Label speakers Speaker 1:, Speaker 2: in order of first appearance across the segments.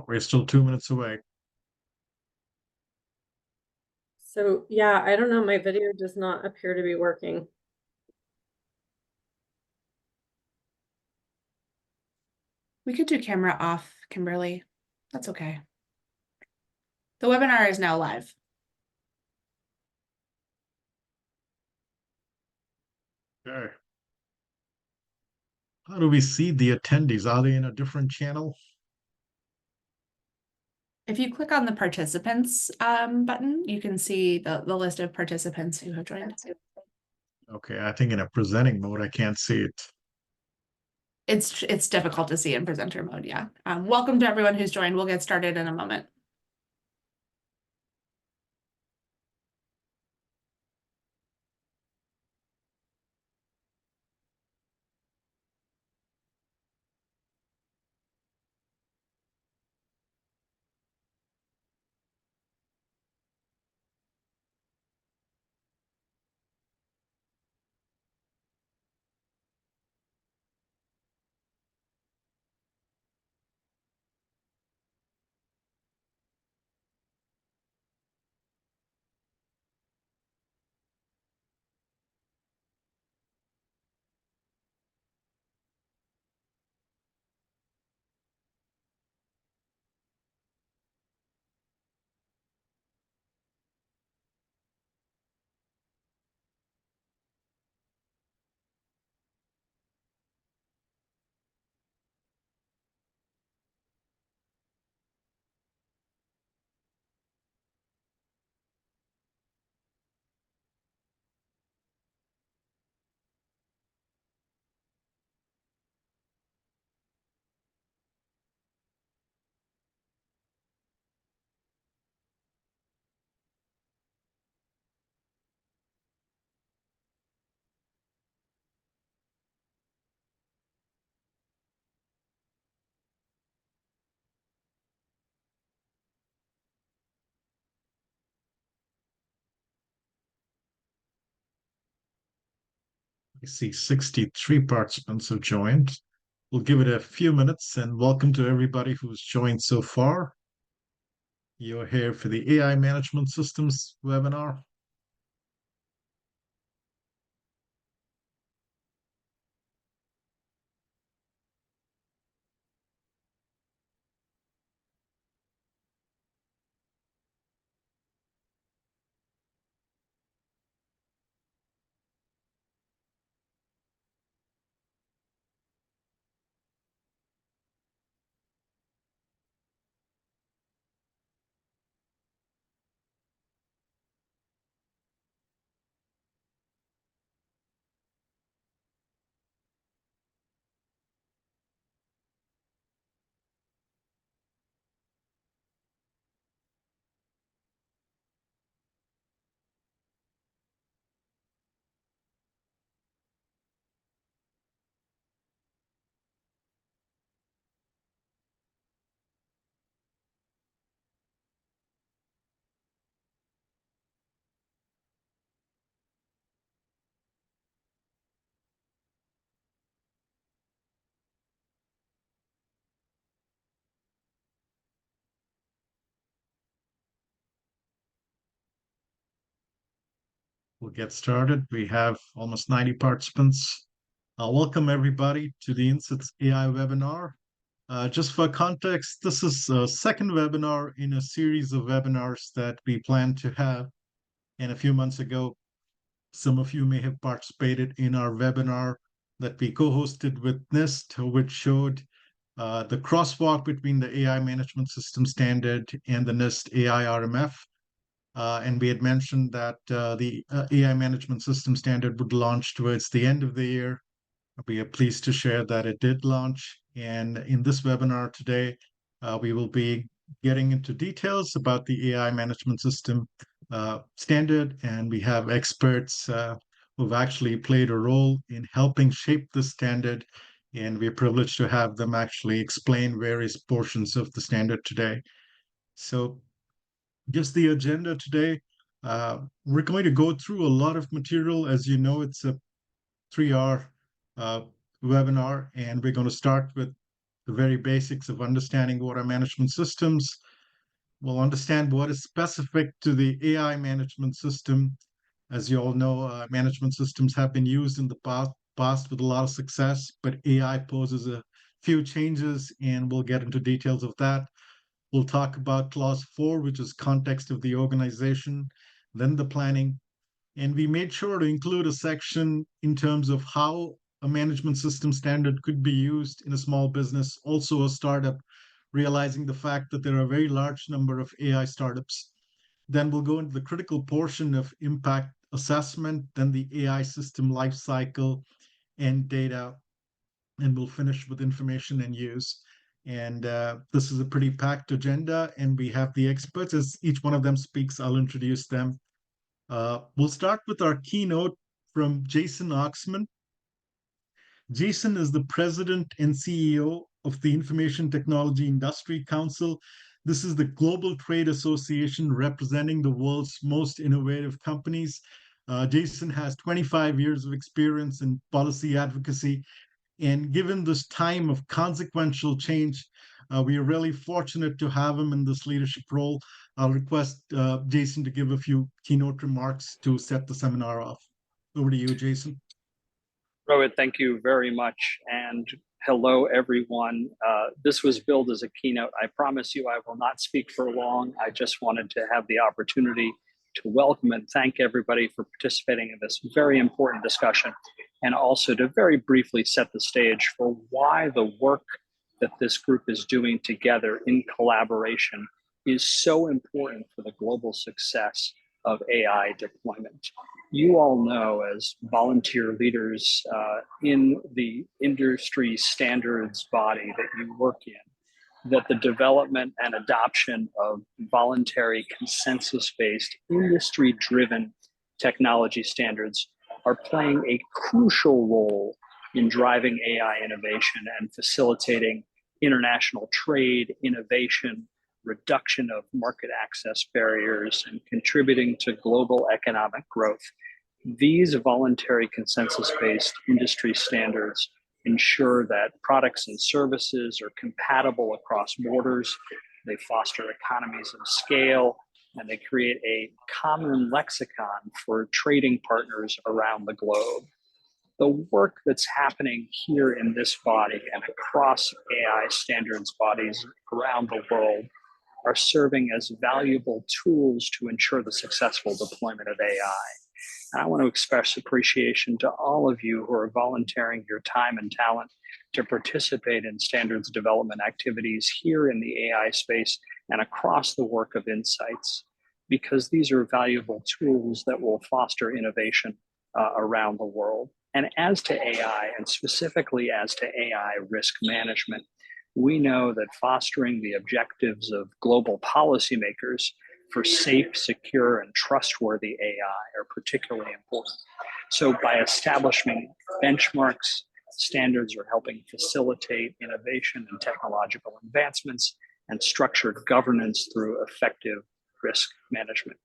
Speaker 1: We're still 2 minutes away.
Speaker 2: So yeah, I don't know, my video does not appear to be working.
Speaker 3: We could do camera off, Kimberly. That's okay. The webinar is now live.
Speaker 1: Okay. How do we see the attendees? Are they in a different channel?
Speaker 3: If you click on the participants button, you can see the list of participants who have joined.
Speaker 1: Okay, I think in a presenting mode, I can't see it.
Speaker 3: It's difficult to see in presenter mode, yeah. Welcome to everyone who's joined. We'll get started in a moment.
Speaker 1: I see 63 participants have joined. We'll give it a few minutes and welcome to everybody who's joined so far. You're here for the AI Management Systems webinar. We'll get started. We have almost 90 participants. Welcome everybody to the INCITS AI webinar. Just for context, this is a second webinar in a series of webinars that we plan to have. And a few months ago, some of you may have participated in our webinar that we co-hosted with NIST, which showed the crosswalk between the AI Management System Standard and the NIST AI RMF. And we had mentioned that the AI Management System Standard would launch towards the end of the year. We are pleased to share that it did launch. And in this webinar today, we will be getting into details about the AI Management System Standard. And we have experts who've actually played a role in helping shape the standard. And we're privileged to have them actually explain various portions of the standard today. So just the agenda today. We're going to go through a lot of material. As you know, it's a 3-hour webinar, and we're going to start with the very basics of understanding water management systems. We'll understand what is specific to the AI management system. As you all know, management systems have been used in the past with a lot of success, but AI poses a few changes, and we'll get into details of that. We'll talk about clause 4, which is context of the organization, then the planning. And we made sure to include a section in terms of how a management system standard could be used in a small business, also a startup, realizing the fact that there are a very large number of AI startups. Then we'll go into the critical portion of impact assessment, then the AI system lifecycle and data, and we'll finish with information and use. And this is a pretty packed agenda, and we have the experts. As each one of them speaks, I'll introduce them. We'll start with our keynote from Jason Oxman. Jason is the president and CEO of the Information Technology Industry Council. This is the global trade association representing the world's most innovative companies. Jason has 25 years of experience in policy advocacy. And given this time of consequential change, we are really fortunate to have him in this leadership role. I'll request Jason to give a few keynote remarks to set the seminar off. Over to you, Jason.
Speaker 4: Rohit, thank you very much. And hello, everyone. This was billed as a keynote. I promise you I will not speak for long. I just wanted to have the opportunity to welcome and thank everybody for participating in this very important discussion, and also to very briefly set the stage for why the work that this group is doing together in collaboration is so important for the global success of AI deployment. You all know, as volunteer leaders in the industry standards body that you work in, that the development and adoption of voluntary consensus-based industry-driven technology standards are playing a crucial role in driving AI innovation and facilitating international trade, innovation, reduction of market access barriers, and contributing to global economic growth. These voluntary consensus-based industry standards ensure that products and services are compatible across borders, they foster economies of scale, and they create a common lexicon for trading partners around the globe. The work that's happening here in this body and across AI standards bodies around the world are serving as valuable tools to ensure the successful deployment of AI. And I want to express appreciation to all of you who are volunteering your time and talent to participate in standards development activities here in the AI space and across the work of INCITS, because these are valuable tools that will foster innovation around the world. And as to AI, and specifically as to AI risk management, we know that fostering the objectives of global policymakers for safe, secure, and trustworthy AI are particularly important. So by establishing benchmarks, standards are helping facilitate innovation and technological advancements and structured governance through effective risk management.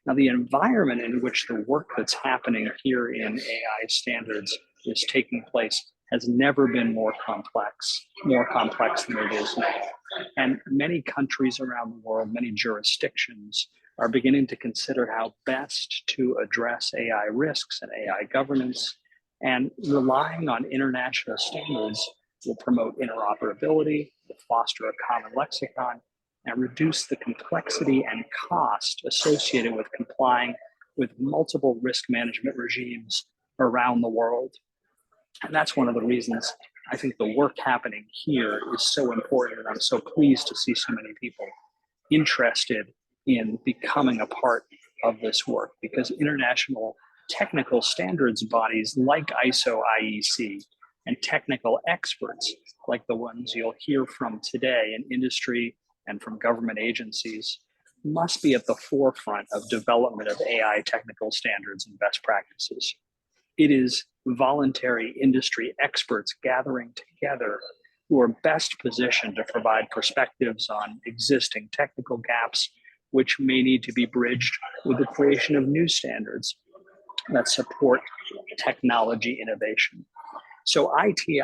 Speaker 4: Now, the environment in which the work that's happening here in AI standards is taking place has never been more complex than it is now. And many countries around the world, many jurisdictions are beginning to consider how best to address AI risks and AI governance, and relying on international standards will promote interoperability, will foster a common lexicon, and reduce the complexity and cost associated with complying with multiple risk management regimes around the world. And that's one of the reasons I think the work happening here is so important. And I'm so pleased to see so many people interested in becoming a part of this work, because international technical standards bodies like ISO, IEC, and technical experts like the ones you'll hear from today in industry and from government agencies must be at the forefront of development of AI technical standards and best practices. It is voluntary industry experts gathering together who are best positioned to provide perspectives on existing technical gaps, which may need to be bridged with the creation of new standards that support technology innovation. So ITI,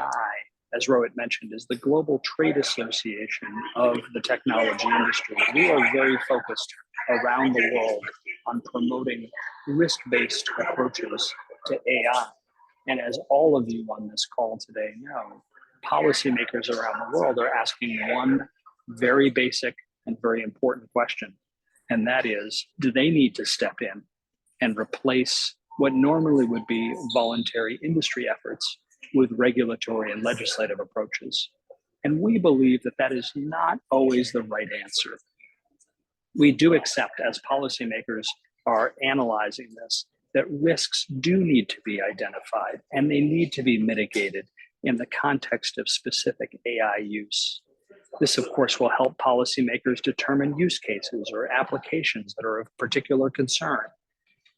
Speaker 4: as Rohit mentioned, is the Global Trade Association of the technology industry. We are very focused around the world on promoting risk-based approaches to AI. And as all of you on this call today know, policymakers around the world are asking one very basic and very important question. And that is, do they need to step in and replace what normally would be voluntary industry efforts with regulatory and legislative approaches? And we believe that that is not always the right answer. We do accept, as policymakers are analyzing this, that risks do need to be identified and they need to be mitigated in the context of specific AI use. This, of course, will help policymakers determine use cases or applications that are of particular concern,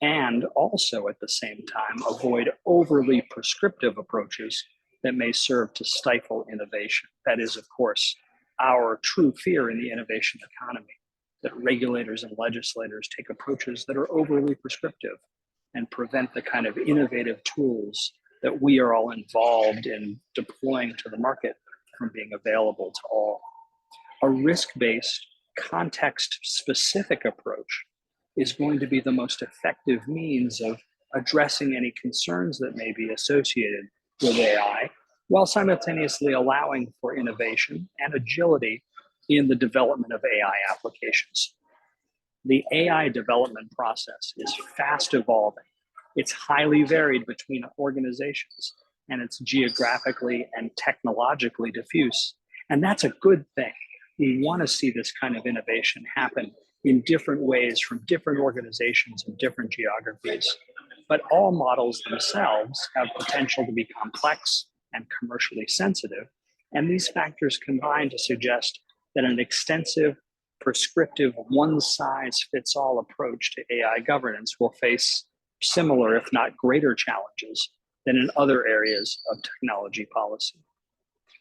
Speaker 4: and also at the same time avoid overly prescriptive approaches that may serve to stifle innovation. That is, of course, our true fear in the innovation economy, that regulators and legislators take approaches that are overly prescriptive and prevent the kind of innovative tools that we are all involved in deploying to the market from being available to all. A risk-based, context-specific approach is going to be the most effective means of addressing any concerns that may be associated with AI, while simultaneously allowing for innovation and agility in the development of AI applications. The AI development process is fast evolving. It's highly varied between organizations, and it's geographically and technologically diffuse. And that's a good thing. We want to see this kind of innovation happen in different ways from different organizations and different geographies. But all models themselves have potential to be complex and commercially sensitive. And these factors combine to suggest that an extensive, prescriptive, one-size-fits-all approach to AI governance will face similar, if not greater, challenges than in other areas of technology policy.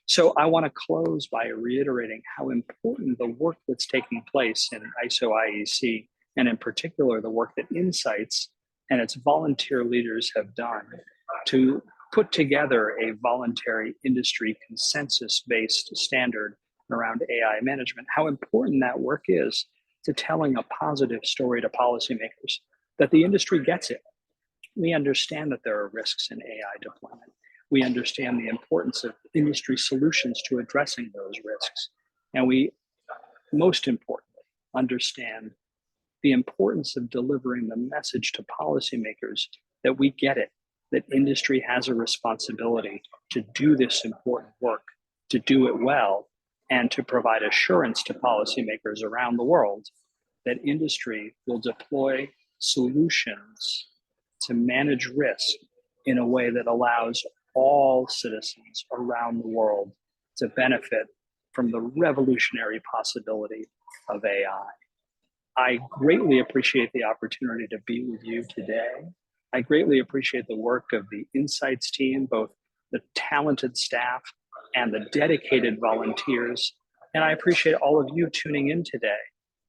Speaker 4: So I want to close by reiterating how important the work that's taking place in ISO IEC, and in particular the work that INCITS and its volunteer leaders have done to put together a voluntary industry consensus-based standard around AI management, how important that work is to telling a positive story to policymakers, that the industry gets it. We understand that there are risks in AI deployment. We understand the importance of industry solutions to addressing those risks. And we, most importantly, understand the importance of delivering the message to policymakers that we get it, that industry has a responsibility to do this important work, to do it well, and to provide assurance to policymakers around the world that industry will deploy solutions to manage risk in a way that allows all citizens around the world to benefit from the revolutionary possibility of AI. I greatly appreciate the opportunity to be with you today. I greatly appreciate the work of the INCITS team, both the talented staff and the dedicated volunteers. And I appreciate all of you tuning in today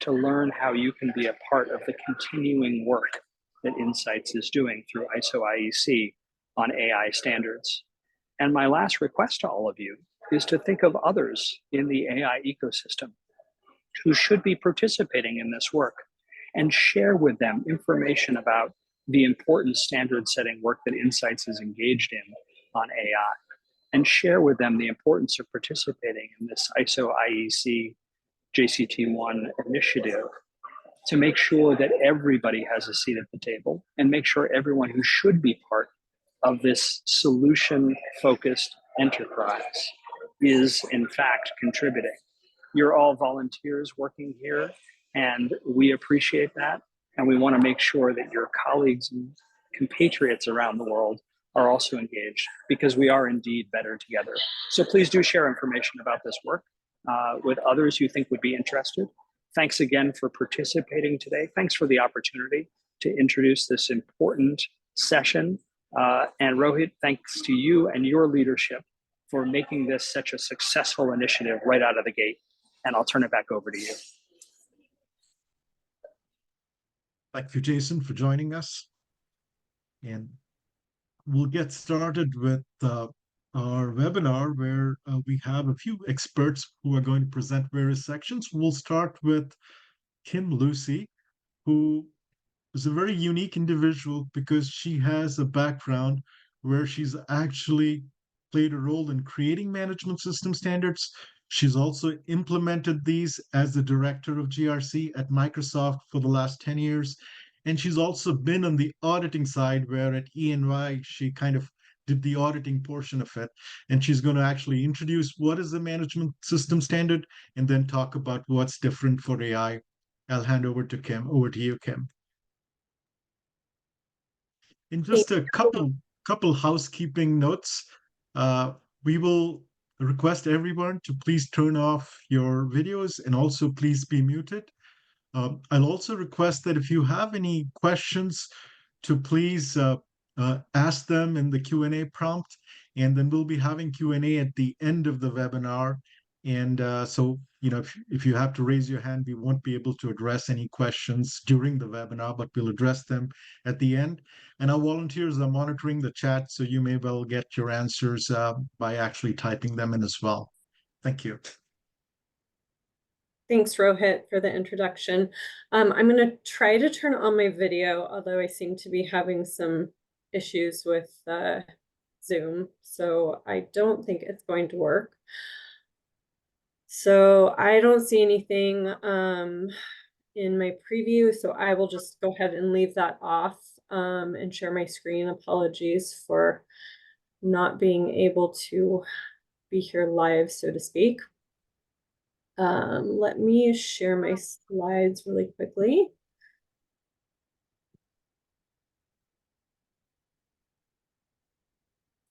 Speaker 4: to learn how you can be a part of the continuing work that INCITS is doing through ISO IEC on AI standards. And my last request to all of you is to think of others in the AI ecosystem who should be participating in this work, and share with them information about the important standard setting work that INCITS is engaged in on AI, and share with them the importance of participating in this ISO IEC JCT1 initiative to make sure that everybody has a seat at the table, and make sure everyone who should be part of this solution-focused enterprise is in fact contributing. You're all volunteers working here, and we appreciate that. And we want to make sure that your colleagues and compatriots around the world are also engaged, because we are indeed better together. So please do share information about this work with others you think would be interested. Thanks again for participating today. Thanks for the opportunity to introduce this important session. And Rohit, thanks to you and your leadership for making this such a successful initiative right out of the gate. And I'll turn it back over to you.
Speaker 1: Thank you, Jason, for joining us. And we'll get started with our webinar where we have a few experts who are going to present various sections. We'll start with Kim Lucy, who is a very unique individual because she has a background where she's actually played a role in creating management system standards. She's also implemented these as the director of GRC at Microsoft for the last 10 years. And she's also been on the auditing side, where at EY, she kind of did the auditing portion of it. And she's going to actually introduce what is the management system standard and then talk about what's different for AI. I'll hand over to Kim. Over to you, Kim. In just a couple housekeeping notes, we will request everyone to please turn off your videos and also please be muted. I'll also request that if you have any questions, to please ask them in the Q&A prompt, and then we'll be having Q&A at the end of the webinar. And so, if you have to raise your hand, we won't be able to address any questions during the webinar, but we'll address them at the end. And our volunteers are monitoring the chat, so you may well get your answers by actually typing them in as well. Thank you.
Speaker 2: Thanks, Rohit, for the introduction. I'm going to try to turn on my video, although I seem to be having some issues with Zoom, so I don't think it's going to work. So I don't see anything in my preview, so I will just go ahead and leave that off and share my screen. Apologies for not being able to be here live, so to speak. Let me share my slides really quickly.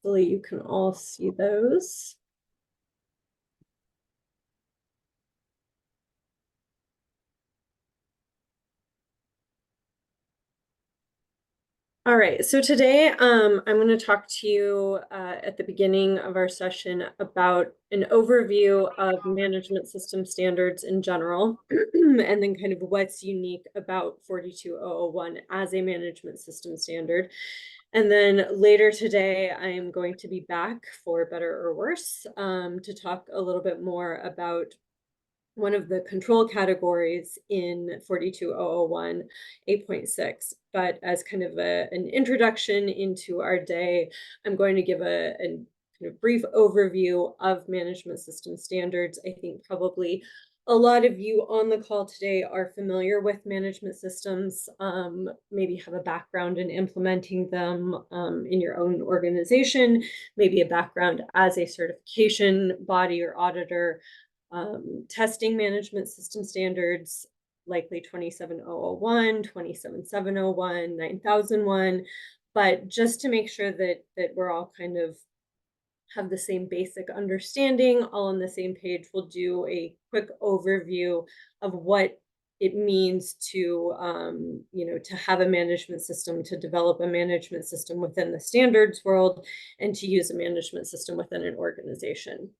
Speaker 2: Hopefully you can all see those. All right, so today I'm going to talk to you at the beginning of our session about an overview of management system standards in general, and then kind of what's unique about 42001 as a management system standard. And then later today, I'm going to be back, for better or worse, to talk a little bit more about one of the control categories in 42001 8.6. But as kind of an introduction into our day, I'm going to give a kind of brief overview of management system standards. I think probably a lot of you on the call today are familiar with management systems, maybe have a background in implementing them in your own organization, maybe a background as a certification body or auditor, testing management system standards, likely 27001, 27701, 9001. But just to make sure that we're all kind of have the same basic understanding, all on the same page, we'll do a quick overview of what it means to, to have a management system, to develop a management system within the standards world, and to use a management system within an organization.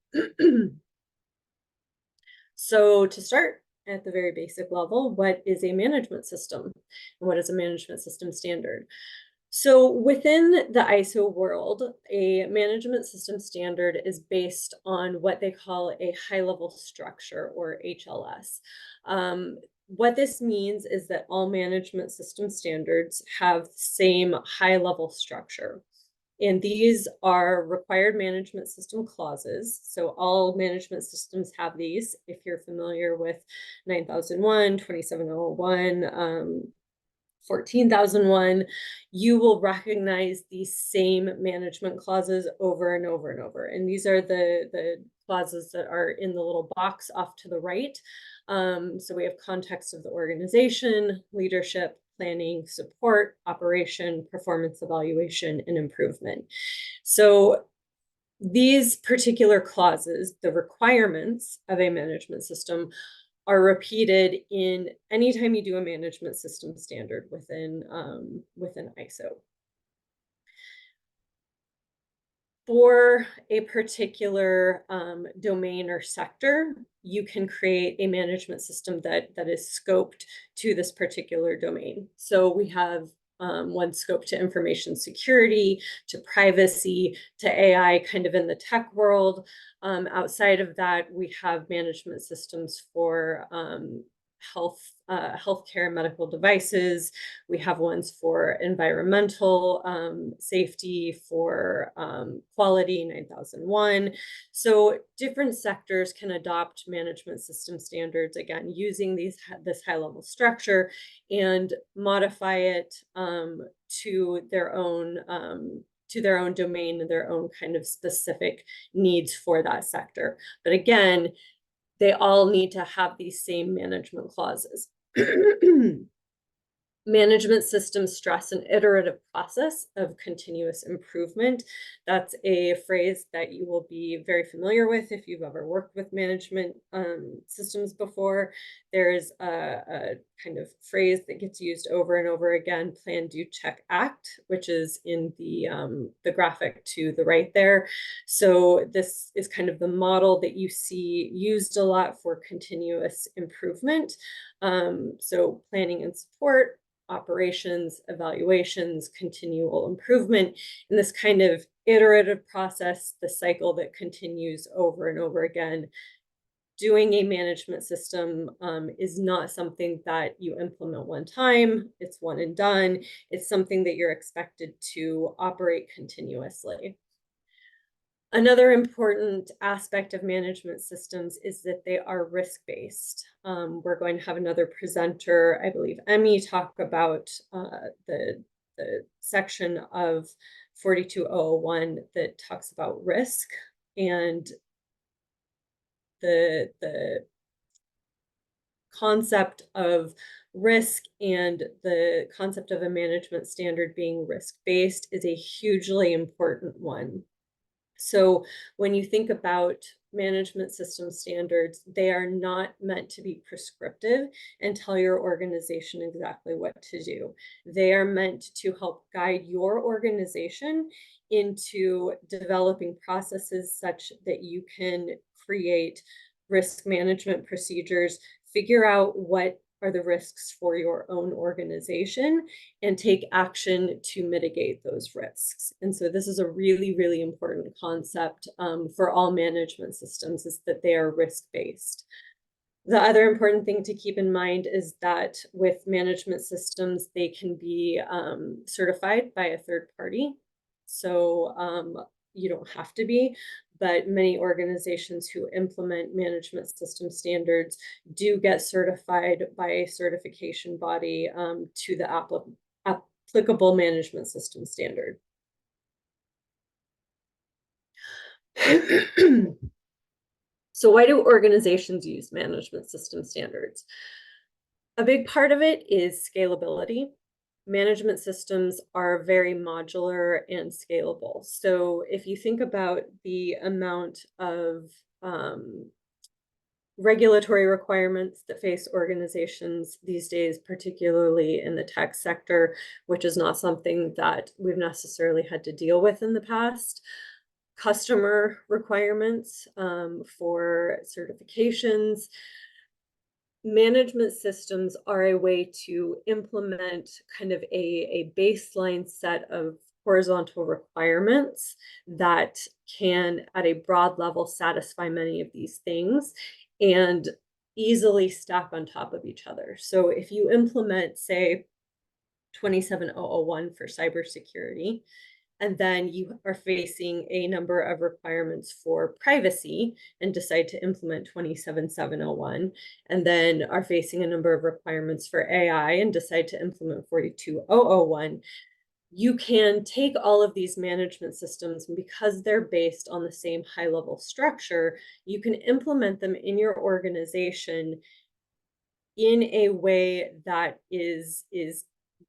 Speaker 2: So to start at the very basic level, what is a management system? And what is a management system standard? So within the ISO world, a management system standard is based on what they call a high-level structure, or HLS. What this means is that all management system standards have the same high-level structure. And these are required management system clauses. So all management systems have these. If you're familiar with 9001, 27001, 14001, you will recognize these same management clauses over and over and over. And these are the clauses that are in the little box off to the right. So we have context of the organization, leadership, planning, support, operation, performance evaluation, and improvement. So these particular clauses, the requirements of a management system, are repeated in anytime you do a management system standard within ISO. For a particular domain or sector, you can create a management system that is scoped to this particular domain. So we have one scope to information security, to privacy, to AI kind of in the tech world. Outside of that, we have management systems for healthcare medical devices. We have ones for environmental safety, for quality 9001. So different sectors can adopt management system standards, again, using this high-level structure and modify it to their own domain and their own kind of specific needs for that sector. But again, they all need to have these same management clauses. Management systems stress an iterative process of continuous improvement. That's a phrase that you will be very familiar with if you've ever worked with management systems before. There's a kind of phrase that gets used over and over again, plan, do, check, act, which is in the graphic to the right there. So this is kind of the model that you see used a lot for continuous improvement. So planning and support, operations, evaluations, continual improvement, in this kind of iterative process, the cycle that continues over and over again. Doing a management system is not something that you implement one time. It's one and done. It's something that you're expected to operate continuously. Another important aspect of management systems is that they are risk-based. We're going to have another presenter, I believe Emmy, talk about the section of 42001 that talks about risk and the concept of risk and the concept of a management standard being risk-based is a hugely important one. So when you think about management system standards, they are not meant to be prescriptive and tell your organization exactly what to do. They are meant to help guide your organization into developing processes such that you can create risk management procedures, figure out what are the risks for your own organization, and take action to mitigate those risks. And so this is a really, really important concept for all management systems, is that they are risk-based. The other important thing to keep in mind is that with management systems, they can be certified by a third party. So you don't have to be, but many organizations who implement management system standards do get certified by a certification body to the applicable management system standard. So why do organizations use management system standards? A big part of it is scalability. Management systems are very modular and scalable. So if you think about the amount of regulatory requirements that face organizations these days, particularly in the tech sector, which is not something that we've necessarily had to deal with in the past. Customer requirements for certifications. Management systems are a way to implement kind of a baseline set of horizontal requirements that can, at a broad level, satisfy many of these things and easily stack on top of each other. So if you implement, say, 27001 for cybersecurity, and then you are facing a number of requirements for privacy and decide to implement 27701, and then are facing a number of requirements for AI and decide to implement 42001, you can take all of these management systems, and because they're based on the same high-level structure, you can implement them in your organization in a way that is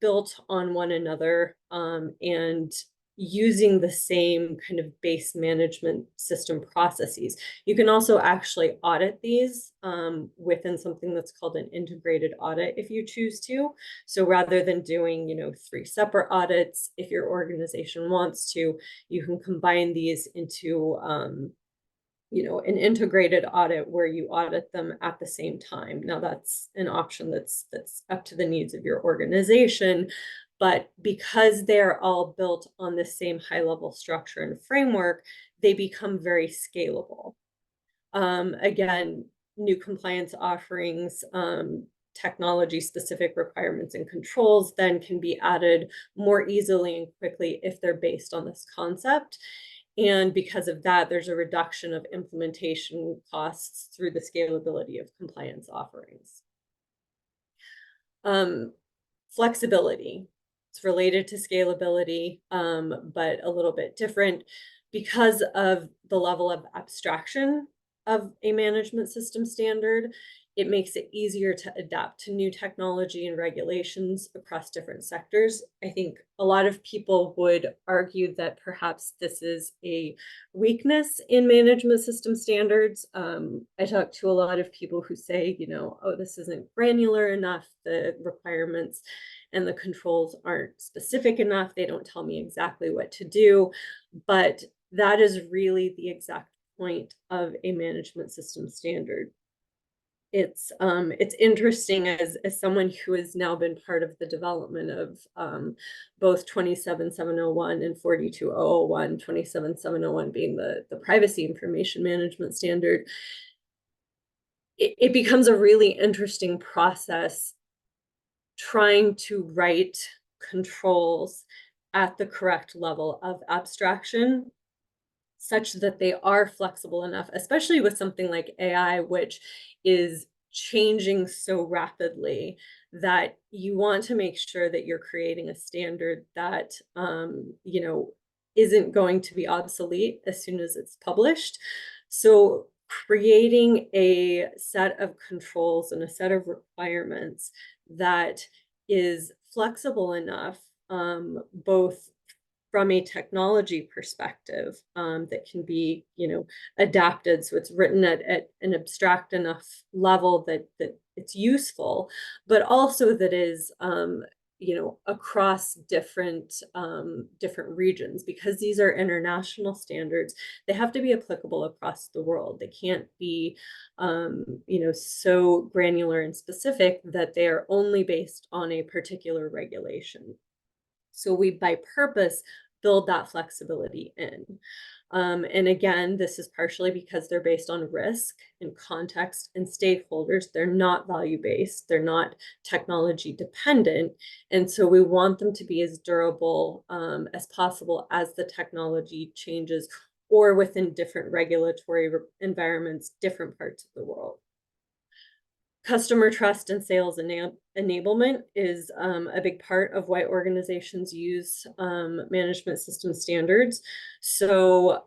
Speaker 2: built on one another and using the same kind of base management system processes. You can also actually audit these within something that's called an integrated audit if you choose to. So rather than doing, 3 separate audits, if your organization wants to, you can combine these into an integrated audit where you audit them at the same time. Now that's an option that's up to the needs of your organization. But because they're all built on the same high-level structure and framework, they become very scalable. Again, new compliance offerings, technology-specific requirements and controls then can be added more easily and quickly if they're based on this concept. And because of that, there's a reduction of implementation costs through the scalability of compliance offerings. Flexibility. It's related to scalability, but a little bit different because of the level of abstraction of a management system standard. It makes it easier to adapt to new technology and regulations across different sectors. I think a lot of people would argue that perhaps this is a weakness in management system standards. I talk to a lot of people who say, oh, this isn't granular enough. The requirements and the controls aren't specific enough. They don't tell me exactly what to do. But that is really the exact point of a management system standard. It's interesting as someone who has now been part of the development of both 27701 and 42001, 27701 being the privacy information management standard. It becomes a really interesting process trying to write controls at the correct level of abstraction such that they are flexible enough, especially with something like AI, which is changing so rapidly that you want to make sure that you're creating a standard that, isn't going to be obsolete as soon as it's published. So creating a set of controls and a set of requirements that is flexible enough, both from a technology perspective, that can be, adapted. So it's written at an abstract enough level that it's useful, but also that is, across different regions, because these are international standards. They have to be applicable across the world. They can't be, so granular and specific that they are only based on a particular regulation. So we, by purpose, build that flexibility in. And again, this is partially because they're based on risk and context and stakeholders. They're not value-based. They're not technology dependent. And so we want them to be as durable as possible as the technology changes, or within different regulatory environments, different parts of the world. Customer trust and sales enablement is a big part of why organizations use management system standards. So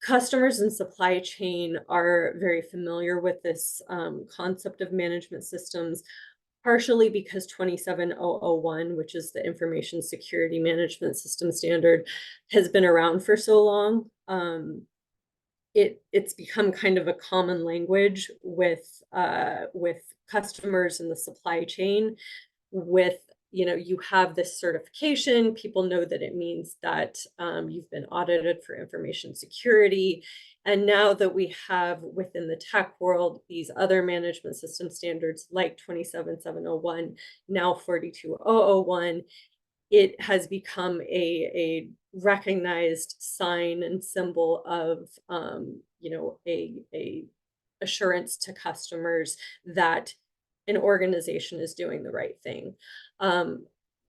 Speaker 2: customers and supply chain are very familiar with this concept of management systems, partially because 27001, which is the Information Security Management System standard, has been around for so long. It's become kind of a common language with customers in the supply chain. With, you have this certification, people know that it means that you've been audited for information security. And now that we have within the tech world these other management system standards like 27701, now 42001, it has become a recognized sign and symbol of, a assurance to customers that an organization is doing the right thing.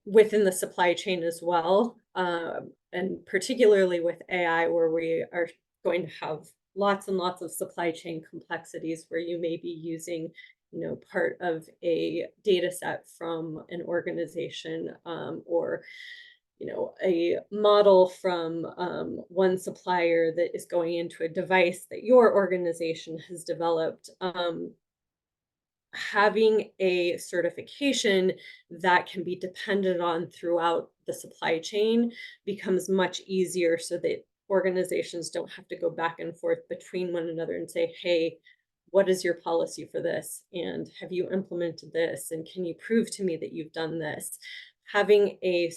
Speaker 2: Within the supply chain as well, and particularly with AI, where we are going to have lots and lots of supply chain complexities where you may be using part of a data set from an organization, or a model from one supplier that is going into a device that your organization has developed. Having a certification that can be depended on throughout the supply chain becomes much easier, so that organizations don't have to go back and forth between one another and say, hey, what is your policy for this? And have you implemented this? And can you prove to me that you've done this? Having a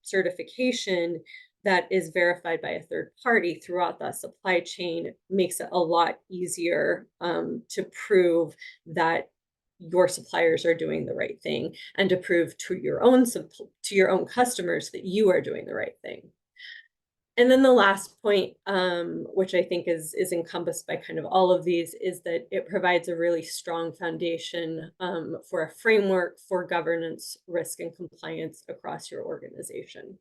Speaker 2: certification that is verified by a third party throughout that supply chain makes it a lot easier to prove that your suppliers are doing the right thing, and to prove to your own customers that you are doing the right thing. And then the last point, which I think is encompassed by kind of all of these, is that it provides a really strong foundation for a framework for governance, risk, and compliance across your organization.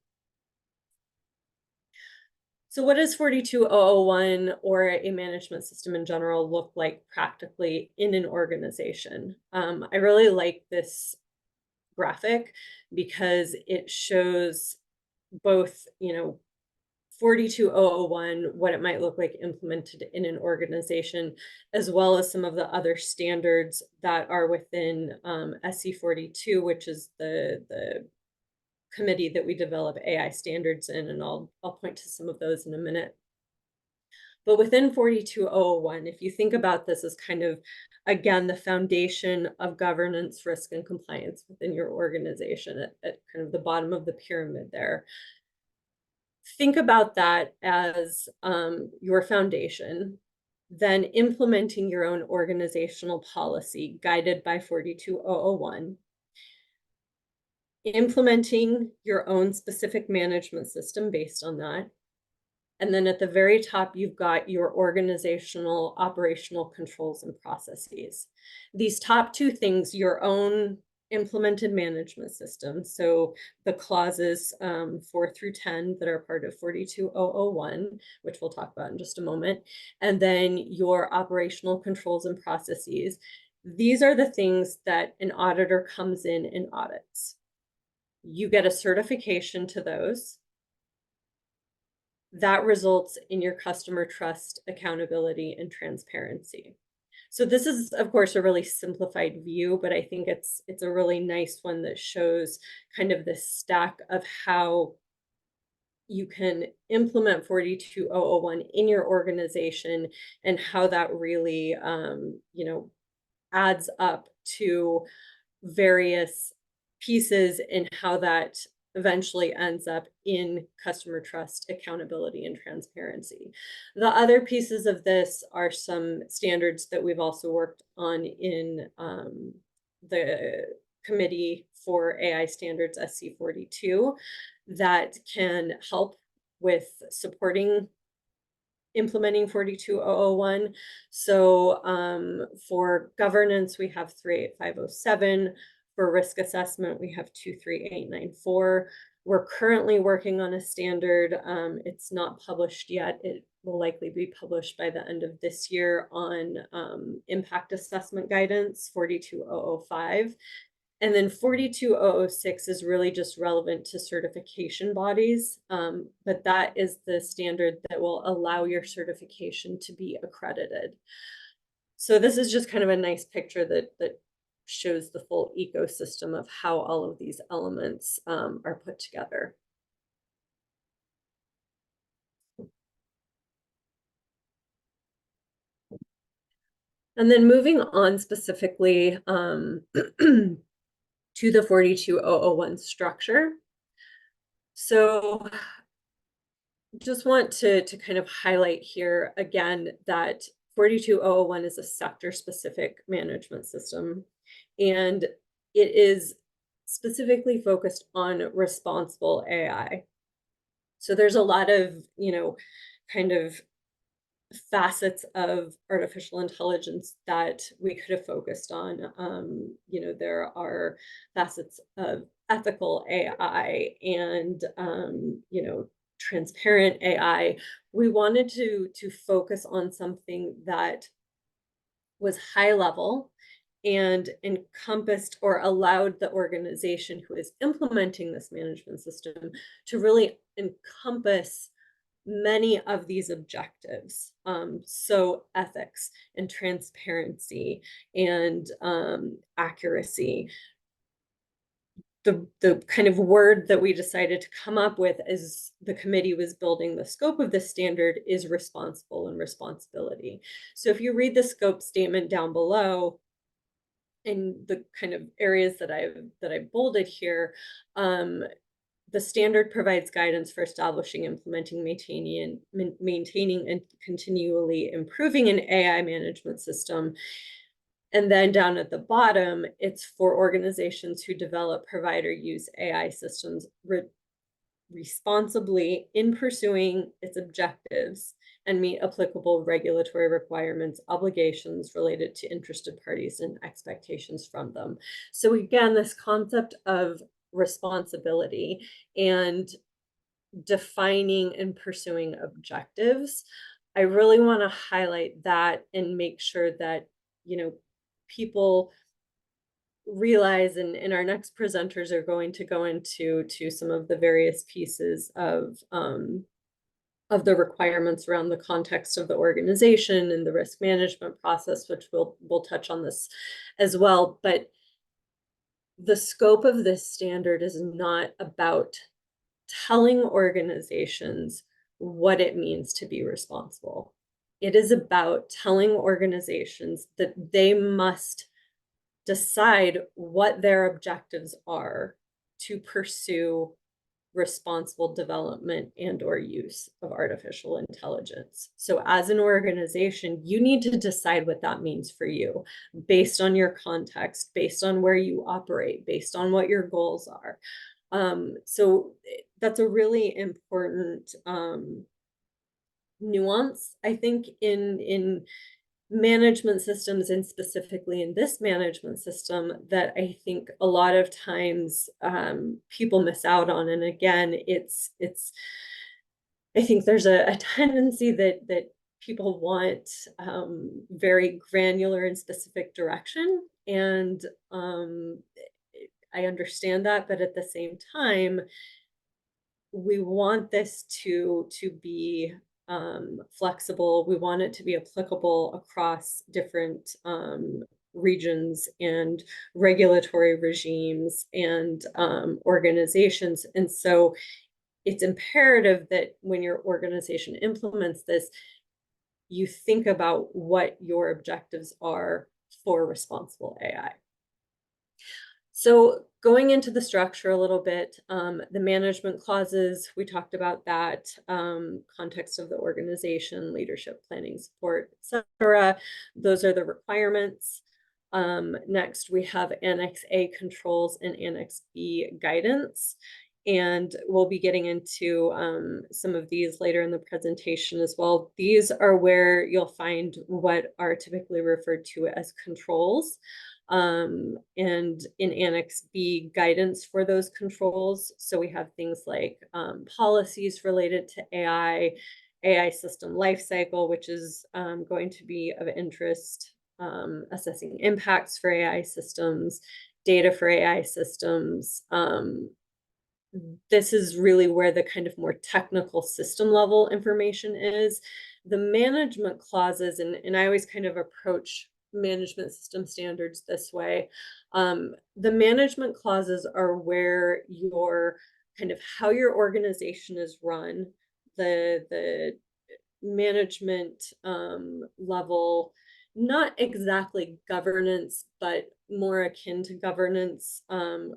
Speaker 2: So what does 42001 or a management system in general look like practically in an organization? I really like this graphic because it shows both, 42001, what it might look like implemented in an organization, as well as some of the other standards that are within SC42, which is the committee that we develop AI standards in, and I'll point to some of those in a minute. But within 42001, if you think about this as kind of, again, the foundation of governance, risk, and compliance within your organization at kind of the bottom of the pyramid there, think about that as your foundation, then implementing your own organizational policy guided by 42001, implementing your own specific management system based on that. And then at the very top, you've got your organizational operational controls and processes. These top two things, your own implemented management system, so the clauses 4 through 10 that are part of 42001, which we'll talk about in just a moment, and then your operational controls and processes. These are the things that an auditor comes in and audits. You get a certification to those. That results in your customer trust, accountability, and transparency. So this is, of course, a really simplified view, but I think it's a really nice one that shows kind of this stack of how you can implement 42001 in your organization and how that really, adds up to various pieces and how that eventually ends up in customer trust, accountability, and transparency. The other pieces of this are some standards that we've also worked on in the Committee for AI Standards, SC42, that can help with supporting implementing 42001. So for governance, we have 38507. For risk assessment, we have 23894. We're currently working on a standard. It's not published yet. It will likely be published by the end of this year on impact assessment guidance, 42005. And then 42006 is really just relevant to certification bodies, but that is the standard that will allow your certification to be accredited. So this is just kind of a nice picture that shows the full ecosystem of how all of these elements are put together. And then moving on specifically to the 42001 structure. So just want to kind of highlight here again that 42001 is a sector-specific management system, and it is specifically focused on responsible AI. So there's a lot of, kind of facets of artificial intelligence that we could have focused on. There are facets of ethical AI and, transparent AI. We wanted to focus on something that was high level and encompassed or allowed the organization who is implementing this management system to really encompass many of these objectives. So ethics and transparency and accuracy. The kind of word that we decided to come up with as the committee was building the scope of this standard is responsible and responsibility. So if you read the scope statement down below, in the kind of areas that I bolded here, the standard provides guidance for establishing, implementing, maintaining, and continually improving an AI management system. And then down at the bottom, it's for organizations who develop, provide, or use AI systems responsibly in pursuing its objectives and meet applicable regulatory requirements, obligations related to interested parties, and expectations from them. So again, this concept of responsibility and defining and pursuing objectives, I really want to highlight that and make sure that, people realize, and our next presenters are going to go into some of the various pieces of the requirements around the context of the organization and the risk management process, which we'll touch on this as well. But the scope of this standard is not about telling organizations what it means to be responsible. It is about telling organizations that they must decide what their objectives are to pursue responsible development and or use of artificial intelligence. So as an organization, you need to decide what that means for you based on your context, based on where you operate, based on what your goals are. So that's a really important nuance, I think, in management systems, and specifically in this management system, that I think a lot of times people miss out on. And again, I think there's a tendency that people want very granular and specific direction, and I understand that, but at the same time, we want this to be flexible. We want it to be applicable across different regions and regulatory regimes and organizations. And so it's imperative that when your organization implements this, you think about what your objectives are for responsible AI. So going into the structure a little bit, the management clauses, we talked about that, context of the organization, leadership, planning, support, etc. Those are the requirements. Next, we have Annex A controls and Annex B guidance. And we'll be getting into some of these later in the presentation as well. These are where you'll find what are typically referred to as controls. And in Annex B, guidance for those controls. So we have things like policies related to AI system lifecycle, which is going to be of interest, assessing impacts for AI systems, data for AI systems. This is really where the kind of more technical system level information is. The management clauses, and I always kind of approach management system standards this way. The management clauses are where your kind of how your organization is run, the management level, not exactly governance, but more akin to governance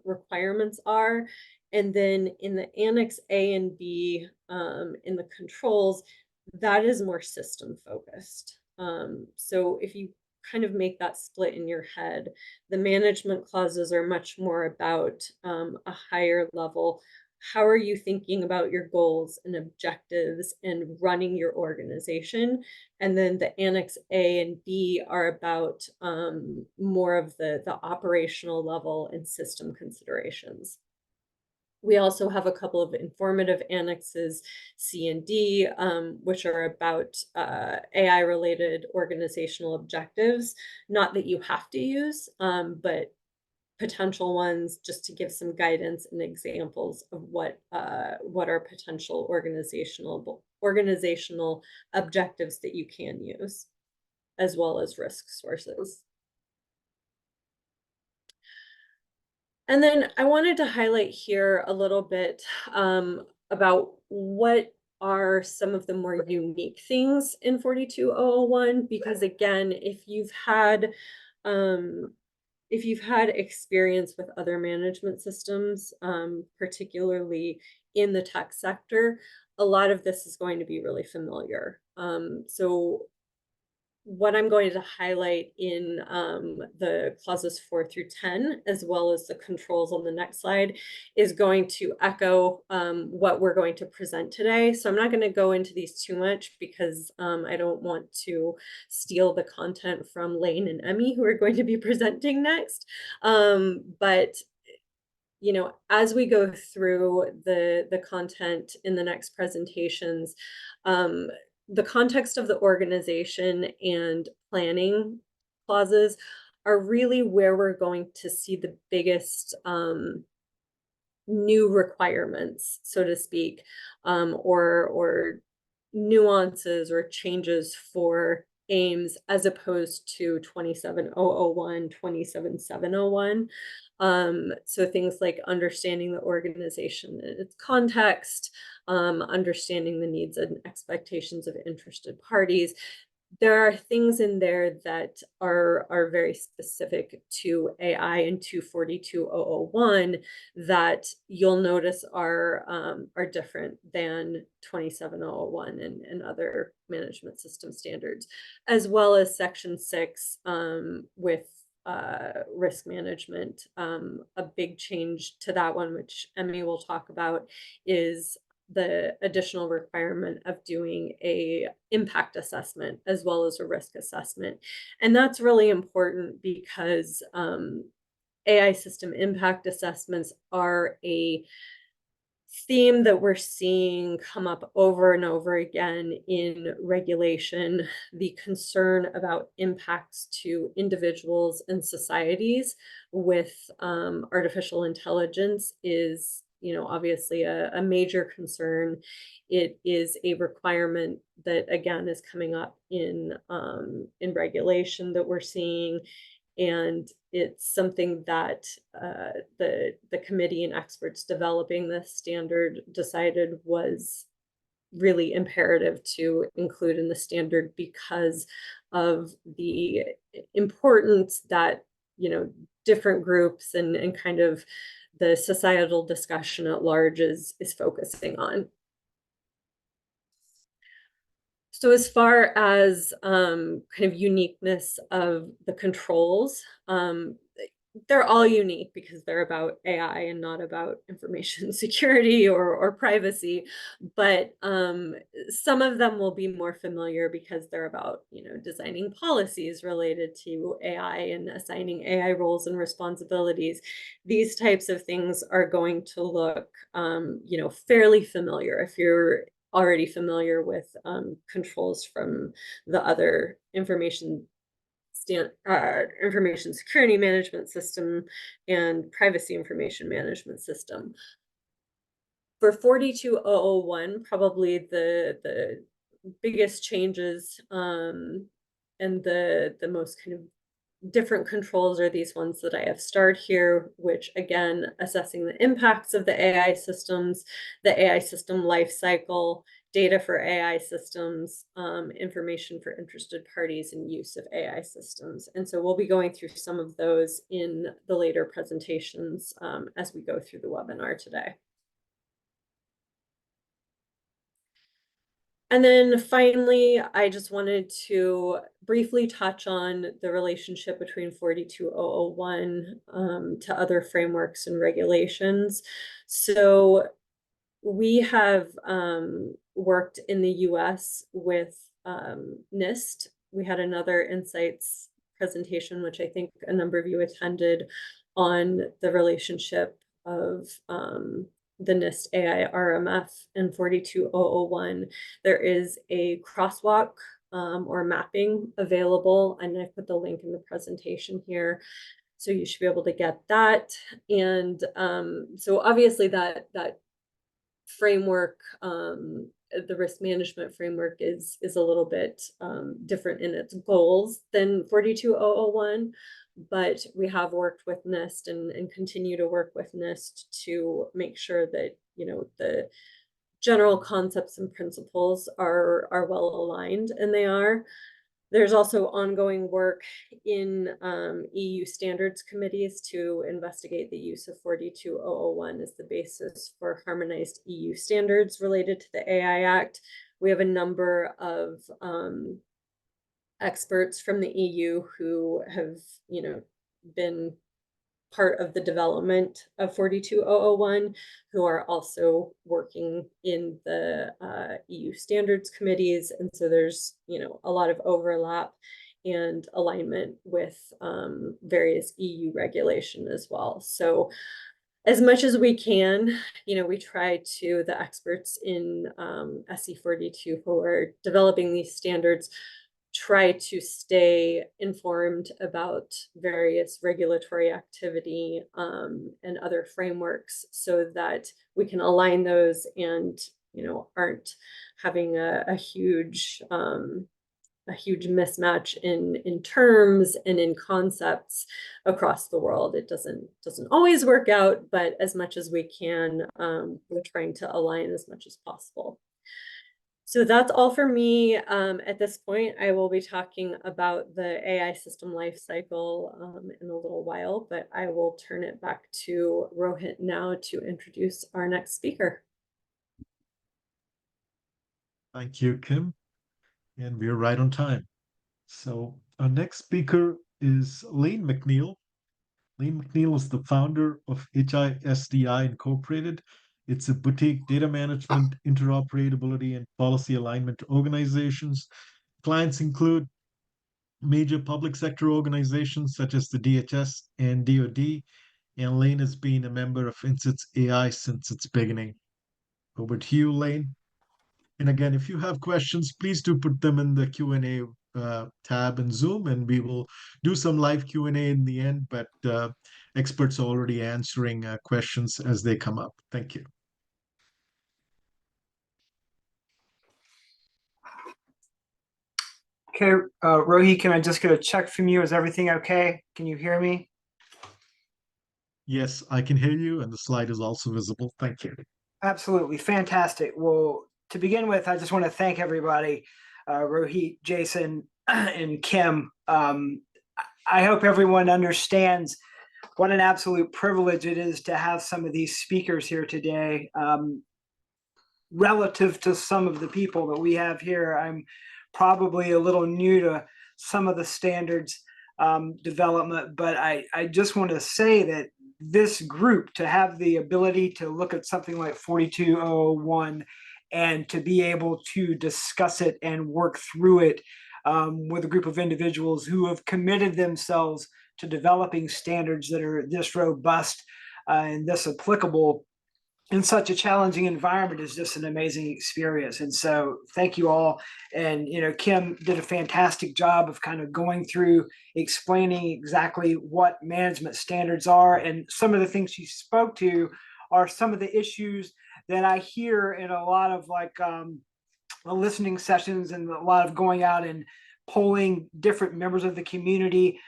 Speaker 2: requirements are. And then in the Annex A and B, in the controls, that is more system focused. So if you kind of make that split in your head, the management clauses are much more about a higher level. How are you thinking about your goals and objectives and running your organization? And then the Annex A and B are about more of the operational level and system considerations. We also have a couple of informative annexes, C and D, which are about AI-related organizational objectives. Not that you have to use, but potential ones, just to give some guidance and examples of what are potential organizational objectives that you can use, as well as risk sources. And then I wanted to highlight here a little bit about what are some of the more unique things in 42001, because again, if you've had experience with other management systems, particularly in the tech sector, a lot of this is going to be really familiar. So what I'm going to highlight in the clauses 4 through 10, as well as the controls on the next slide, is going to echo what we're going to present today. So I'm not going to go into these too much because I don't want to steal the content from Lane and Emmy, who are going to be presenting next. But as we go through the content in the next presentations, the context of the organization and planning clauses are really where we're going to see the biggest new requirements, so to speak, or nuances or changes for aims as opposed to 27001, 27701. So things like understanding the organization and its context, understanding the needs and expectations of interested parties. There are things in there that are very specific to AI and 242001 that you'll notice are different than 27001 and other management system standards, as well as Section 6 with risk management. A big change to that one, which Emmy will talk about, is the additional requirement of doing a impact assessment as well as a risk assessment. And that's really important because AI system impact assessments are a theme that we're seeing come up over and over again in regulation. The concern about impacts to individuals and societies with artificial intelligence is obviously a major concern. It is a requirement that, again, is coming up in regulation that we're seeing. And it's something that the committee and experts developing this standard decided was really imperative to include in the standard because of the importance that different groups and kind of the societal discussion at large is focusing on. So as far as kind of uniqueness of the controls, they're all unique because they're about AI and not about information security or privacy. But some of them will be more familiar because they're about, designing policies related to AI and assigning AI roles and responsibilities. These types of things are going to look, fairly familiar if you're already familiar with controls from the other information security management system and privacy information management system. For 42001, probably the biggest changes and the most kind of different controls are these ones that I have starred here, which again, assessing the impacts of the AI systems, the AI system life cycle, data for AI systems, information for interested parties, and use of AI systems. And so we'll be going through some of those in the later presentations as we go through the webinar today. And then finally, I just wanted to briefly touch on the relationship between 42001 to other frameworks and regulations. So we have worked in the US with NIST. We had another INCITS presentation, which I think a number of you attended, on the relationship of the NIST AI RMF and 42001. There is a crosswalk or mapping available, and I put the link in the presentation here. So you should be able to get that. And so obviously that framework, the risk management framework is a little bit different in its goals than 42001. But we have worked with NIST and continue to work with NIST to make sure that the general concepts and principles are well aligned, and they are. There's also ongoing work in EU standards committees to investigate the use of 42001 as the basis for harmonized EU standards related to the AI Act. We have a number of experts from the EU who have, been part of the development of 42001, who are also working in the EU standards committees. And so there's, a lot of overlap and alignment with various EU regulation as well. So as much as we can, we try to, the experts in SE42 who are developing these standards, try to stay informed about various regulatory activity and other frameworks so that we can align those and, aren't having a huge mismatch in terms and in concepts across the world. It doesn't always work out, but as much as we can, we're trying to align as much as possible. So that's all for me. At this point, I will be talking about the AI system lifecycle in a little while, but I will turn it back to Rohit now to introduce our next speaker.
Speaker 1: Thank you, Kim. And we're right on time. So our next speaker is Lane McNeil. Lane McNeil is the founder of HISDI Incorporated. It's a boutique data management, interoperability, and policy alignment organizations. Clients include major public sector organizations such as the DHS and DoD, and Lane has been a member of INCITS AI since its beginning. Over to you, Lane. And again, if you have questions, please do put them in the Q&A tab in Zoom, and we will do some live Q&A in the end, but experts are already answering questions as they come up. Thank you.
Speaker 5: Okay, Rohi, can I just get a check from you? Is everything okay? Can you hear me?
Speaker 1: Yes, I can hear you, and the slide is also visible. Thank you.
Speaker 5: Absolutely, fantastic. Well, to begin with, I just want to thank everybody, Rohit, Jason, and Kim. I hope everyone understands what an absolute privilege it is to have some of these speakers here today. Relative to some of the people that we have here, I'm probably a little new to some of the standards development, but I just want to say that this group, to have the ability to look at something like 42001 and to be able to discuss it and work through it with a group of individuals who have committed themselves to developing standards that are this robust and this applicable in such a challenging environment is just an amazing experience. And so thank you all. And, Kim did a fantastic job of kind of going through explaining exactly what management standards are. And some of the things she spoke to are some of the issues that I hear in a lot of listening sessions and a lot of going out and polling different members of the community.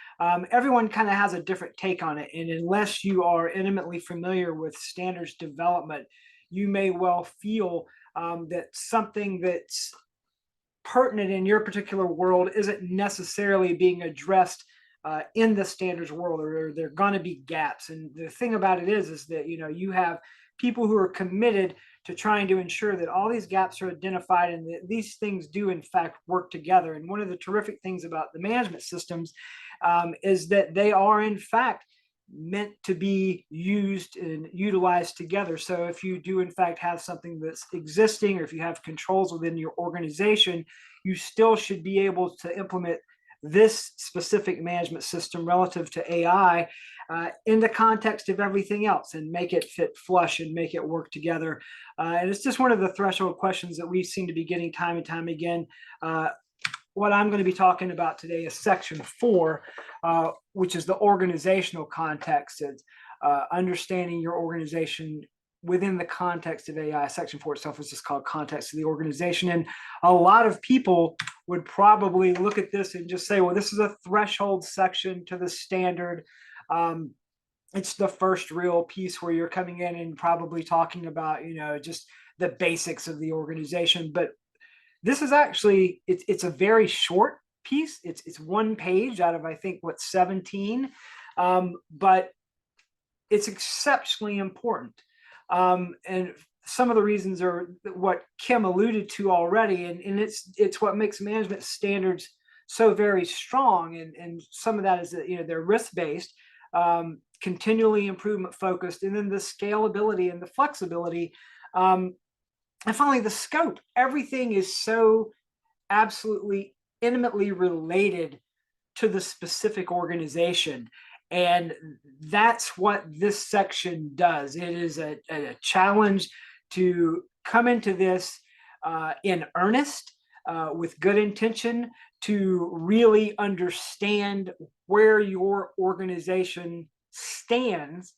Speaker 5: Everyone kind of has a different take on it. And unless you are intimately familiar with standards development, you may well feel that something that's pertinent in your particular world isn't necessarily being addressed in the standards world, or there are going to be gaps. And the thing about it is that, you have people who are committed to trying to ensure that all these gaps are identified and that these things do in fact work together. And one of the terrific things about the management systems is that they are in fact meant to be used and utilized together. So if you do in fact have something that's existing, or if you have controls within your organization, you still should be able to implement this specific management system relative to AI in the context of everything else and make it fit flush and make it work together. And it's just one of the threshold questions that we seem to be getting time and time again. What I'm going to be talking about today is section 4, which is the organizational context. It's understanding your organization within the context of AI. Section 4 itself is just called context of the organization. And a lot of people would probably look at this and just say, well, this is a threshold section to the standard. It's the first real piece where you're coming in and probably talking about, just the basics of the organization. But this is actually, it's a very short piece. It's one page out of, I think, 17, but it's exceptionally important. And some of the reasons are what Kim alluded to already, and it's what makes management standards so very strong, and some of that is that, they're risk-based, continually improvement focused, and then the scalability and the flexibility, and finally the scope. Everything is so absolutely intimately related to the specific organization. And that's what this section does. It is a challenge to come into this in earnest, with good intention, to really understand where your organization stands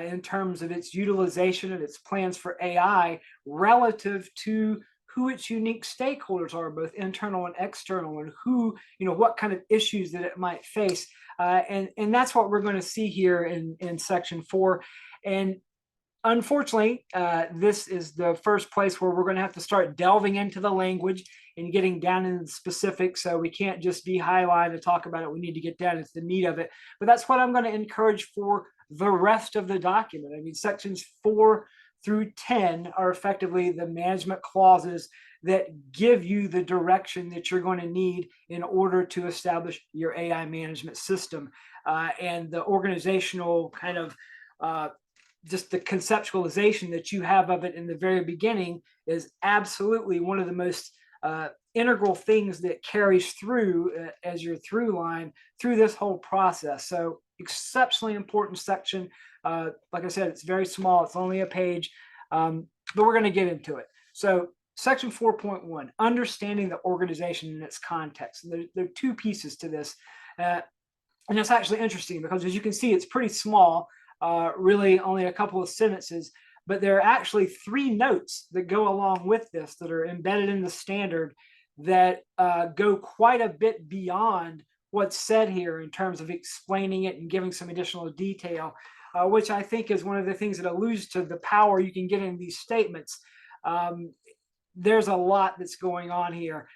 Speaker 5: in terms of its utilization and its plans for AI relative to who its unique stakeholders are, both internal and external, and who, what kind of issues that it might face. And that's what we're going to see here in section 4. And unfortunately, this is the first place where we're going to have to start delving into the language and getting down into the specifics. So we can't just be highlighted to talk about it. We need to get down into the meat of it. But that's what I'm going to encourage for the rest of the document. I mean, sections 4 through 10 are effectively the management clauses that give you the direction that you're going to need in order to establish your AI management system. And the organizational kind of just the conceptualization that you have of it in the very beginning is absolutely one of the most integral things that carries through as your through line through this whole process. So exceptionally important section. Like I said, it's very small. It's only a page, but we're going to get into it. So section 4.1, understanding the organization in its context. And there are two pieces to this. And it's actually interesting because, as you can see, it's pretty small, really only a couple of sentences, but there are actually 3 notes that go along with this that are embedded in the standard that go quite a bit beyond what's said here in terms of explaining it and giving some additional detail, which I think is one of the things that alludes to the power you can get in these statements. There's a lot that's going on here.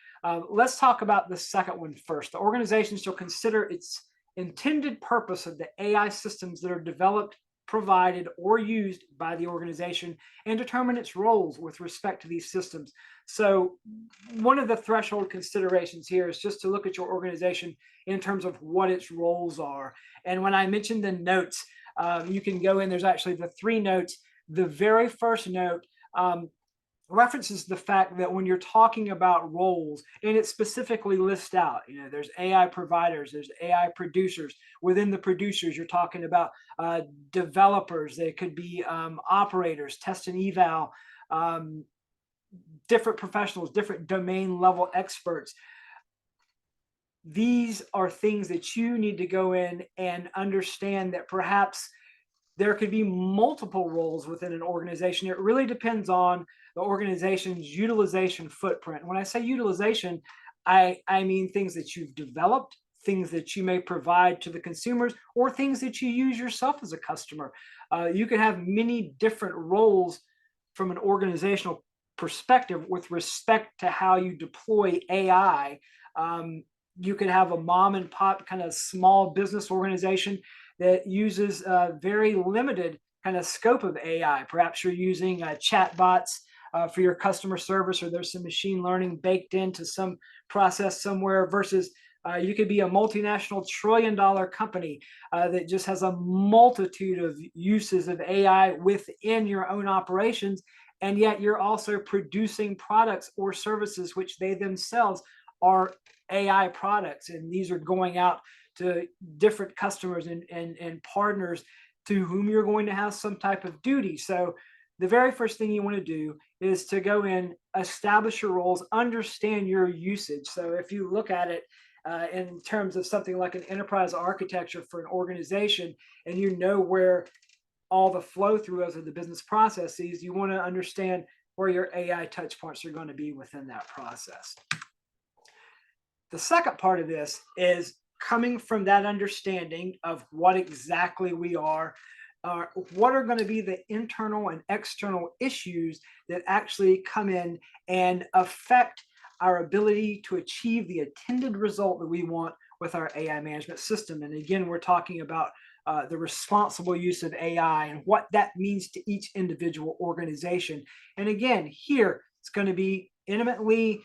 Speaker 5: Let's talk about the second one first. The organization shall consider its intended purpose of the AI systems that are developed, provided, or used by the organization, and determine its roles with respect to these systems. So one of the threshold considerations here is just to look at your organization in terms of what its roles are. And when I mentioned the notes, you can go in, there's actually the 3 notes. The very first note references the fact that when you're talking about roles, and it specifically lists out, there's AI providers, there's AI producers. Within the producers, you're talking about developers. They could be operators, test and eval, different professionals, different domain level experts. These are things that you need to go in and understand that perhaps there could be multiple roles within an organization. It really depends on the organization's utilization footprint. When I say utilization, I mean things that you've developed, things that you may provide to the consumers, or things that you use yourself as a customer. You can have many different roles from an organizational perspective with respect to how you deploy AI. You could have a mom and pop kind of small business organization that uses a very limited kind of scope of AI. Perhaps you're using chatbots for your customer service, or there's some machine learning baked into some process somewhere, versus you could be a multinational trillion-dollar company that just has a multitude of uses of AI within your own operations, and yet you're also producing products or services which they themselves are AI products, and these are going out to different customers and partners to whom you're going to have some type of duty. So the very first thing you want to do is to go in, establish your roles, understand your usage. So if you look at it in terms of something like an enterprise architecture for an organization, and you know where all the flow through of the business processes, you want to understand where your AI touch points are going to be within that process. The second part of this is coming from that understanding of what exactly we are, what are going to be the internal and external issues that actually come in and affect our ability to achieve the intended result that we want with our AI management system. And again, we're talking about the responsible use of AI and what that means to each individual organization. And again, here it's going to be intimately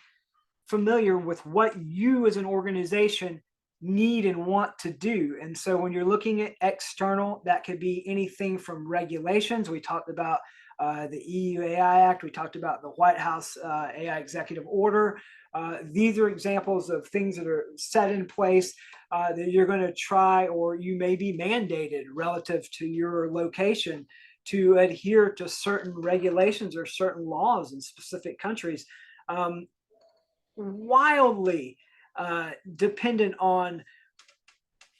Speaker 5: familiar with what you as an organization need and want to do. And so when you're looking at external, that could be anything from regulations. We talked about the EU AI Act. We talked about the White House AI Executive Order. These are examples of things that are set in place that you're going to try, or you may be mandated relative to your location to adhere to certain regulations or certain laws in specific countries. Wildly dependent on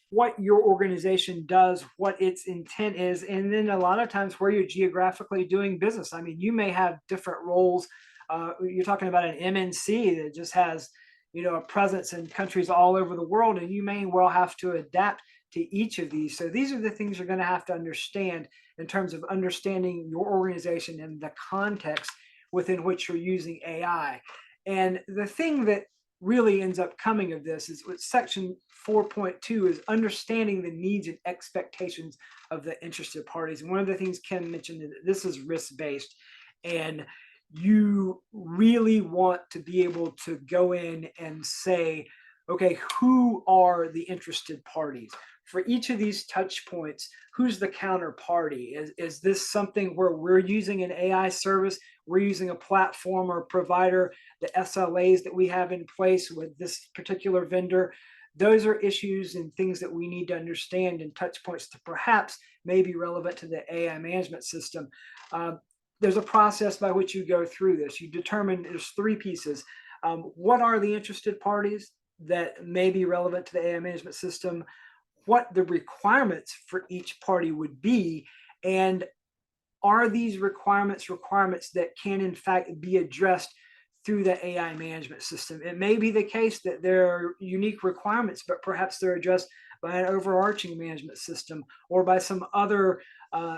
Speaker 5: what your organization does, what its intent is, and then a lot of times where you're geographically doing business. I mean, you may have different roles. You're talking about an MNC that just has, a presence in countries all over the world, and you may well have to adapt to each of these. So these are the things you're going to have to understand in terms of understanding your organization and the context within which you're using AI. And the thing that really ends up coming of this is with section 4.2 is understanding the needs and expectations of the interested parties. And one of the things Ken mentioned is that this is risk-based, and you really want to be able to go in and say, okay, who are the interested parties? For each of these touch points, who's the counterparty? Is this something where we're using an AI service, we're using a platform or provider, the SLAs that we have in place with this particular vendor? Those are issues and things that we need to understand, and touch points to perhaps may be relevant to the AI management system. There's a process by which you go through this. You determine there's three pieces. What are the interested parties that may be relevant to the AI management system? What the requirements for each party would be, and are these requirements that can in fact be addressed through the AI management system? It may be the case that there are unique requirements, but perhaps they're addressed by an overarching management system or by some other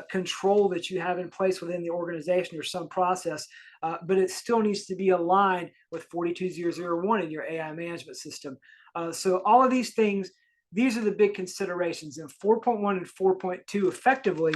Speaker 5: control that you have in place within the organization or some process, but it still needs to be aligned with 42001 in your AI management system. So all of these things, these are the big considerations, and 4.1 and 4.2 effectively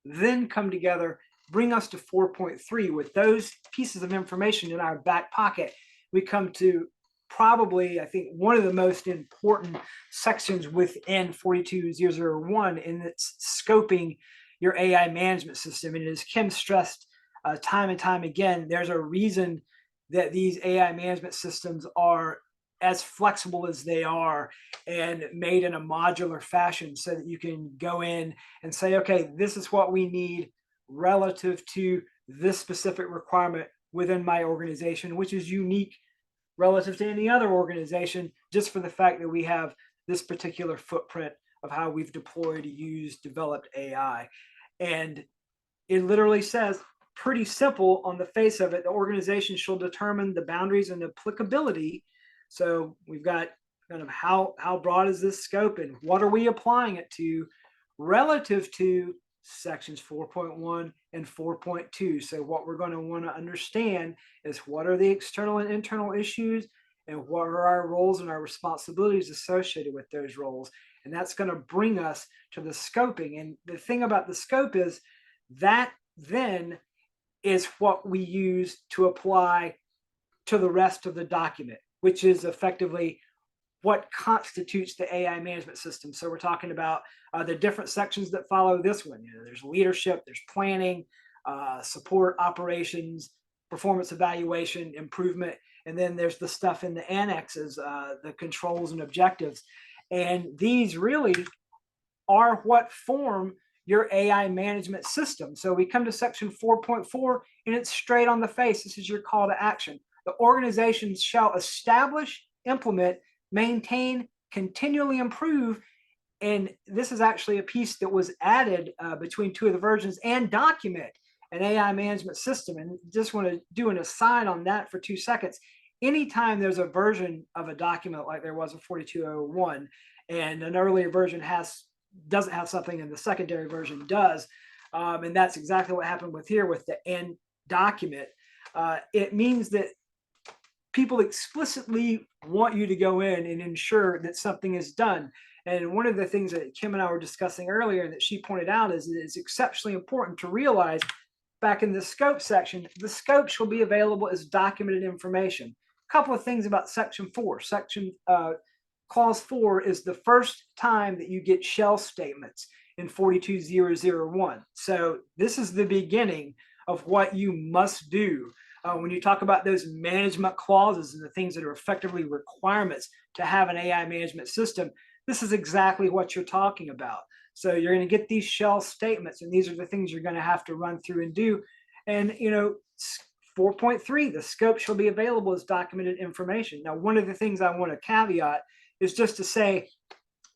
Speaker 5: then come together, bring us to 4.3. With those pieces of information in our back pocket, we come to probably, I think, one of the most important sections within 42001, and it's scoping your AI management system. And as Kim stressed time and time again, there's a reason that these AI management systems are as flexible as they are and made in a modular fashion, so that you can go in and say, okay, this is what we need relative to this specific requirement within my organization, which is unique relative to any other organization, just for the fact that we have this particular footprint of how we've deployed, used, developed AI. And it literally says, pretty simple on the face of it, the organization shall determine the boundaries and applicability. So we've got kind of how broad is this scope and what are we applying it to relative to sections 4.1 and 4.2. So what we're going to want to understand is what are the external and internal issues, and what are our roles and our responsibilities associated with those roles. And that's going to bring us to the scoping. And the thing about the scope is that then is what we use to apply to the rest of the document, which is effectively what constitutes the AI management system. So we're talking about the different sections that follow this one. There's leadership, there's planning, support, operations, performance evaluation, improvement, and then there's the stuff in the annexes, the controls and objectives. And these really are what form your AI management system. So we come to section 4.4, and it's straight on the face. This is your call to action. The organization shall establish, implement, maintain, continually improve. And this is actually a piece that was added between two of the versions, and document an AI management system. And just want to do an aside on that for 2 seconds. Anytime there's a version of a document like there was in 42001, and an earlier version doesn't have something and the secondary version does, and that's exactly what happened with here with the end document, it means that people explicitly want you to go in and ensure that something is done. And one of the things that Kim and I were discussing earlier and that she pointed out is it's exceptionally important to realize back in the scope section, the scope shall be available as documented information. couple of things about Section 4. Clause 4 is the first time that you get shell statements in 42001. So this is the beginning of what you must do. When you talk about those management clauses and the things that are effectively requirements to have an AI management system, this is exactly what you're talking about. So you're going to get these shell statements, and these are the things you're going to have to run through and do. And, 4.3, the scope shall be available as documented information. Now, one of the things I want to caveat is just to say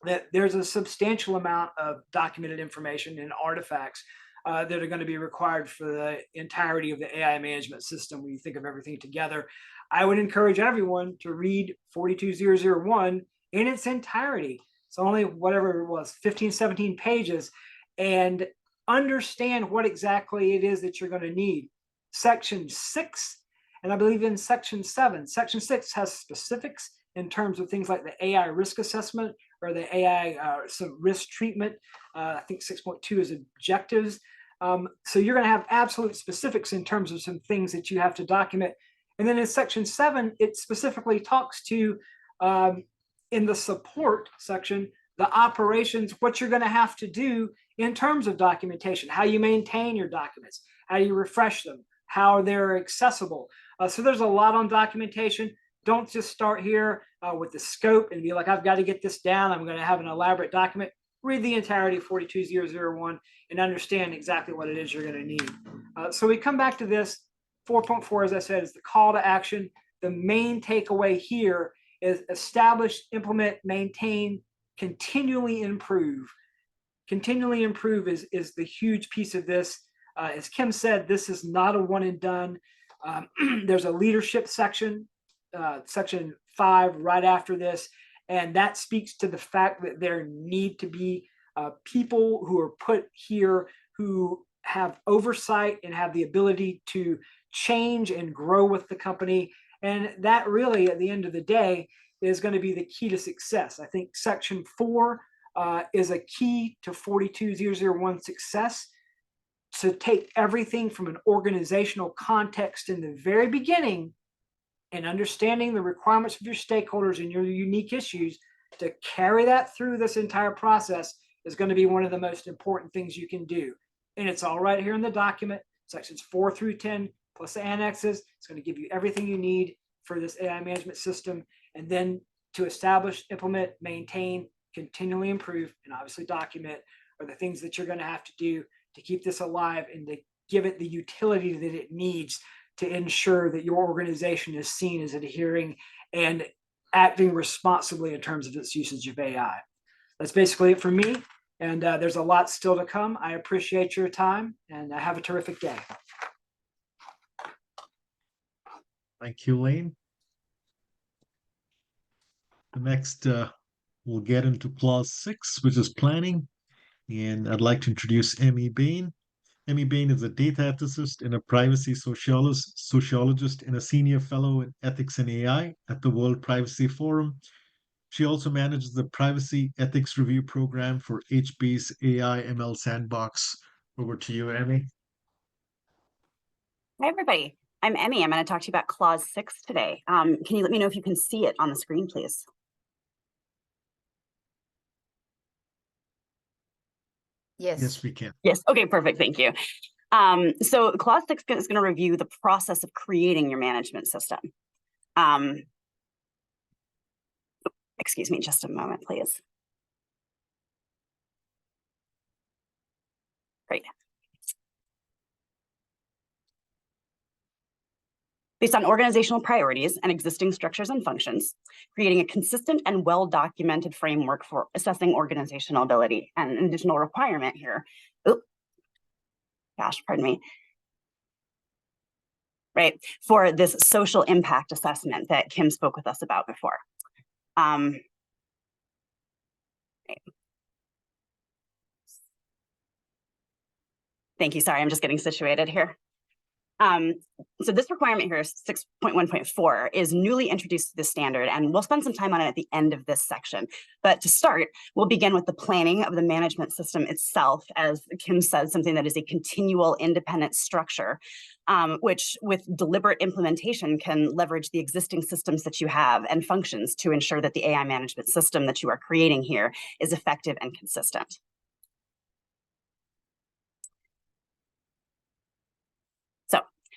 Speaker 5: that there's a substantial amount of documented information and artifacts that are going to be required for the entirety of the AI management system when you think of everything together. I would encourage everyone to read 42001 in its entirety. It's only whatever it was, 15, 17 pages, and understand what exactly it is that you're going to need. Section 6, and I believe in Section 7. Section 6 has specifics in terms of things like the AI risk assessment or the AI some risk treatment. I think 6.2 is objectives. So you're going to have absolute specifics in terms of some things that you have to document. And then in Section 7, it specifically talks to, in the support section, the operations, what you're going to have to do in terms of documentation, how you maintain your documents, how you refresh them, how they're accessible. So there's a lot on documentation. Don't just start here with the scope and be like, I've got to get this down. I'm going to have an elaborate document. Read the entirety of 42001 and understand exactly what it is you're going to need. So we come back to this. 4.4, as I said, is the call to action. The main takeaway here is establish, implement, maintain, continually improve. Continually improve is the huge piece of this. As Kim said, this is not a one and done. There's a leadership section, section 5 right after this, and that speaks to the fact that there need to be people who are put here who have oversight and have the ability to change and grow with the company. And that really, at the end of the day, is going to be the key to success. I think Section 4 is a key to 42001 success, to take everything from an organizational context in the very beginning and understanding the requirements of your stakeholders and your unique issues, to carry that through this entire process is going to be one of the most important things you can do. And it's all right here in the document, sections 4 through 10, plus the annexes. It's going to give you everything you need for this AI management system. And then to establish, implement, maintain, continually improve, and obviously document are the things that you're going to have to do to keep this alive and to give it the utility that it needs to ensure that your organization is seen as adhering and acting responsibly in terms of its usage of AI. That's basically it for me. And there's a lot still to come. I appreciate your time, and have a terrific day.
Speaker 1: Thank you, Lane. The next, we'll get into Clause 6, which is planning. And I'd like to introduce Emmy Bain. Emmy Bain is a data ethicist and a privacy sociologist and a senior fellow in ethics and AI at the World Privacy Forum. She also manages the Privacy Ethics Review Program for HP's AI ML Sandbox. Over to you, Emmy.
Speaker 6: Hi, everybody. I'm Emmy. I'm going to talk to you about Clause 6 today. Can you let me know if you can see it on the screen, please?
Speaker 3: Yes.
Speaker 1: Yes, we can.
Speaker 6: Yes. Okay, perfect. Thank you. So Clause 6 is going to review the process of creating your management system. Excuse me just a moment, please. Great. Based on organizational priorities and existing structures and functions, creating a consistent and well-documented framework for assessing organizational ability. And an additional requirement here, pardon me, right, for this social impact assessment that Kim spoke with us about before. Thank you. Sorry, I'm just getting situated here. So this requirement here, 6.1.4, is newly introduced to the standard, and we'll spend some time on it at the end of this section. But to start, we'll begin with the planning of the management system itself, as Kim said, something that is a continual independent structure, which with deliberate implementation can leverage the existing systems that you have and functions to ensure that the AI management system that you are creating here is effective and consistent.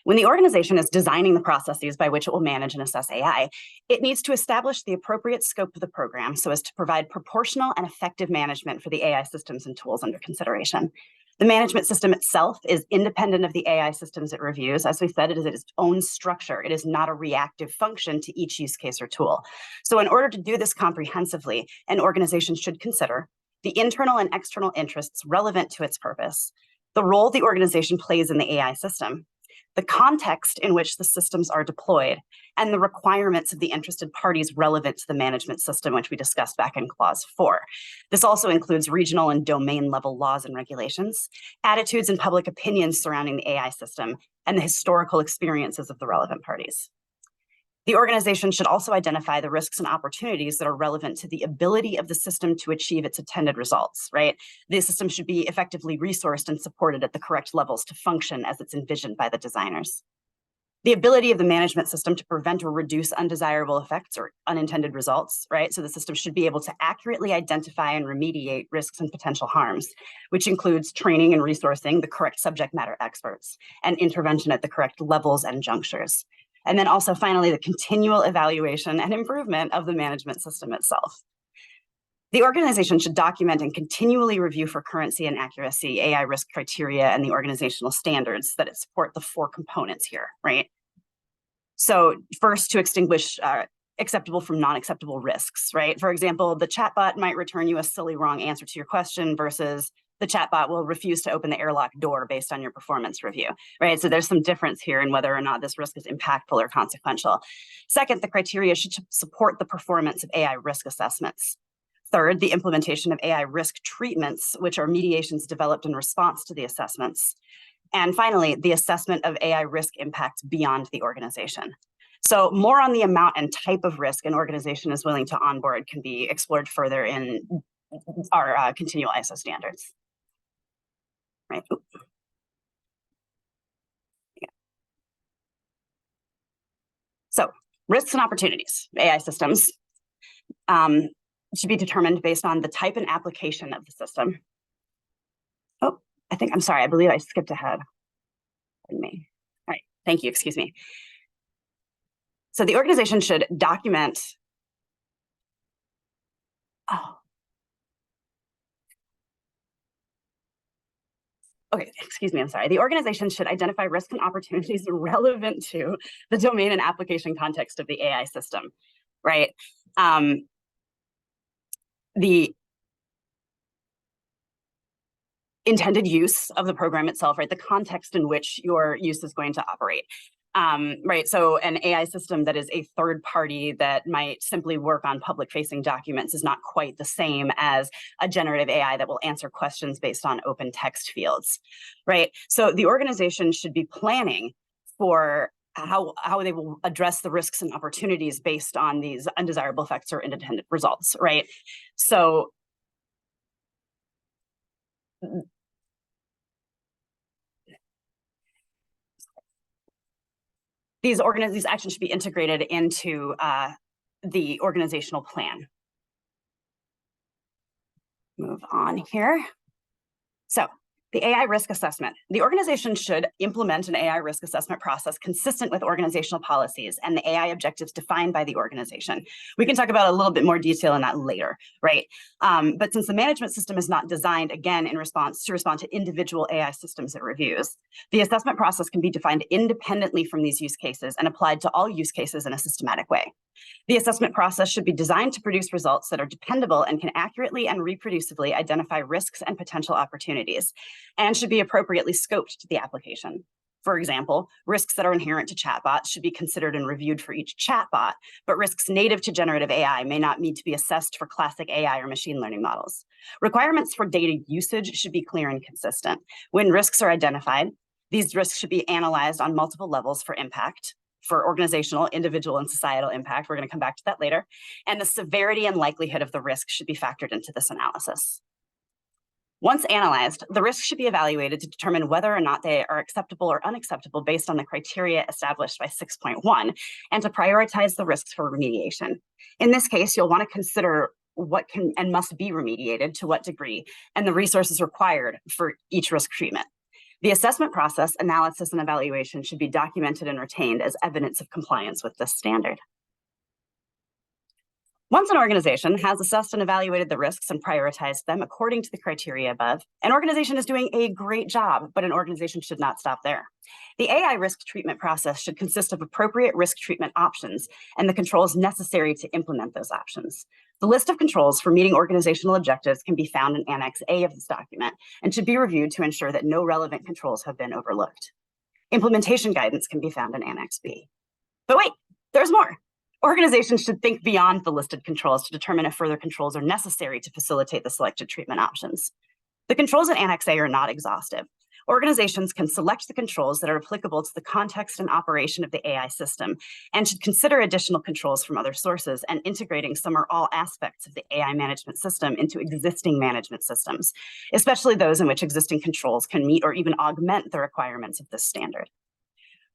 Speaker 6: When the organization is designing the processes by which it will manage and assess AI, it needs to establish the appropriate scope of the program so as to provide proportional and effective management for the AI systems and tools under consideration. The management system itself is independent of the AI systems it reviews. As we said, it is its own structure. It is not a reactive function to each use case or tool. So in order to do this comprehensively, an organization should consider the internal and external interests relevant to its purpose, the role the organization plays in the AI system, the context in which the systems are deployed, and the requirements of the interested parties relevant to the management system, which we discussed back in Clause 4. This also includes regional and domain level laws and regulations, attitudes and public opinions surrounding the AI system, and the historical experiences of the relevant parties. The organization should also identify the risks and opportunities that are relevant to the ability of the system to achieve its intended results, right? The system should be effectively resourced and supported at the correct levels to function as it's envisioned by the designers. The ability of the management system to prevent or reduce undesirable effects or unintended results, right? So the system should be able to accurately identify and remediate risks and potential harms, which includes training and resourcing the correct subject matter experts and intervention at the correct levels and junctures. And then also finally, the continual evaluation and improvement of the management system itself. The organization should document and continually review for currency and accuracy, AI risk criteria, and the organizational standards that support the 4 components here, right? So first, to extinguish acceptable from non-acceptable risks, right? For example, the chatbot might return you a silly wrong answer to your question versus the chatbot will refuse to open the airlock door based on your performance review, right? So there's some difference here in whether or not this risk is impactful or consequential. Second, the criteria should support the performance of AI risk assessments. Third, the implementation of AI risk treatments, which are mediations developed in response to the assessments. And finally, the assessment of AI risk impacts beyond the organization. So more on the amount and type of risk an organization is willing to onboard can be explored further in our continual ISO standards. Right. Yeah. So risks and opportunities, AI systems should be determined based on the type and application of the system. Oh, I'm sorry, I believe I skipped ahead. Pardon me. All right, thank you, excuse me. So the organization should document, okay, excuse me, I'm sorry. The organization should identify risks and opportunities relevant to the domain and application context of the AI system, right? The intended use of the program itself, right? The context in which your use is going to operate. Right, so an AI system that is a third party that might simply work on public-facing documents is not quite the same as a generative AI that will answer questions based on open text fields, right? So the organization should be planning for how they will address the risks and opportunities based on these undesirable effects or unintended results, right? So these actions should be integrated into the organizational plan. Move on here. So the AI risk assessment. The organization should implement an AI risk assessment process consistent with organizational policies and the AI objectives defined by the organization. We can talk about a little bit more detail in that later, right? But since the management system is not designed, again, to respond to individual AI systems it reviews, the assessment process can be defined independently from these use cases and applied to all use cases in a systematic way. The assessment process should be designed to produce results that are dependable and can accurately and reproducibly identify risks and potential opportunities, and should be appropriately scoped to the application. For example, risks that are inherent to chatbots should be considered and reviewed for each chatbot, but risks native to generative AI may not need to be assessed for classic AI or machine learning models. Requirements for data usage should be clear and consistent. When risks are identified, These risks should be analyzed on multiple levels for impact, for organizational, individual, and societal impact. We're going to come back to that later. And the severity and likelihood of the risk should be factored into this analysis. Once analyzed, the risks should be evaluated to determine whether or not they are acceptable or unacceptable based on the criteria established by 6.1, and to prioritize the risks for remediation. In this case, you'll want to consider what can and must be remediated, to what degree, and the resources required for each risk treatment. The assessment process, analysis, and evaluation should be documented and retained as evidence of compliance with this standard. Once an organization has assessed and evaluated the risks and prioritized them according to the criteria above, an organization is doing a great job, but an organization should not stop there. The AI risk treatment process should consist of appropriate risk treatment options and the controls necessary to implement those options. The list of controls for meeting organizational objectives can be found in Annex A of this document and should be reviewed to ensure that no relevant controls have been overlooked. Implementation guidance can be found in Annex B. But wait, there's more. Organizations should think beyond the listed controls to determine if further controls are necessary to facilitate the selected treatment options. The controls in Annex A are not exhaustive. Organizations can select the controls that are applicable to the context and operation of the AI system, and should consider additional controls from other sources and integrating some or all aspects of the AI management system into existing management systems, especially those in which existing controls can meet or even augment the requirements of this standard.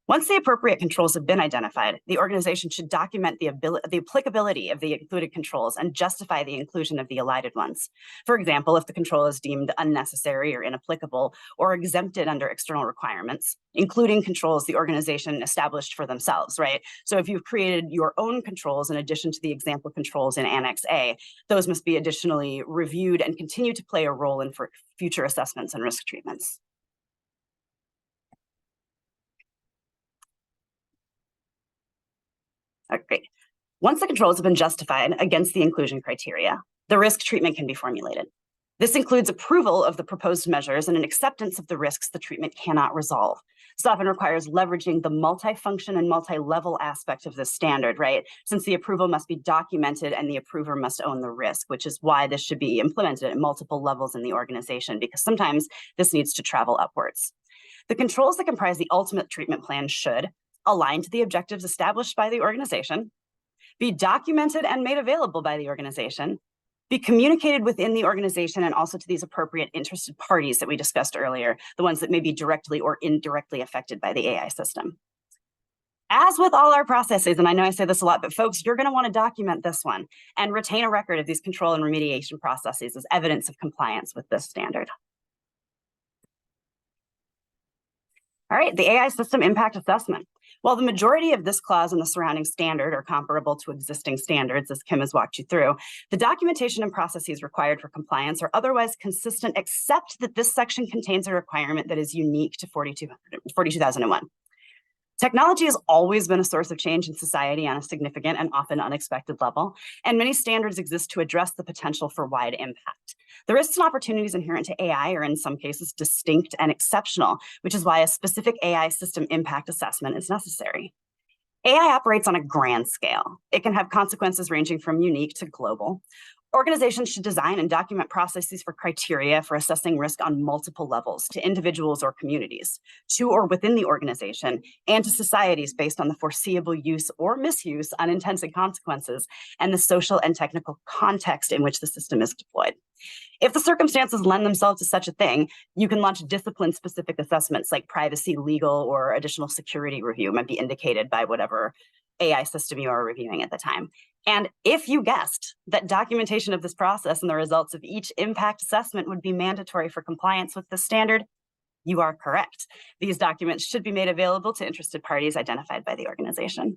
Speaker 6: Once the appropriate controls have been identified, the organization should document the applicability of the included controls and justify the inclusion of the elided ones. For example, if the control is deemed unnecessary or inapplicable or exempted under external requirements, including controls the organization established for themselves, right? So if you've created your own controls in addition to the example controls in Annex A, those must be additionally reviewed and continue to play a role in future assessments and risk treatments. Great. Once the controls have been justified against the inclusion criteria, the risk treatment can be formulated. This includes approval of the proposed measures and an acceptance of the risks the treatment cannot resolve. This often requires leveraging the multifunction and multi-level aspect of this standard, right? Since the approval must be documented and the approver must own the risk, which is why this should be implemented at multiple levels in the organization, because sometimes this needs to travel upwards. The controls that comprise the ultimate treatment plan should align to the objectives established by the organization, be documented and made available by the organization, be communicated within the organization and also to these appropriate interested parties that we discussed earlier, the ones that may be directly or indirectly affected by the AI system. As with all our processes, and I know I say this a lot, but folks, you're going to want to document this one and retain a record of these control and remediation processes as evidence of compliance with this standard. All right, the AI system impact assessment. While the majority of this clause and the surrounding standard are comparable to existing standards, as Kim has walked you through, the documentation and processes required for compliance are otherwise consistent, except that this section contains a requirement that is unique to 42,001. Technology has always been a source of change in society on a significant and often unexpected level, and many standards exist to address the potential for wide impact. The risks and opportunities inherent to AI are in some cases distinct and exceptional, which is why a specific AI system impact assessment is necessary. AI operates on a grand scale. It can have consequences ranging from unique to global. Organizations should design and document processes for criteria for assessing risk on multiple levels to individuals or communities, to or within the organization, and to societies based on the foreseeable use or misuse, unintended consequences, and the social and technical context in which the system is deployed. If the circumstances lend themselves to such a thing, you can launch discipline-specific assessments like privacy, legal, or additional security review might be indicated by whatever AI system you are reviewing at the time. And if you guessed that documentation of this process and the results of each impact assessment would be mandatory for compliance with this standard, you are correct. These documents should be made available to interested parties identified by the organization.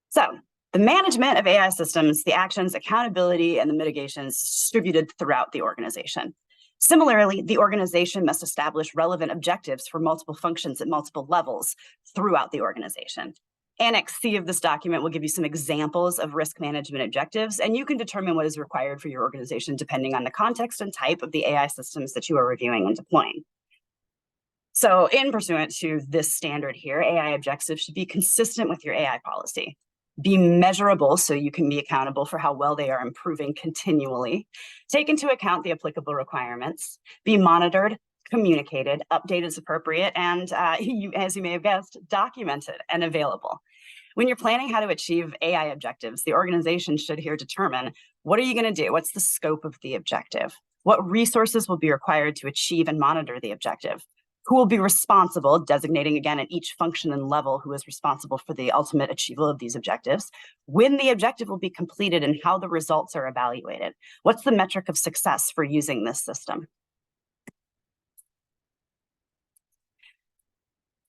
Speaker 6: So, the management of AI systems, the actions, accountability, and the mitigations distributed throughout the organization. Similarly, the organization must establish relevant objectives for multiple functions at multiple levels throughout the organization. Annex C of this document will give you some examples of risk management objectives, and you can determine what is required for your organization depending on the context and type of the AI systems that you are reviewing and deploying. So in pursuant to this standard here, AI objectives should be consistent with your AI policy. be measurable so you can be accountable for how well they are improving continually, take into account the applicable requirements, be monitored, communicated, updated as appropriate, and as you may have guessed, documented and available. When you're planning how to achieve AI objectives, the organization should here determine, what are you going to do? What's the scope of the objective? What resources will be required to achieve and monitor the objective? Who will be responsible, designating again at each function and level who is responsible for the ultimate achievement of these objectives, when the objective will be completed and how the results are evaluated. What's the metric of success for using this system?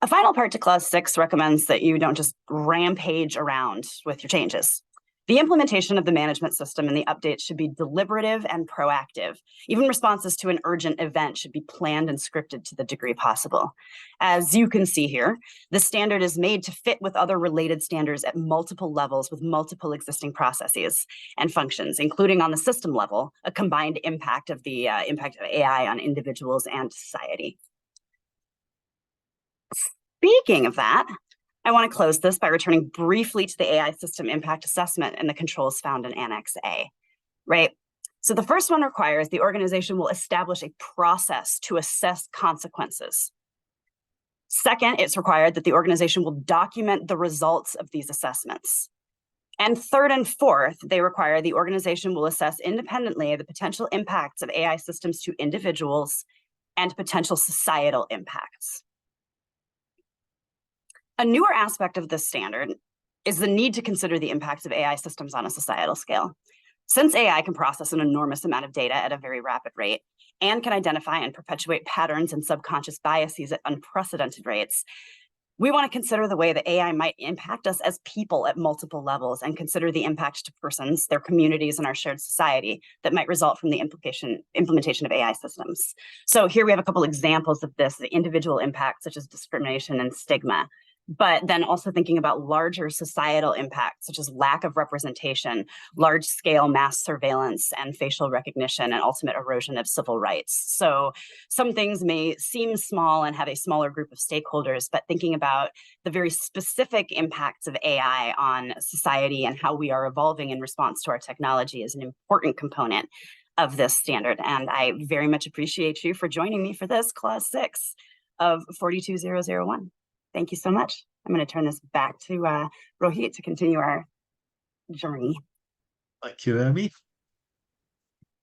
Speaker 6: A final part to Clause 6 recommends that you don't just rampage around with your changes. The implementation of the management system and the updates should be deliberative and proactive. Even responses to an urgent event should be planned and scripted to the degree possible. As you can see here, the standard is made to fit with other related standards at multiple levels with multiple existing processes and functions, including on the system level, a combined impact of the impact of AI on individuals and society. Speaking of that, I want to close this by returning briefly to the AI system impact assessment and the controls found in Annex A, right? So the first one requires the organization will establish a process to assess consequences. Second, it's required that the organization will document the results of these assessments. And third and fourth, they require the organization will assess independently the potential impacts of AI systems to individuals and potential societal impacts. A newer aspect of this standard is the need to consider the impacts of AI systems on a societal scale. Since AI can process an enormous amount of data at a very rapid rate and can identify and perpetuate patterns and subconscious biases at unprecedented rates, we want to consider the way that AI might impact us as people at multiple levels and consider the impact to persons, their communities, and our shared society that might result from the implementation of AI systems. So here we have a couple examples of this, the individual impacts such as discrimination and stigma, but then also thinking about larger societal impacts, such as lack of representation, large-scale mass surveillance, and facial recognition, and ultimate erosion of civil rights. So some things may seem small and have a smaller group of stakeholders, but thinking about the very specific impacts of AI on society and how we are evolving in response to our technology is an important component of this standard. And I very much appreciate you for joining me for this Clause 6 of 42001. Thank you so much. I'm going to turn this back to Rohit to continue our journey.
Speaker 1: Thank you, Amy.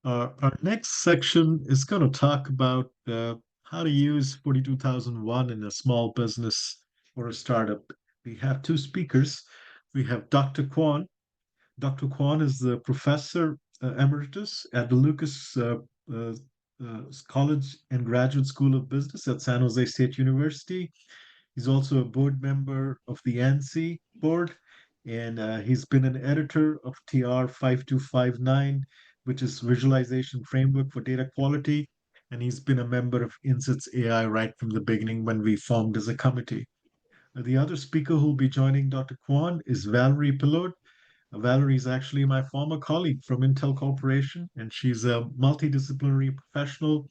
Speaker 1: Our next section is going to talk about how to use 42001 in a small business or a startup. We have two speakers. We have Dr. Kwan. Dr. Kwan is the professor emeritus at the Lucas College and Graduate School of Business at San Jose State University. He's also a board member of the INCITS board, and he's been an editor of TR 5259, which is Visualization Framework for Data Quality, and he's been a member of INCITS AI right from the beginning when we formed as a committee. The other speaker who will be joining Dr. Kwan is Valerie Pillode. Valerie is actually my former colleague from Intel Corporation, and she's a multidisciplinary professional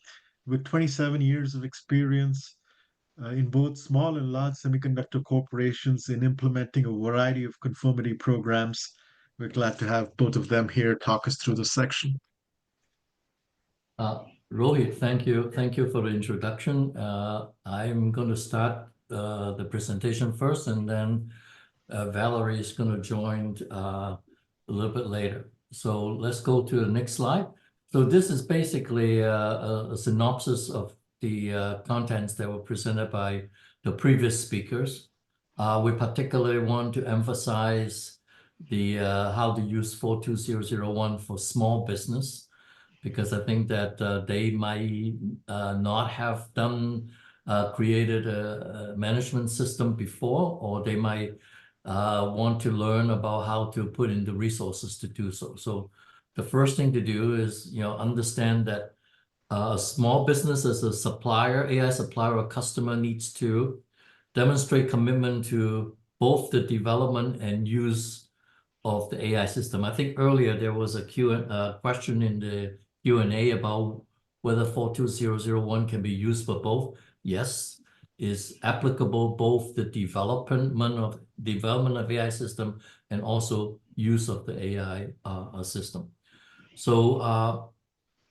Speaker 1: with 27 years of experience in both small and large semiconductor corporations in implementing a variety of conformity programs. We're glad to have both of them here talk us through this section.
Speaker 7: Rohit, thank you. Thank you for the introduction. I'm going to start the presentation first, and then Valerie is going to join a little bit later. So let's go to the next slide. So this is basically a synopsis of the contents that were presented by the previous speakers. We particularly want to emphasize the how to use 42001 for small business, because I think that they might not have created a management system before, or they might want to learn about how to put in the resources to do so. So the first thing to do is, understand that a small business as a supplier, AI supplier or customer, needs to demonstrate commitment to both the development and use of the AI system. I think earlier there was a question in the Q&A about whether 42001 can be used for both. Yes, is applicable both the development of AI system and also use of the AI system. So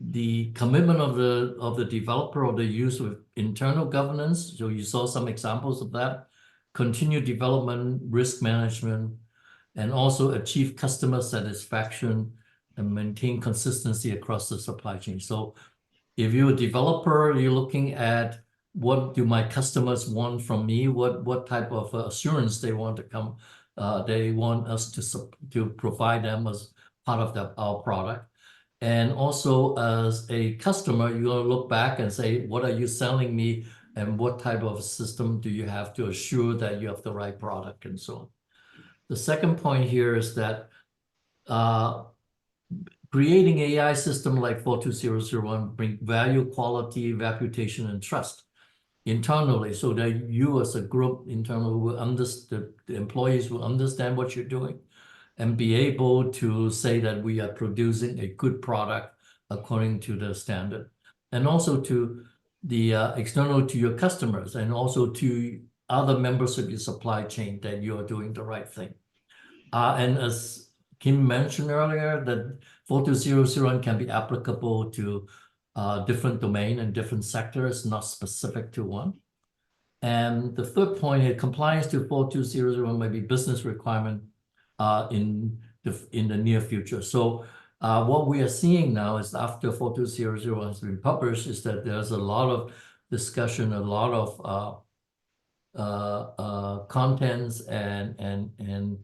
Speaker 7: the commitment of the developer or the use of internal governance. So you saw some examples of that. Continued development, risk management, and also achieve customer satisfaction and maintain consistency across the supply chain. So if you're a developer, you're looking at what do my customers want from me? What type of assurance they want to come? They want us to provide them as part of our product. And also as a customer, you're going to look back and say, what are you selling me? And what type of system do you have to assure that you have the right product and so on? The second point here is that creating AI system like 42001 bring value, quality, reputation, and trust internally, so that you as a group internally will understand, the employees will understand what you're doing and be able to say that we are producing a good product according to the standard. And also to the external to your customers and also to other members of your supply chain that you are doing the right thing. And as Kim mentioned earlier, that 42001 can be applicable to different domain and different sectors, not specific to one. And the third point here, compliance to 42001 may be business requirement in the near future. So what we are seeing now is after 42001 has been published is that there's a lot of discussion, a lot of contents and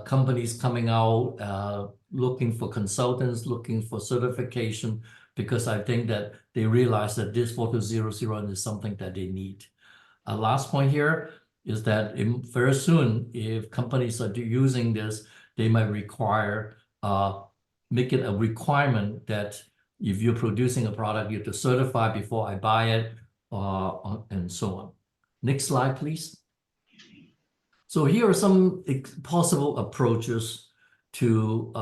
Speaker 7: companies coming out looking for consultants, looking for certification, because I think that they realize that this 42001 is something that they need. Last point here is that very soon, if companies are using this, they might require, make it a requirement that if you're producing a product, you have to certify before I buy it, and so on. Next slide, please. So here are some possible approaches to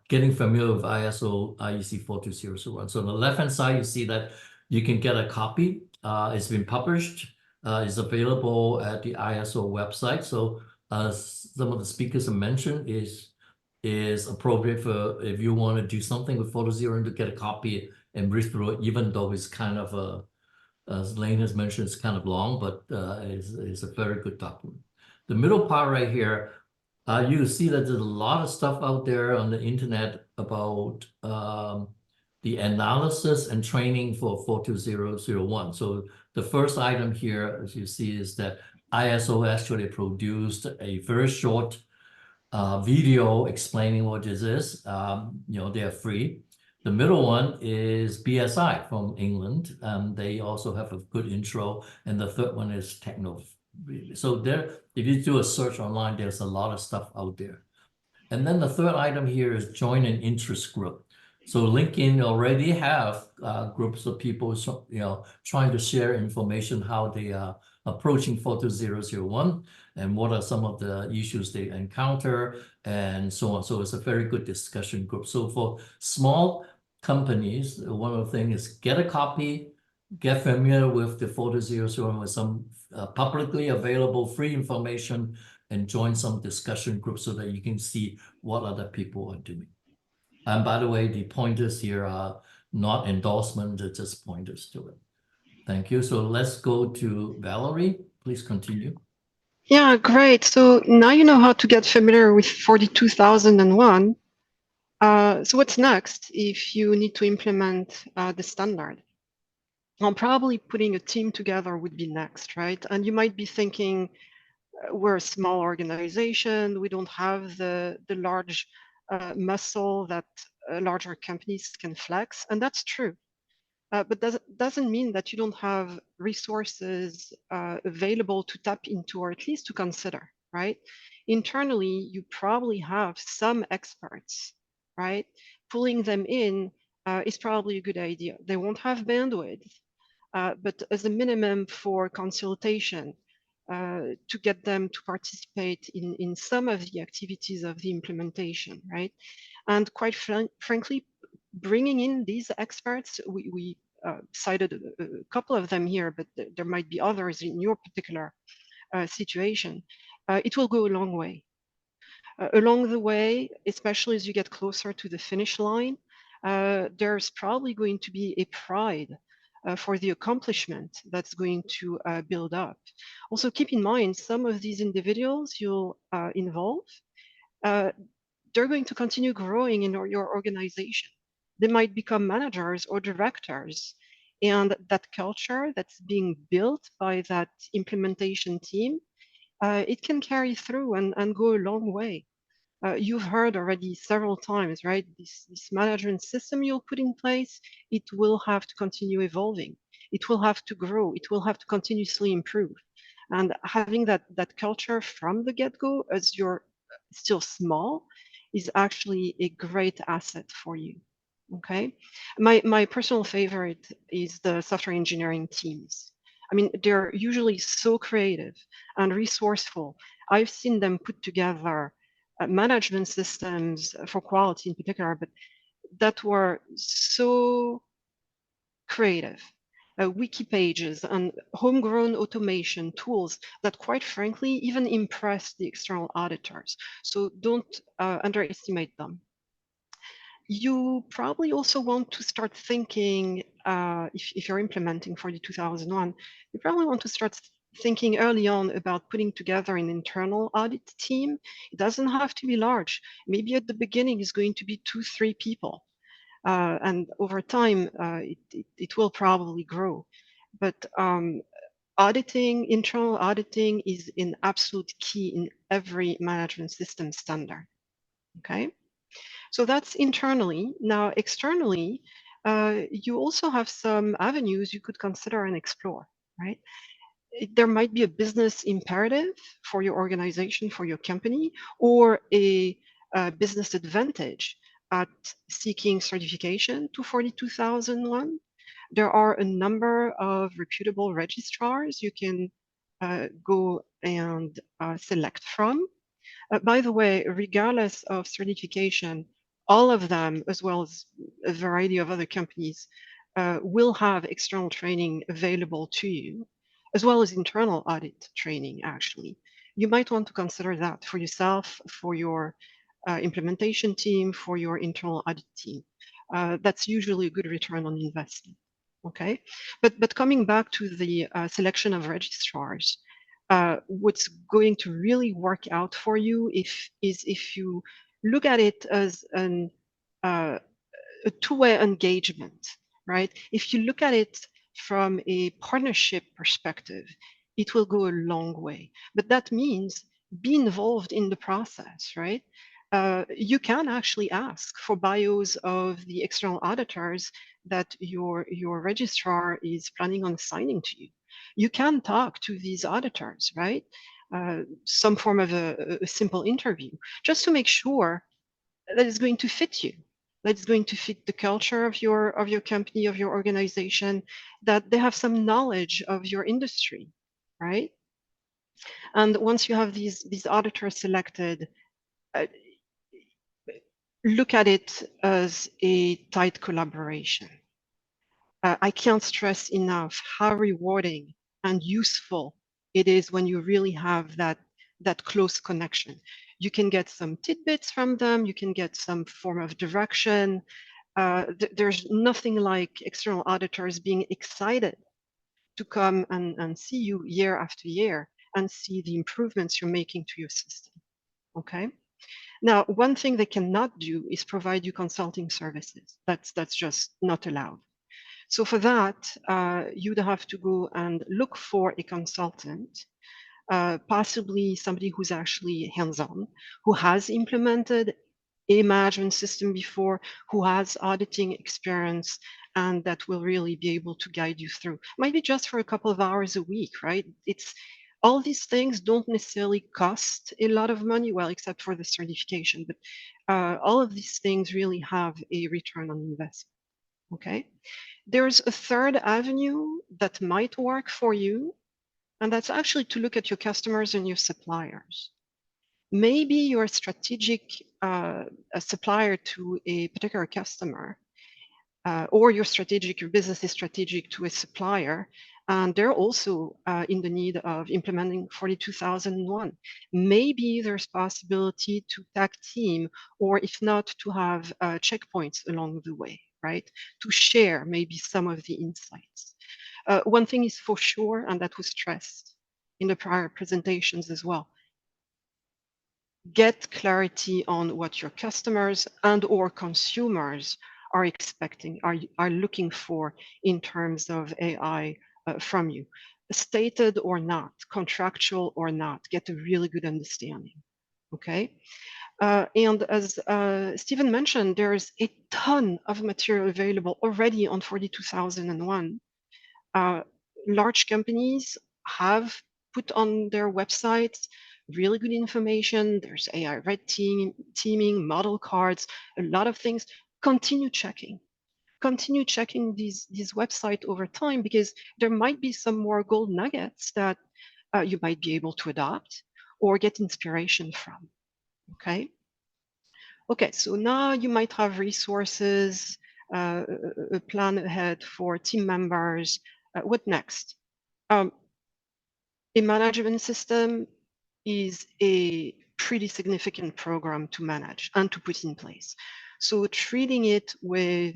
Speaker 7: getting familiar with ISO IEC 42001. So on the left-hand side, you see that you can get a copy. It's been published. It's available at the ISO website. So some of the speakers have mentioned is appropriate for if you want to do something with 42001 to get a copy and read through it, even though it's kind of as Lane has mentioned, it's kind of long, but it's a very good document. The middle part right here, you see that there's a lot of stuff out there on the internet about the analysis and training for 42001. So the first item here, as you see, is that ISO actually produced a very short video explaining what this is. They are free. The middle one is BSI from England. They also have a good intro. And the third one is Techno. So there, if you do a search online, there's a lot of stuff out there. And then the third item here is join an interest group. So LinkedIn already have groups of people, trying to share information, how they are approaching 42001 and what are some of the issues they encounter and so on. So it's a very good discussion group. So for small companies, one of the things is get a copy, get familiar with the 42001 with some publicly available free information, and join some discussion groups so that you can see what other people are doing. And by the way, the pointers here are not endorsement, they're just pointers to it. Thank you. So let's go to Valerie. Please continue.
Speaker 8: Yeah, great. So now you know how to get familiar with 42001. So what's next if you need to implement the standard? Well, probably putting a team together would be next, right? And you might be thinking, we're a small organization, we don't have the large muscle that larger companies can flex, and that's true. But doesn't mean that you don't have resources available to tap into, or at least to consider, right? Internally, you probably have some experts, right? Pulling them in is probably a good idea. They won't have bandwidth, but as a minimum for consultation, to get them to participate in some of the activities of the implementation, right? And quite frankly, bringing in these experts, we cited a couple of them here, but there might be others in your particular situation. It will go a long way. Along the way, especially as you get closer to the finish line, there's probably going to be a pride for the accomplishment that's going to build up. Also, keep in mind, some of these individuals you'll involve, they're going to continue growing in your organization. They might become managers or directors. And that culture that's being built by that implementation team, it can carry through and go a long way. You've heard already several times, right? This management system you'll put in place, it will have to continue evolving. It will have to grow. It will have to continuously improve. And having that culture from the get-go, as you're still small, is actually a great asset for you. Okay. My personal favorite is the software engineering teams. I mean, they're usually so creative and resourceful. I've seen them put together management systems for quality in particular, but that were so creative. Wiki pages and homegrown automation tools that, quite frankly, even impress the external auditors. So don't underestimate them. You probably also want to start thinking, if you're implementing 42001, you probably want to start thinking early on about putting together an internal audit team. It doesn't have to be large. Maybe at the beginning it's going to be 2-3 people. And over time, it will probably grow. But auditing, internal auditing is an absolute key in every management system standard, okay? So that's internally. Now, externally, you also have some avenues you could consider and explore, right? There might be a business imperative for your organization, for your company, or a business advantage at seeking certification to 42001. There are a number of reputable registrars you can go and select from. By the way, regardless of certification, all of them, as well as a variety of other companies, will have external training available to you, as well as internal audit training, actually. You might want to consider that for yourself, for your implementation team, for your internal audit team. That's usually a good return on investment, okay? But coming back to the selection of registrars, what's going to really work out for you is if you look at it as a two-way engagement, right? If you look at it from a partnership perspective, it will go a long way. But that means be involved in the process, right? You can actually ask for bios of the external auditors that your registrar is planning on assigning to you. You can talk to these auditors, right? Some form of a simple interview, just to make sure that it's going to fit you, that it's going to fit the culture of your company, of your organization, that they have some knowledge of your industry, right? And once you have these auditors selected, look at it as a tight collaboration. I can't stress enough how rewarding and useful it is when you really have that close connection. You can get some tidbits from them. You can get some form of direction. There's nothing like external auditors being excited to come and see you year after year and see the improvements you're making to your system, okay? Now, one thing they cannot do is provide you consulting services. That's just not allowed. So for that, you'd have to go and look for a consultant, possibly somebody who's actually hands-on, who has implemented a management system before, who has auditing experience, and that will really be able to guide you through. Maybe just for a couple of hours a week, right? It's all these things don't necessarily cost a lot of money, well, except for the certification, but all of these things really have a return on investment, okay? There's a third avenue that might work for you, and that's actually to look at your customers and your suppliers. Maybe you're a strategic a supplier to a particular customer, or your business is strategic to a supplier, and they're also in the need of implementing 42001. Maybe there's possibility to tag team, or if not, to have checkpoints along the way, right? To share maybe some of the insights. One thing is for sure, and that was stressed in the prior presentations as well, get clarity on what your customers and or consumers are expecting, are looking for in terms of AI from you. Stated or not, contractual or not, get a really good understanding, okay? And as Stephen mentioned, there's a ton of material available already on 42001. Large companies have put on their websites really good information. There's AI red teaming, model cards, a lot of things. Continue checking these websites over time, because there might be some more gold nuggets that you might be able to adopt or get inspiration from. Okay, so now you might have resources, a plan ahead for team members. What next? A management system is a pretty significant program to manage and to put in place. So treating it with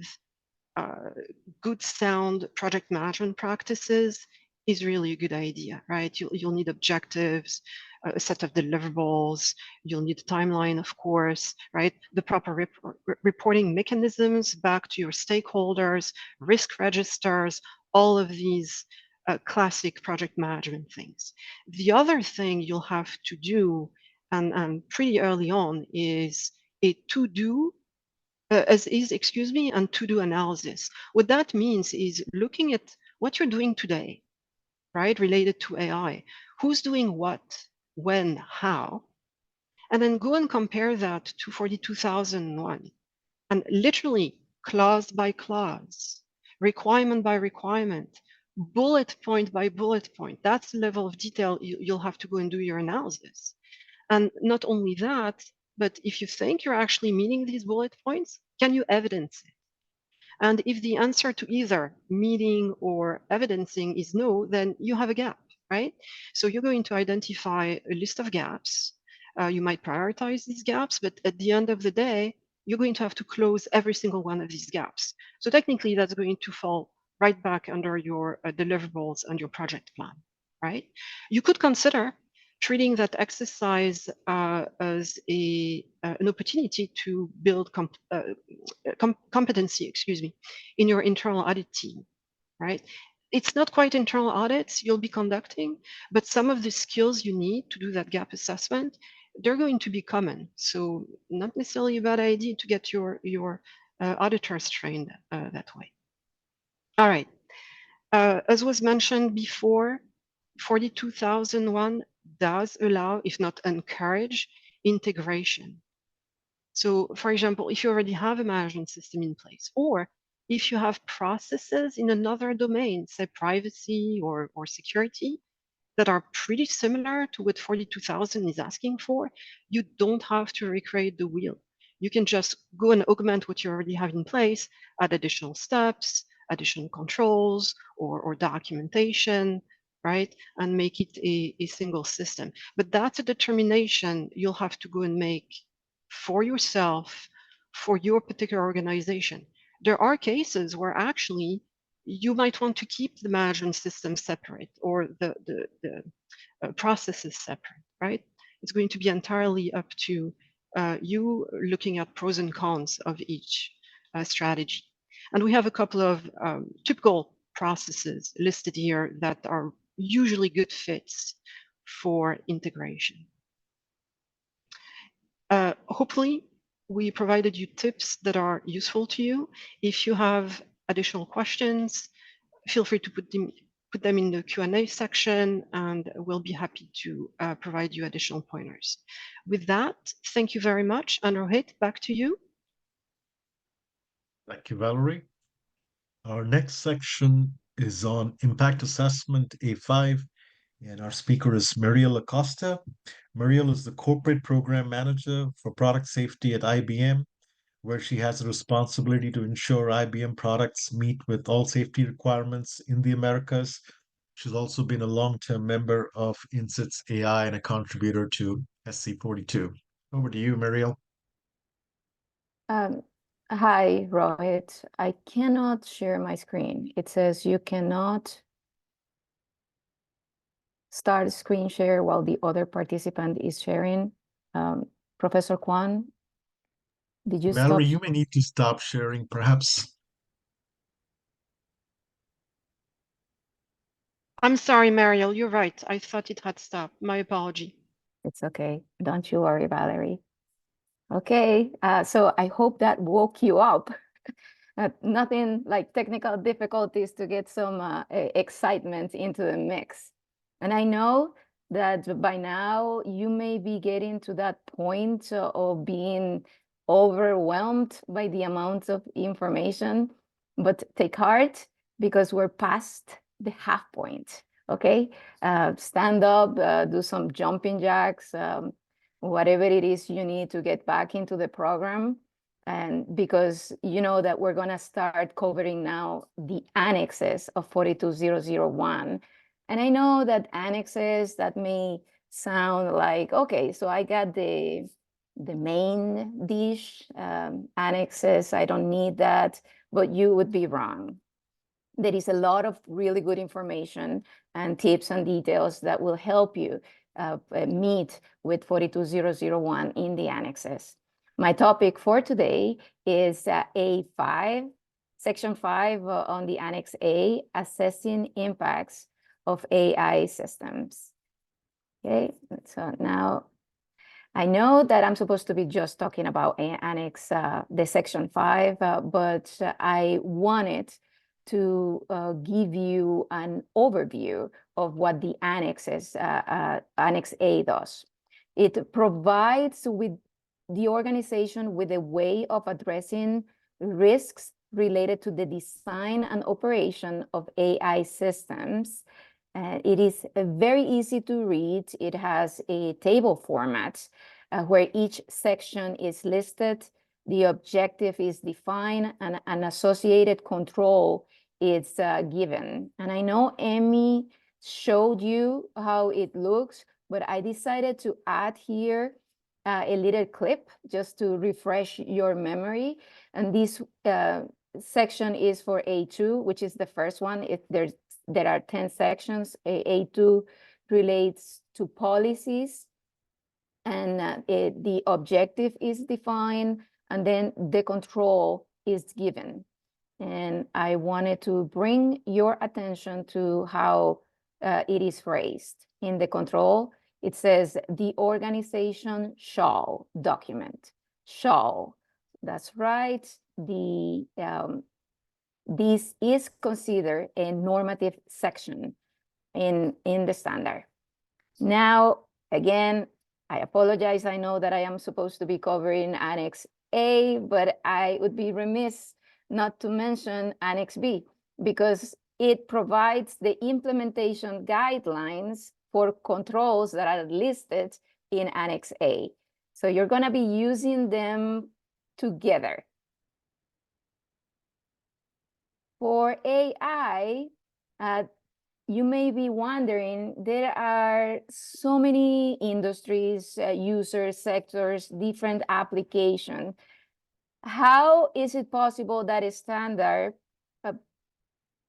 Speaker 8: good, sound project management practices is really a good idea, right? You'll need objectives, a set of deliverables, you'll need a timeline, of course, right? The proper reporting mechanisms back to your stakeholders, risk registers, all of these classic project management things. The other thing you'll have to do, and pretty early on, is a to-do and to-do analysis. What that means is looking at what you're doing today, right, related to AI. Who's doing what, when, how, and then go and compare that to 42001, and literally clause by clause, requirement by requirement, bullet point by bullet point. That's the level of detail you'll have to go and do your analysis. And not only that, but if you think you're actually meeting these bullet points, can you evidence it? And if the answer to either meeting or evidencing is no, then you have a gap, right? So you're going to identify a list of gaps. You might prioritize these gaps, but at the end of the day, you're going to have to close every single one of these gaps. So technically, that's going to fall right back under your deliverables and your project plan, right? You could consider treating that exercise as an opportunity to build competency, in your internal audit team, right? It's not quite internal audits you'll be conducting, but some of the skills you need to do that gap assessment, they're going to be common. So not necessarily a bad idea to get your auditors trained that way. All right. As was mentioned before, 42001 does allow, if not encourage, integration. So for example, if you already have a management system in place, or if you have processes in another domain, say privacy or security, that are pretty similar to what 42000 is asking for, you don't have to recreate the wheel. You can just go and augment what you already have in place, add additional steps, additional controls, or documentation, right? And make it a single system. But that's a determination you'll have to go and make for yourself, for your particular organization. There are cases where actually you might want to keep the management system separate, or the processes separate, right? It's going to be entirely up to you looking at pros and cons of each strategy. And we have a couple of typical processes listed here that are usually good fits for integration. Hopefully, we provided you tips that are useful to you. If you have additional questions, feel free to put them in the Q&A section, and we'll be happy to provide you additional pointers. With that, thank you very much. And Rohit, back to you.
Speaker 1: Thank you, Valerie. Our next section is on Impact Assessment A5, and our speaker is Muriel Acosta. Muriel is the Corporate Program Manager for Product Safety at IBM. where she has a responsibility to ensure IBM products meet with all safety requirements in the Americas. She's also been a long-term member of INCITS AI and a contributor to SC42. Over to you, Mariel.
Speaker 9: Hi, Rohit. I cannot share my screen. It says you cannot start screen share while the other participant is sharing. Professor Kwan, did you
Speaker 1: Valerie,
Speaker 9: stop?
Speaker 1: you may need to stop sharing, perhaps.
Speaker 8: I'm sorry, Mariel, you're right. I thought it had stopped. My apology.
Speaker 9: It's okay. Don't you worry, Valerie. Okay, so I hope that woke you up. Nothing like technical difficulties to get some excitement into the mix. And I know that by now you may be getting to that point of being overwhelmed by the amount of information, but take heart because we're past the half point, okay? Stand up, do some jumping jacks, whatever it is you need to get back into the program. And because you know that we're going to start covering now the annexes of 42001. And I know that annexes, that may sound like, okay, so I got the main dish, annexes, I don't need that, but you would be wrong. There is a lot of really good information and tips and details that will help you meet with 42001 in the annexes. My topic for today is A5, Section 5 on the Annex A, Assessing Impacts of AI Systems. Okay, so now I know that I'm supposed to be just talking about Annex, the Section 5, but I wanted to give you an overview of what the annexes, Annex A does. It provides with the organization with a way of addressing risks related to the design and operation of AI systems. It is very easy to read. It has a table format where each section is listed, the objective is defined, and an associated control is given. And I know Emmy showed you how it looks, but I decided to add here a little clip just to refresh your memory. And this section is for A2, which is the first one. There are 10 sections. A2 relates to policies, and the objective is defined, and then the control is given. And I wanted to bring your attention to how it is phrased. In the control, it says the organization shall document. Shall. That's right. This is considered a normative section in the standard. Now, again, I apologize. I know that I am supposed to be covering Annex A, but I would be remiss not to mention Annex B, because it provides the implementation guidelines for controls that are listed in Annex A. So you're going to be using them together. For AI, you may be wondering, there are so many industries, users, sectors, different applications. How is it possible that a standard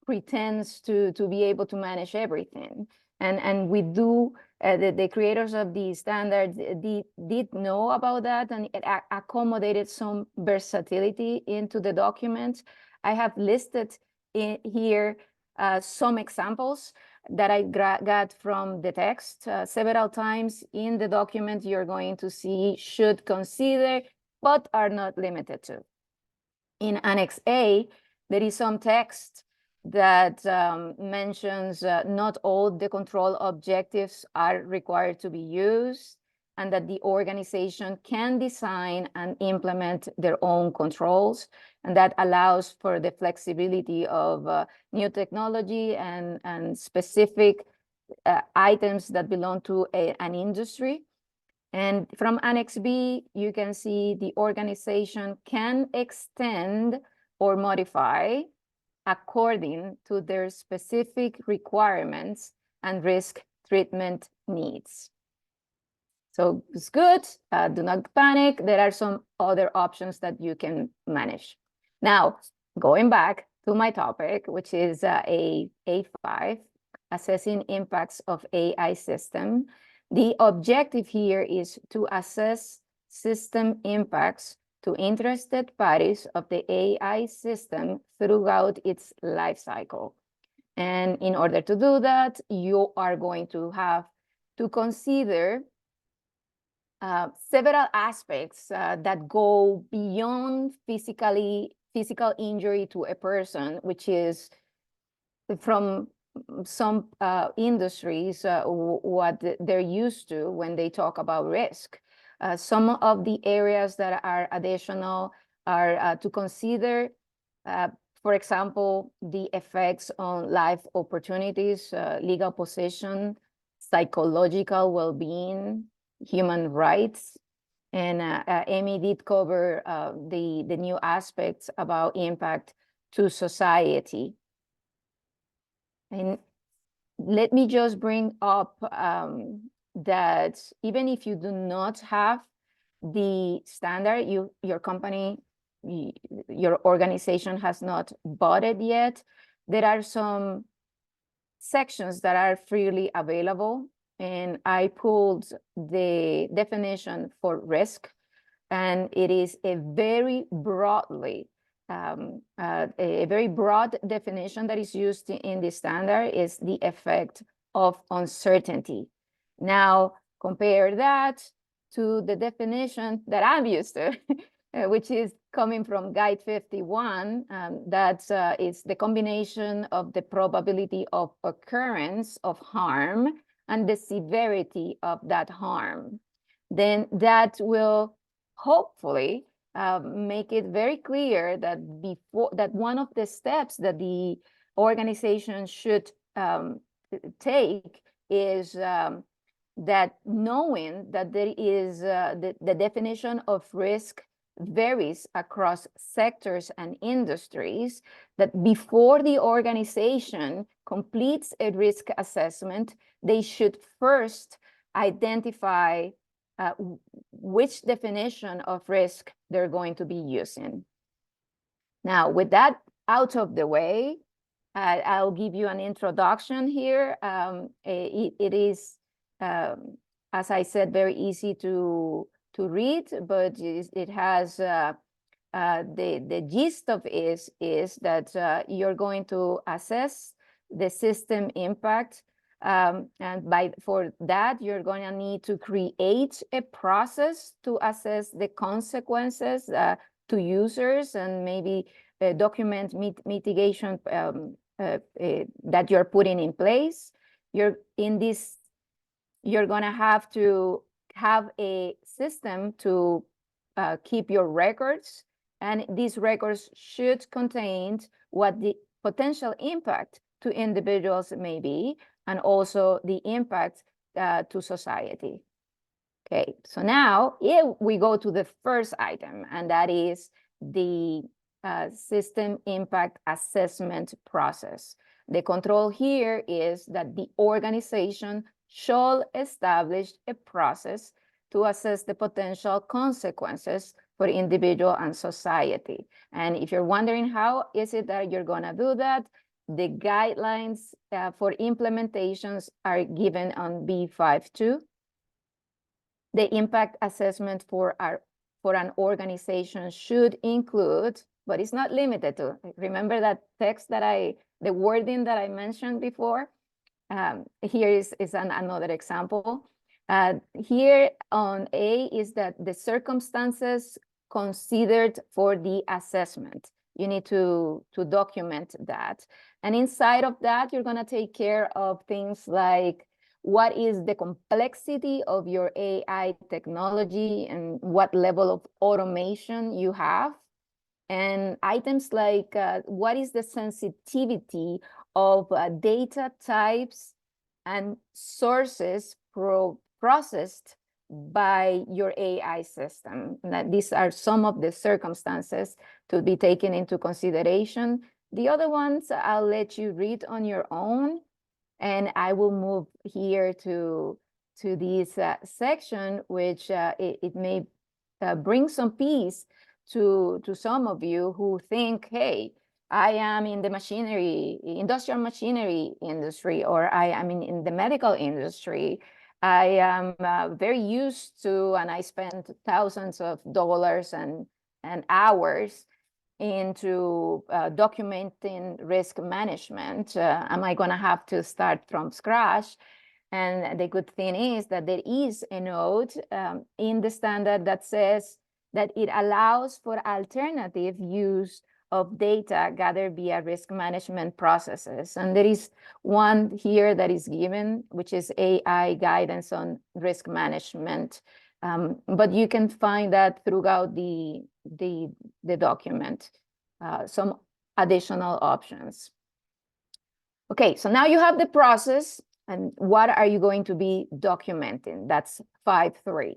Speaker 9: pretends to be able to manage everything? And we do, the creators of the standard did know about that, and it accommodated some versatility into the document. I have listed here some examples that I got from the text. Several times in the document, you're going to see should consider, but are not limited to. In Annex A, there is some text that mentions not all the control objectives are required to be used, and that the organization can design and implement their own controls. And that allows for the flexibility of new technology and specific items that belong to an industry. And from Annex B, you can see the organization can extend or modify according to their specific requirements and risk treatment needs. So it's good, do not panic. There are some other options that you can manage. Now, going back to my topic, which is A5, assessing impacts of AI system. The objective here is to assess system impacts to interested parties of the AI system throughout its life cycle. And in order to do that, you are going to have to consider several aspects that go beyond physical injury to a person, which is from some industries what they're used to when they talk about risk. Some of the areas that are additional are to consider, for example, the effects on life opportunities, legal position, psychological well-being, human rights. And Amy did cover the new aspects about impact to society. And let me just bring up that even if you do not have the standard, your company, your organization has not bought it yet, there are some sections that are freely available. And I pulled the definition for risk, and it is a very broadly a very broad definition that is used in the standard is the effect of uncertainty. Now, compare that to the definition that I'm used to, which is coming from Guide 51, that is the combination of the probability of occurrence of harm and the severity of that harm. Then that will hopefully make it very clear that one of the steps that the organization should take is that knowing that there is the definition of risk varies across sectors and industries, that before the organization completes a risk assessment, they should first identify which definition of risk they're going to be using. Now, with that out of the way, I'll give you an introduction here. It is, as I said, very easy to read, but it has the gist of it is that you're going to assess the system impact. And for that, you're going to need to create a process to assess the consequences to users and maybe document mitigation that you're putting in place. You're going to have a system to keep your records, and these records should contain what the potential impact to individuals may be, and also the impact to society. Okay, so now if we go to the first item, and that is the system impact assessment process. The control here is that the organization shall establish a process to assess the potential consequences for individual and society. And if you're wondering how is it that you're going to do that, the guidelines for implementations are given on B5.2. The impact assessment for an organization should include, but it's not limited to, remember that text that the wording that I mentioned before? Here is another example. Here on A is that the circumstances considered for the assessment. You need to document that. And inside of that, you're going to take care of things like what is the complexity of your AI technology and what level of automation you have. And items like what is the sensitivity of data types and sources processed by your AI system. And these are some of the circumstances to be taken into consideration. The other ones I'll let you read on your own, and I will move here to this section, which it may bring some peace to some of you who think, hey, I am in the industrial machinery industry, or I am in the medical industry. I am very used to, and I spend thousands of dollars and hours into documenting risk management. Am I going to have to start from scratch? And the good thing is that there is a note in the standard that says that it allows for alternative use of data gathered via risk management processes. And there is one here that is given, which is AI guidance on risk management. But you can find that throughout the document, some additional options. Okay, so now you have the process, and what are you going to be documenting? That's 5.3.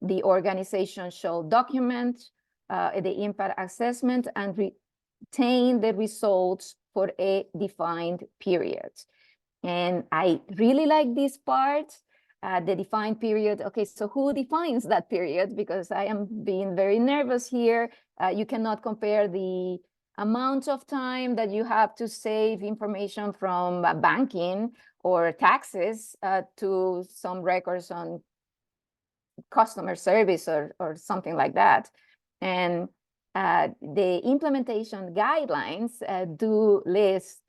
Speaker 9: The organization shall document the impact assessment and retain the results for a defined period. And I really like this part, the defined period. Okay, so who defines that period? Because I am being very nervous here. You cannot compare the amount of time that you have to save information from banking or taxes to some records on customer service or something like that. And the implementation guidelines do list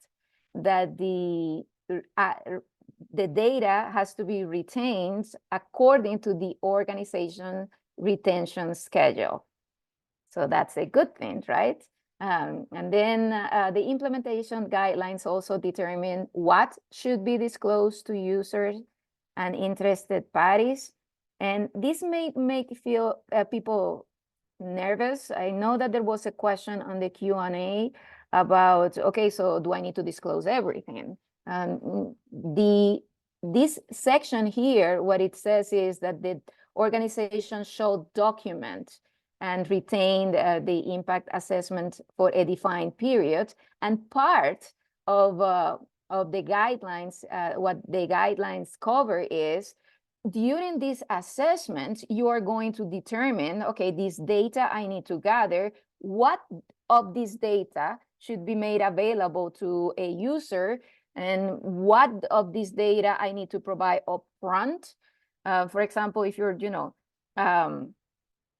Speaker 9: that the data has to be retained according to the organization retention schedule. So that's a good thing, right? And then the implementation guidelines also determine what should be disclosed to users and interested parties. And this may make people nervous. I know that there was a question on the Q&A about, okay, so do I need to disclose everything? This section here, what it says is that the organization shall document and retain the impact assessment for a defined period. And part of the guidelines, what the guidelines cover is, during this assessment, you are going to determine, okay, this data I need to gather, what of this data should be made available to a user, and what of this data I need to provide upfront. For example, if you're,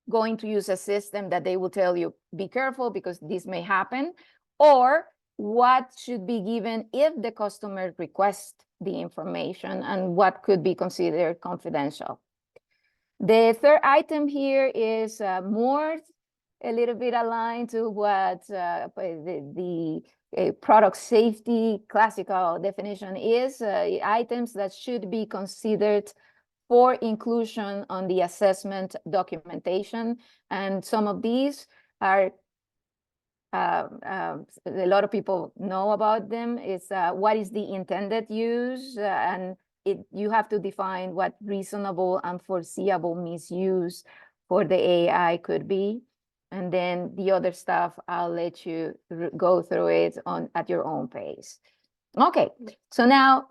Speaker 9: going to use a system that they will tell you, be careful because this may happen, or what should be given if the customer requests the information and what could be considered confidential. The third item here is more a little bit aligned to what the product safety classical definition is, items that should be considered for inclusion on the assessment documentation. And some of these are, a lot of people know about them. It's what is the intended use, and you have to define what reasonable and foreseeable misuse for the AI could be. And then the other stuff, I'll let you go through it at your own pace. Okay, so now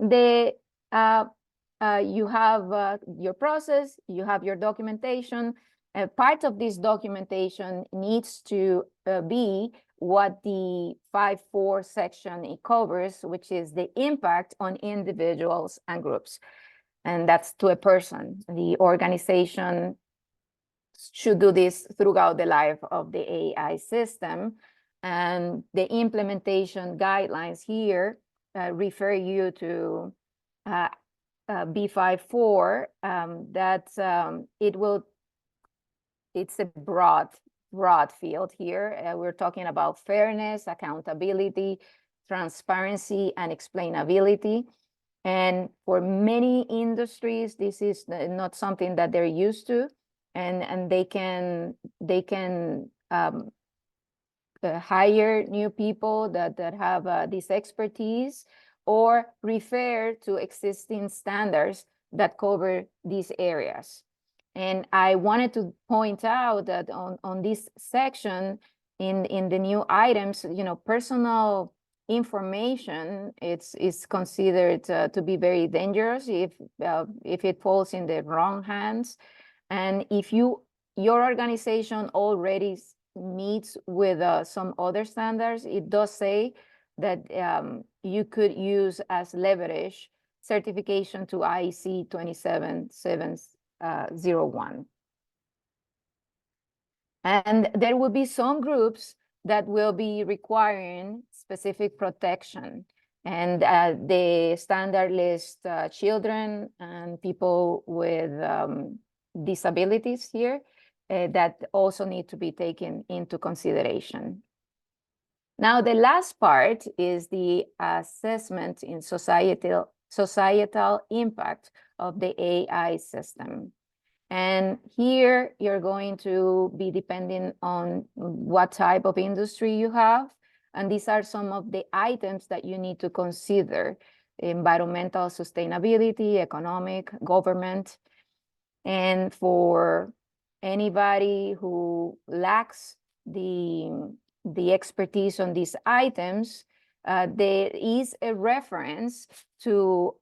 Speaker 9: you have your process, you have your documentation. Part of this documentation needs to be what the 5.4 section it covers, which is the impact on individuals and groups. And that's to a person. The organization should do this throughout the life of the AI system. And the implementation guidelines here refer you to B5.4, that it's a broad field here. We're talking about fairness, accountability, transparency, and explainability. And for many industries, this is not something that they're used to, and they can hire new people that have this expertise, or refer to existing standards that cover these areas. And I wanted to point out that on this section, in the new items, personal information is considered to be very dangerous if it falls in the wrong hands. And if your organization already meets with some other standards, it does say that you could use as leverage certification to IEC 27701. And there will be some groups that will be requiring specific protection. And the standard list children and people with disabilities here that also need to be taken into consideration. Now, the last part is the assessment in societal impact of the AI system. And here you're going to be depending on what type of industry you have. And these are some of the items that you need to consider: environmental sustainability, economic, government. And for anybody who lacks the expertise on these items, there is a reference to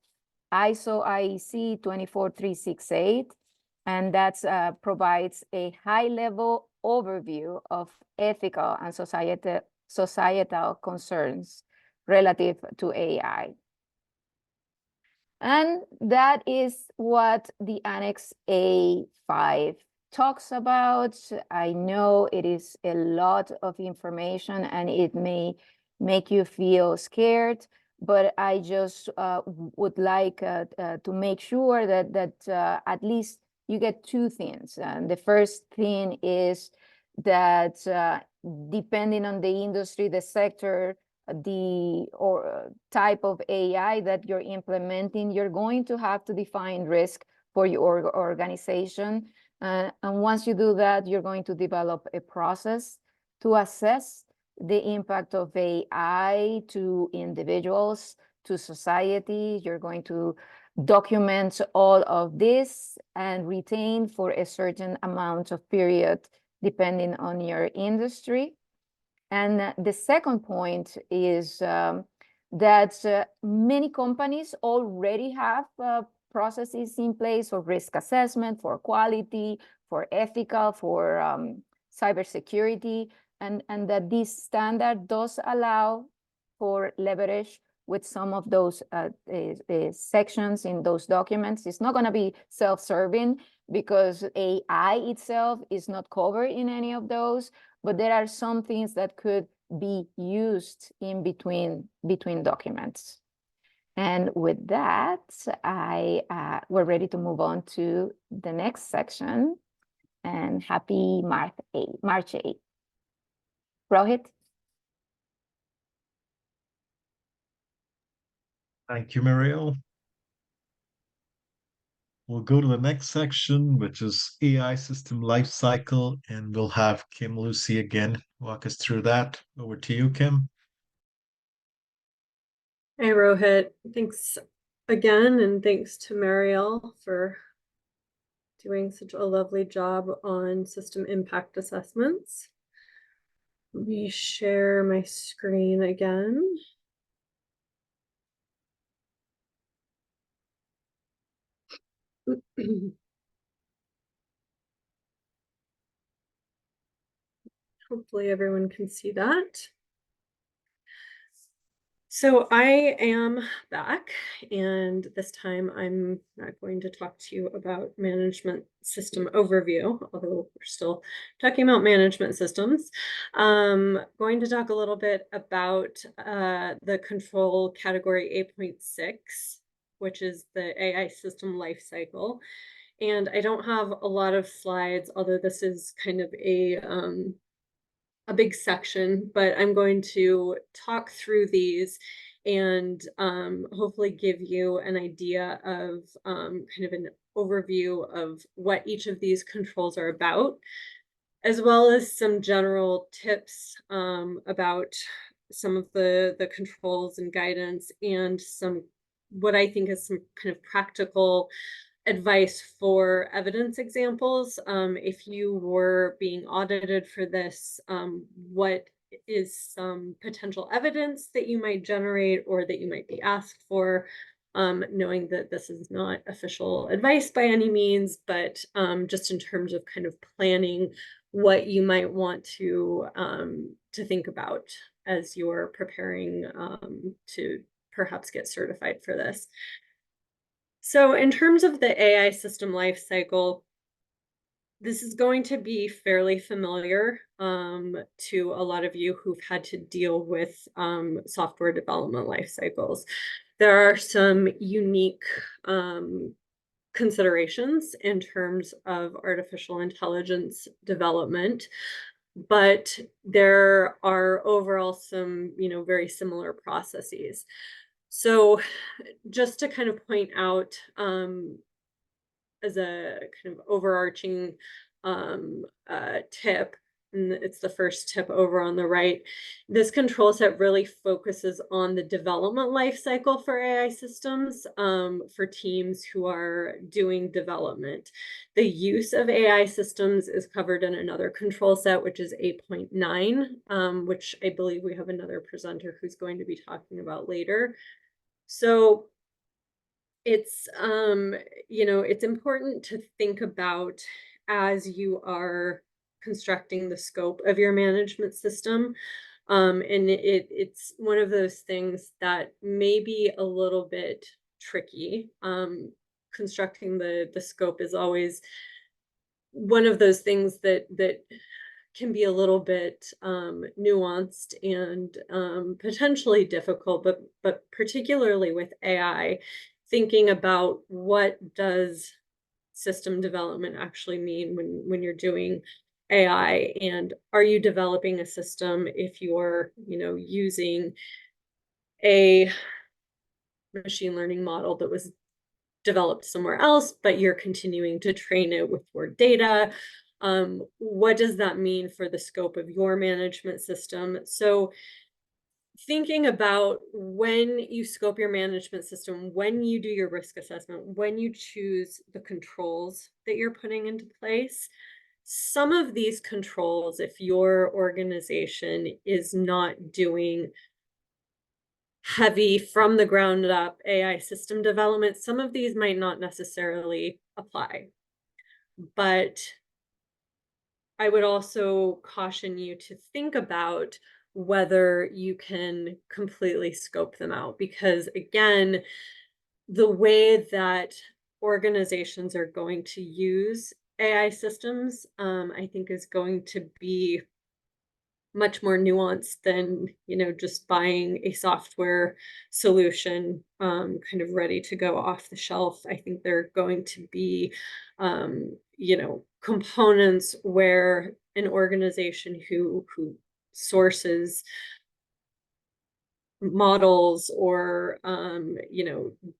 Speaker 9: ISO IEC 24368, and that provides a high-level overview of ethical and societal concerns relative to AI. And that is what the Annex A5 talks about. I know it is a lot of information and it may make you feel scared, but I just would like to make sure that at least you get two things. The first thing is that depending on the industry, the sector, the type of AI that you're implementing, you're going to have to define risk for your organization. And once you do that, you're going to develop a process to assess the impact of AI to individuals, to society. You're going to document all of this and retain for a certain amount of period, depending on your industry. And the second point is that many companies already have processes in place for risk assessment, for quality, for ethical, for cybersecurity, and that this standard does allow for leverage with some of those sections in those documents. It's not going to be self-serving because AI itself is not covered in any of those, but there are some things that could be used in between documents. And with that, we're ready to move on to the next section. And happy March 8th. Rohit?
Speaker 1: Thank you, Marielle. We'll go to the next section, which is AI system lifecycle, and we'll have Kim Lucy again walk us through that. Over to you, Kim.
Speaker 2: Hey, Rohit. Thanks again, and thanks to Marielle for doing such a lovely job on system impact assessments. Let me share my screen again. Hopefully everyone can see that. So I am back, and this time I'm not going to talk to you about management system overview, although we're still talking about management systems. Going to talk a little bit about the control category 8.6, which is the AI system lifecycle. And I don't have a lot of slides, although this is kind of a big section, but I'm going to talk through these and hopefully give you an idea of kind of an overview of what each of these controls are about, as well as some general tips about some of the controls and guidance, and some what I think is some kind of practical advice for evidence examples. If you were being audited for this, what is some potential evidence that you might generate or that you might be asked for, knowing that this is not official advice by any means, but just in terms of kind of planning what you might want to think about as you're preparing to perhaps get certified for this. So in terms of the AI system lifecycle, this is going to be fairly familiar to a lot of you who've had to deal with software development life cycles. There are some unique considerations in terms of artificial intelligence development, but there are overall some, very similar processes. So just to kind of point out as a kind of overarching tip, and it's the first tip over on the right, this control set really focuses on the development life cycle for AI systems for teams who are doing development. The use of AI systems is covered in another control set, which is 8.9, which I believe we have another presenter who's going to be talking about later. So it's it's important to think about as you are constructing the scope of your management system, and it's one of those things that may be a little bit tricky. Constructing the scope is always one of those things that can be a little bit nuanced and potentially difficult, but particularly with AI, thinking about what does system development actually mean when you're doing AI, and are you developing a system if you're using a machine learning model that was developed somewhere else, but you're continuing to train it with your data? What does that mean for the scope of your management system? So thinking about when you scope your management system, when you do your risk assessment, when you choose the controls that you're putting into place, some of these controls, if your organization is not doing heavy from the ground up AI system development, some of these might not necessarily apply. But I would also caution you to think about whether you can completely scope them out, because again, the way that organizations are going to use AI systems, I think is going to be much more nuanced than just buying a software solution kind of ready to go off the shelf. I think there are going to be components where an organization who sources models or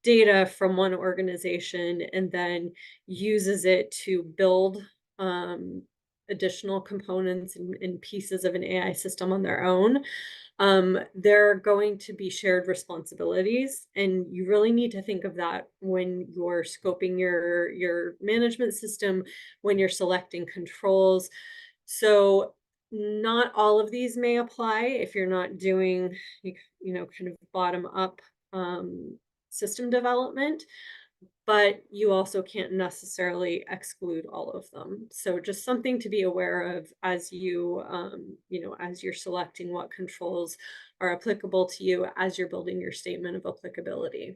Speaker 2: data from one organization and then uses it to build additional components and pieces of an AI system on their own. There are going to be shared responsibilities, and you really need to think of that when you're scoping your management system, when you're selecting controls. So not all of these may apply if you're not doing kind of bottom up system development, but you also can't necessarily exclude all of them. So just something to be aware of as you as you're selecting what controls are applicable to you as you're building your statement of applicability.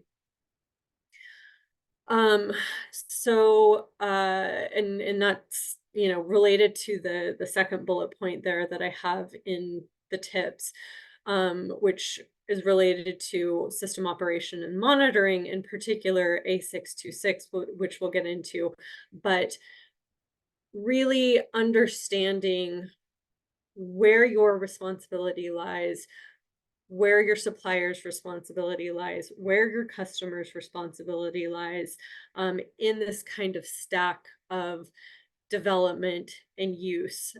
Speaker 2: So and that's related to the second bullet point there that I have in the tips, which is related to system operation and monitoring, in particular A626, which we'll get into, but really understanding where your responsibility lies, where your supplier's responsibility lies, where your customer's responsibility lies in this kind of stack of development and use.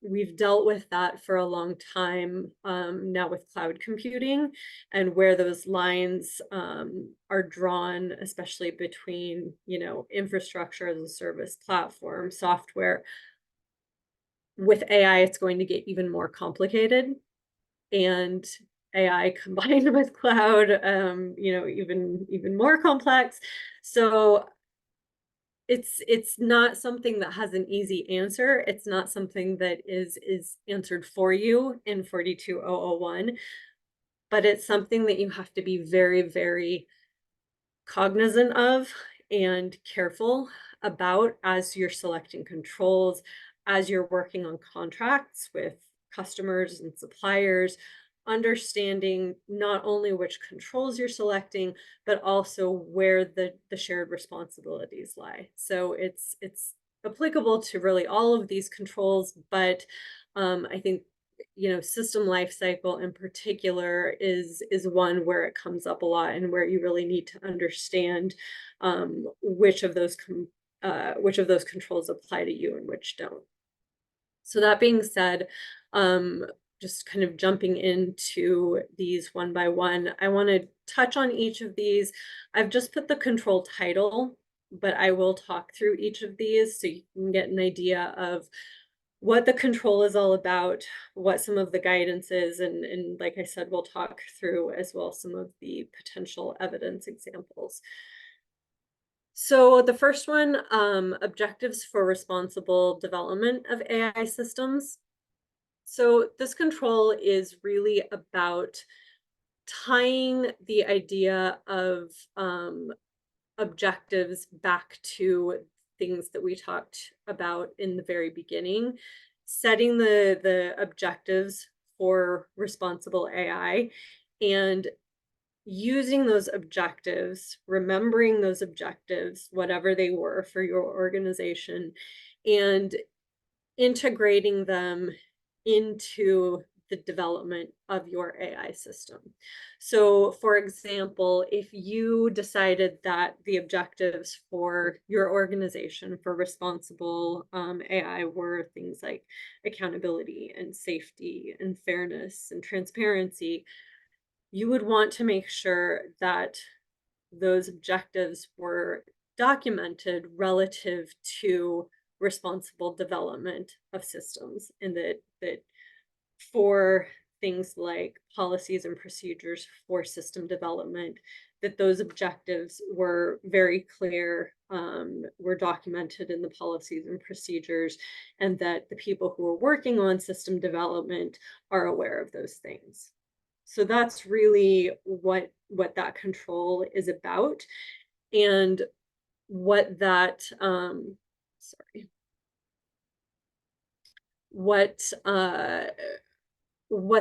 Speaker 2: we've dealt with that for a long time now with cloud computing, and where those lines are drawn, especially between, infrastructure as a service, platform, software. With AI, it's going to get even more complicated, and AI combined with cloud, even more complex. So it's not something that has an easy answer. It's not something that is answered for you in 42001, but it's something that you have to be very, very cognizant of and careful about as you're selecting controls, as you're working on contracts with customers and suppliers, understanding not only which controls you're selecting, but also where the shared responsibilities lie. So it's applicable to really all of these controls, but I think system lifecycle in particular is one where it comes up a lot, and where you really need to understand which of those controls apply to you and which don't. So that being said, just kind of jumping into these one by one, I want to touch on each of these. I've just put the control title, but I will talk through each of these so you can get an idea of what the control is all about, what some of the guidance is, and like I said, we'll talk through as well some of the potential evidence examples. So the first one, objectives for responsible development of AI systems. So this control is really about tying the idea of objectives back to things that we talked about in the very beginning, setting the objectives for responsible AI, and using those objectives, remembering those objectives, whatever they were for your organization, and integrating them into the development of your AI system. So for example, if you decided that the objectives for your organization for responsible AI were things like accountability and safety and fairness and transparency, you would want to make sure that those objectives were documented relative to responsible development of systems, and that for things like policies and procedures for system development, that those objectives were very clear, were documented in the policies and procedures, and that the people who are working on system development are aware of those things. So that's really what that control is about, and what that what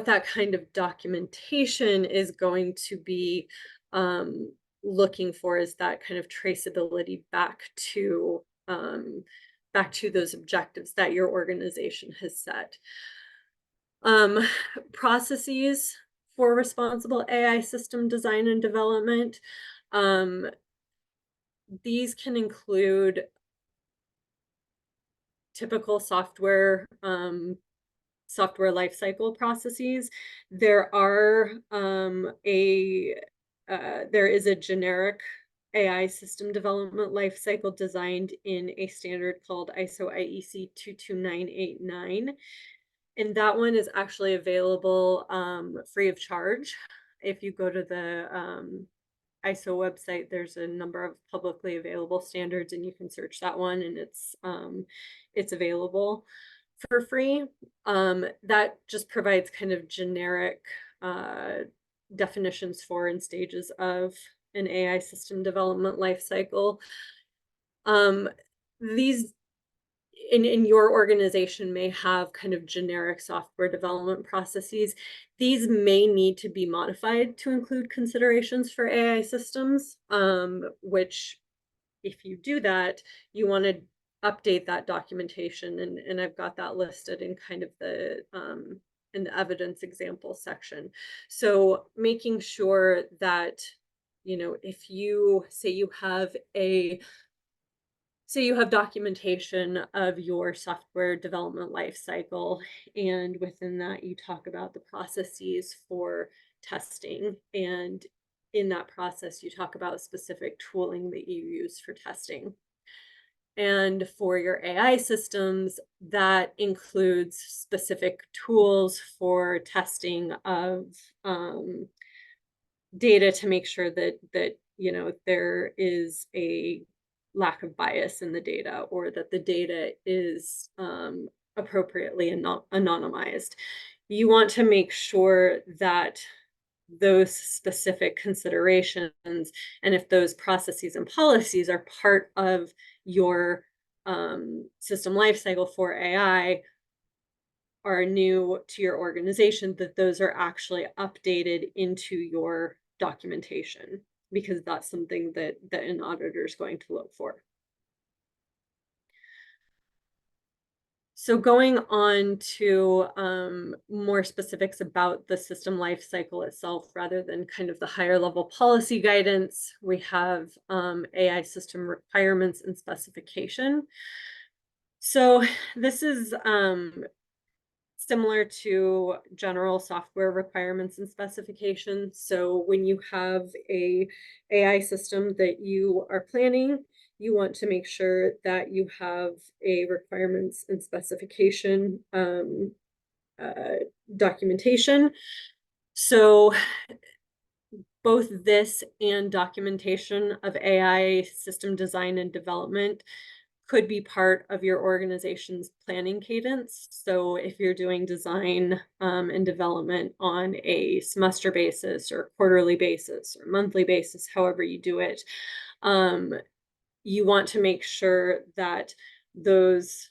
Speaker 2: that kind of documentation is going to be looking for is that kind of traceability back to those objectives that your organization has set. Processes for responsible AI system design and development. These can include typical software lifecycle processes. There is a generic AI system development lifecycle designed in a standard called ISO IEC 22989. And that one is actually available free of charge. If you go to the ISO website, there's a number of publicly available standards, and you can search that one, and it's available for free. That just provides kind of generic definitions for and stages of an AI system development lifecycle. These in your organization may have kind of generic software development processes. These may need to be modified to include considerations for AI systems, which if you do that, you want to update that documentation, and I've got that listed in kind of the in the evidence example section. So making sure that, if you say you have a So you have documentation of your software development lifecycle, and within that you talk about the processes for testing. And in that process, you talk about specific tooling that you use for testing. And for your AI systems, that includes specific tools for testing of data to make sure that there is a lack of bias in the data, or that the data is appropriately anonymized. You want to make sure that those specific considerations, and if those processes and policies are part of your system lifecycle for AI, are new to your organization, that those are actually updated into your documentation, because that's something that an auditor is going to look for. So going on to more specifics about the system lifecycle itself, rather than kind of the higher level policy guidance, we have AI system requirements and specification. So this is similar to general software requirements and specifications. So when you have a AI system that you are planning, you want to make sure that you have a requirements and specification documentation. So both this and documentation of AI system design and development could be part of your organization's planning cadence. So if you're doing design and development on a semester basis, or quarterly basis, or monthly basis, however you do it, you want to make sure that those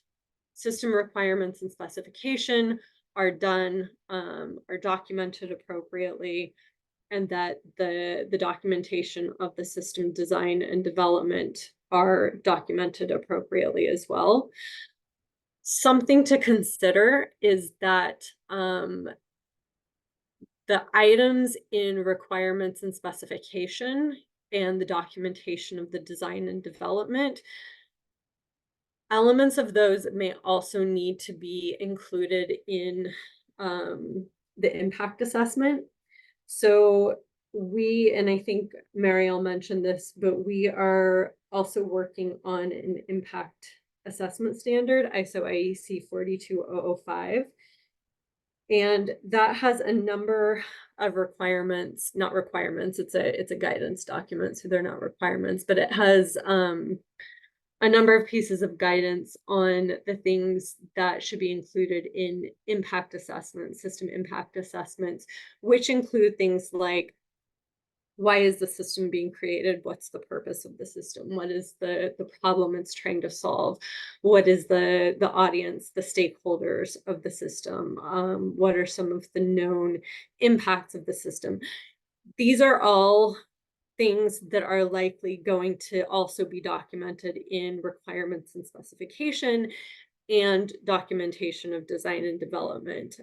Speaker 2: system requirements and specification are done, are documented appropriately, and that the documentation of the system design and development are documented appropriately as well. Something to consider is that the items in requirements and specification and the documentation of the design and development, elements of those may also need to be included in the impact assessment. So we, and I think Marielle mentioned this, but we are also working on an impact assessment standard, ISO IEC 42005. And that has a number of requirements, not requirements, it's a guidance document, so they're not requirements, but it has a number of pieces of guidance on the things that should be included in impact assessments, system impact assessments, which include things like, why is the system being created? What's the purpose of the system? What is the problem it's trying to solve? What is the audience, the stakeholders of the system? What are some of the known impacts of the system? These are all things that are likely going to also be documented in requirements and specification and documentation of design and development.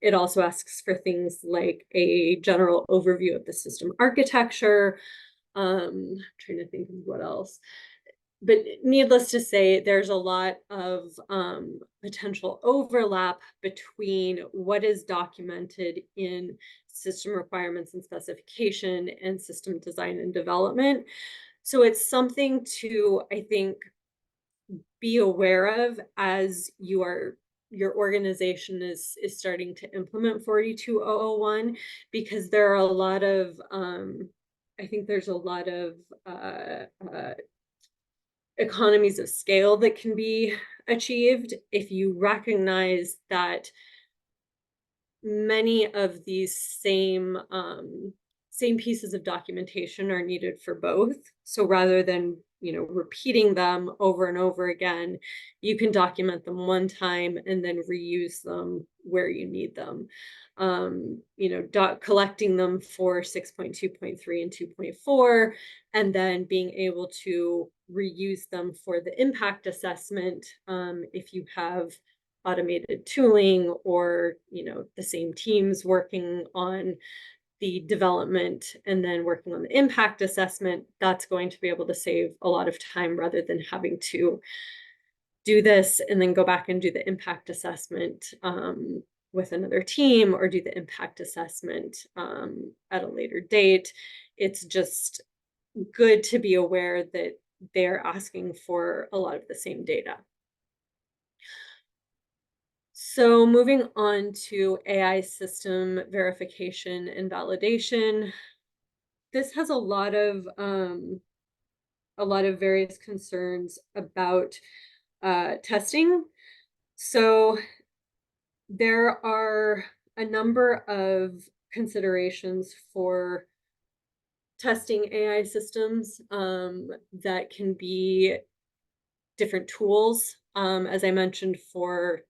Speaker 2: It also asks for things like a general overview of the system architecture. I'm trying to think of what else. But needless to say, there's a lot of potential overlap between what is documented in system requirements and specification and system design and development. So it's something to, I think, be aware of as your organization is starting to implement 42001, because there are a lot of I think there's a lot of economies of scale that can be achieved if you recognize that many of these same pieces of documentation are needed for both. So rather than repeating them over and over again, you can document them one time and then reuse them where you need them. Collecting them for 6.2.3 and 2.4, and then being able to reuse them for the impact assessment if you have automated tooling, or the same teams working on the development and then working on the impact assessment, that's going to be able to save a lot of time rather than having to do this and then go back and do the impact assessment with another team, or do the impact assessment at a later date. It's just good to be aware that they're asking for a lot of the same data. So moving on to AI system verification and validation. This has a lot of various concerns about testing. So there are a number of considerations for testing AI systems that can be different tools. As I mentioned, for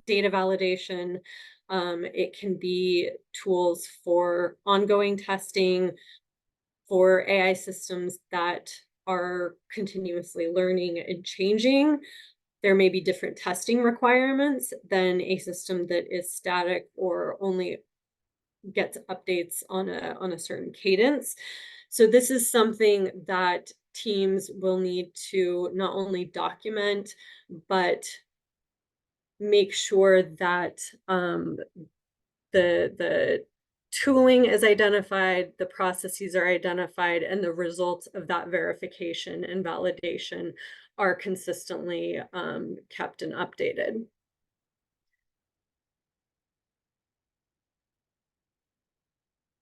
Speaker 2: data validation, it can be tools for ongoing testing, for AI systems that are continuously learning and changing. There may be different testing requirements than a system that is static or only gets updates on a certain cadence. So this is something that teams will need to not only document, but make sure that the tooling is identified, the processes are identified, and the results of that verification and validation are consistently kept and updated.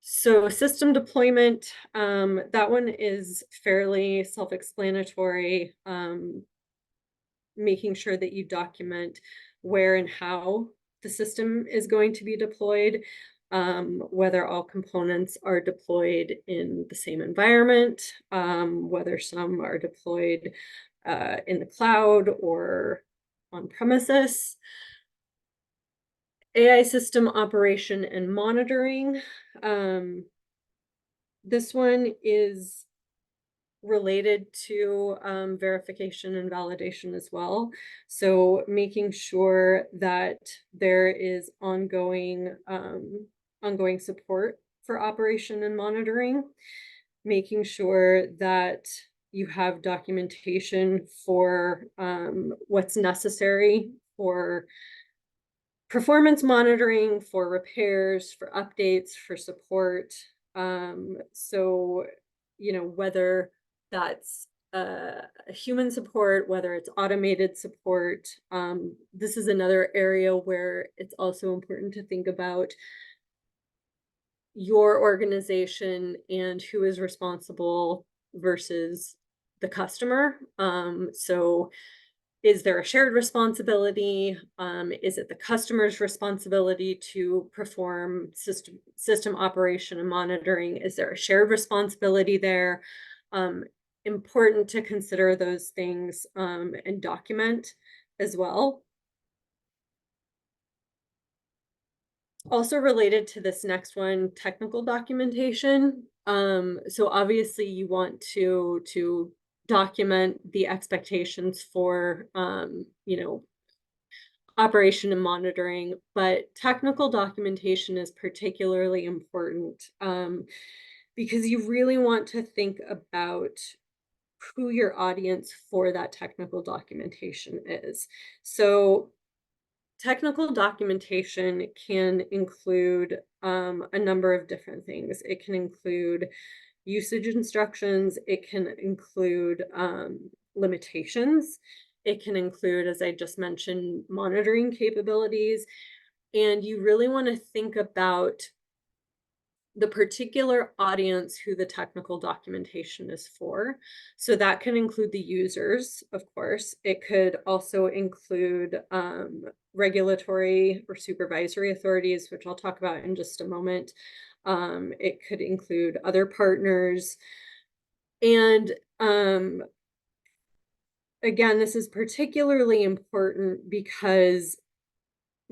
Speaker 2: So system deployment, that one is fairly self-explanatory, making sure that you document where and how the system is going to be deployed, whether all components are deployed in the same environment, whether some are deployed in the cloud or on premises. AI system operation and monitoring. This one is related to verification and validation as well. So making sure that there is ongoing support for operation and monitoring, making sure that you have documentation for what's necessary for performance monitoring, for repairs, for updates, for support. So, whether that's human support, whether it's automated support, this is another area where it's also important to think about your organization and who is responsible versus the customer. So is there a shared responsibility? Is it the customer's responsibility to perform system operation and monitoring? Is there a shared responsibility there? Important to consider those things and document as well. Also related to this next one, technical documentation. So obviously you want to document the expectations for operation and monitoring, but technical documentation is particularly important because you really want to think about who your audience for that technical documentation is. So technical documentation can include a number of different things. It can include usage instructions. It can include limitations. It can include, as I just mentioned, monitoring capabilities. And you really want to think about the particular audience who the technical documentation is for. So that can include the users, of course. It could also include regulatory or supervisory authorities, which I'll talk about in just a moment. It could include other partners. And again, this is particularly important because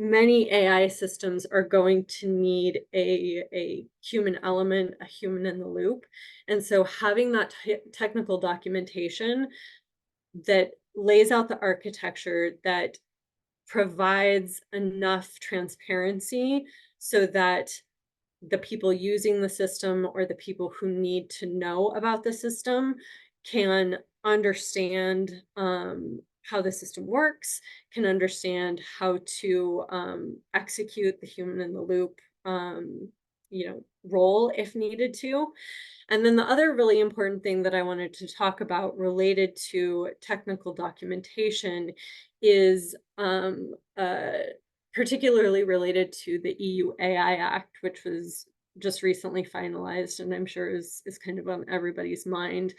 Speaker 2: many AI systems are going to need a human element, a human in the loop. And so having that technical documentation that lays out the architecture, that provides enough transparency so that the people using the system or the people who need to know about the system can understand how the system works, can understand how to execute the human in the loop role if needed to. And then the other really important thing that I wanted to talk about related to technical documentation is particularly related to the EU AI Act, which was just recently finalized and I'm sure is kind of on everybody's mind.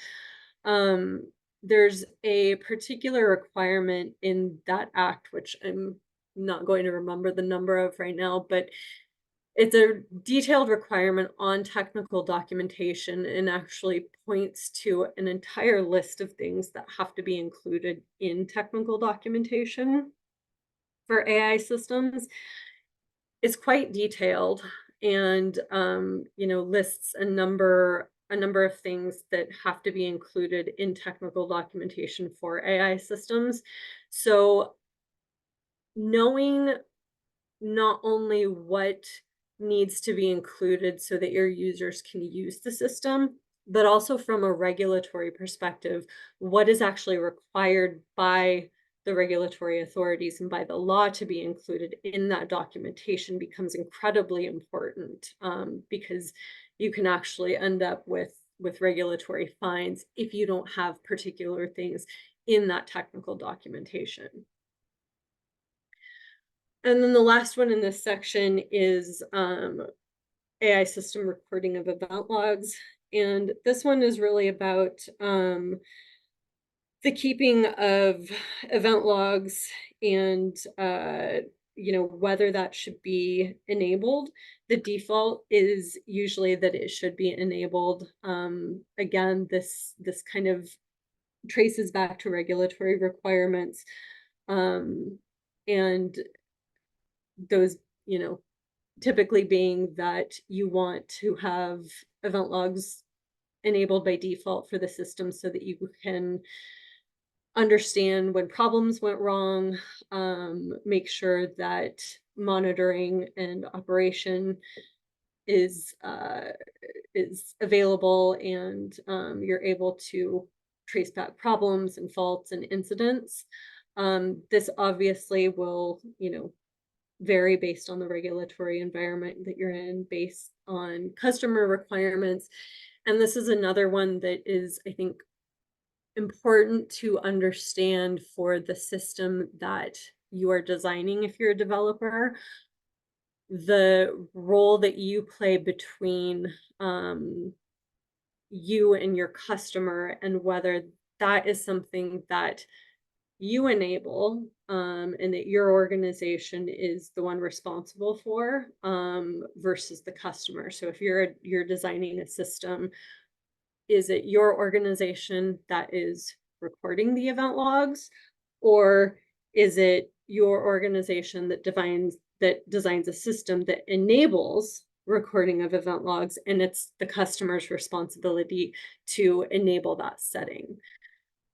Speaker 2: There's a particular requirement in that act, which I'm not going to remember the number of right now, but it's a detailed requirement on technical documentation and actually points to an entire list of things that have to be included in technical documentation for AI systems. It's quite detailed and lists a number of things that have to be included in technical documentation for AI systems. So knowing not only what needs to be included so that your users can use the system, but also from a regulatory perspective, what is actually required by the regulatory authorities and by the law to be included in that documentation becomes incredibly important, because you can actually end up with regulatory fines if you don't have particular things in that technical documentation. And then the last one in this section is AI system recording of event logs. And this one is really about the keeping of event logs and whether that should be enabled. The default is usually that it should be enabled. Again, this kind of traces back to regulatory requirements. And those, typically being that you want to have event logs enabled by default for the system so that you can understand when problems went wrong, make sure that monitoring and operation is available and you're able to trace back problems and faults and incidents. This obviously will, vary based on the regulatory environment that you're in, based on customer requirements. And this is another one that is, I think, important to understand for the system that you are designing if you're a developer. The role that you play between you and your customer, and whether that is something that you enable and that your organization is the one responsible for versus the customer. So if you're designing a system, is it your organization that is recording the event logs, or is it your organization that designs a system that enables recording of event logs, and it's the customer's responsibility to enable that setting?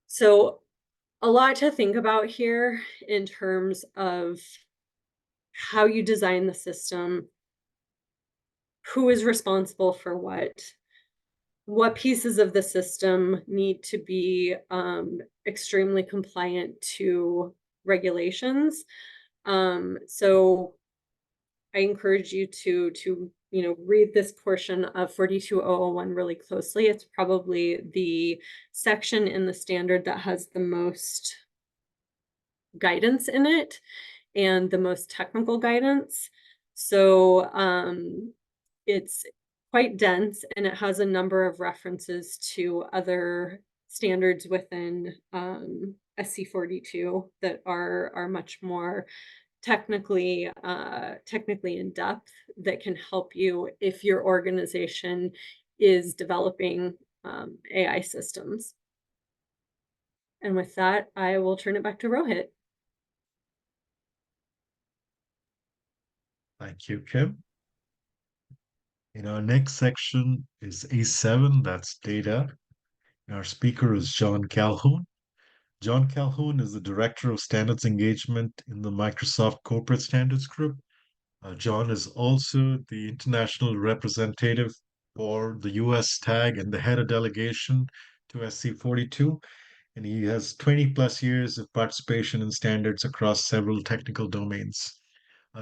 Speaker 2: So a lot to think about here in terms of how you design the system, who is responsible for what pieces of the system need to be extremely compliant to regulations. So I encourage you to read this portion of 42001 really closely. It's probably the section in the standard that has the most guidance in it and the most technical guidance. So it's quite dense and it has a number of references to other standards within SC42 that are much more technically in depth, that can help you if your organization is developing AI systems. And with that, I will turn it back to Rohit.
Speaker 1: Thank you, Kim. Our next section is A7, that's data. Our speaker is John Calhoun. John Calhoun is the Director of Standards Engagement in the Microsoft Corporate Standards Group. John is also the international representative for the US tag and the head of delegation to SC42. And he has 20 plus years of participation in standards across several technical domains.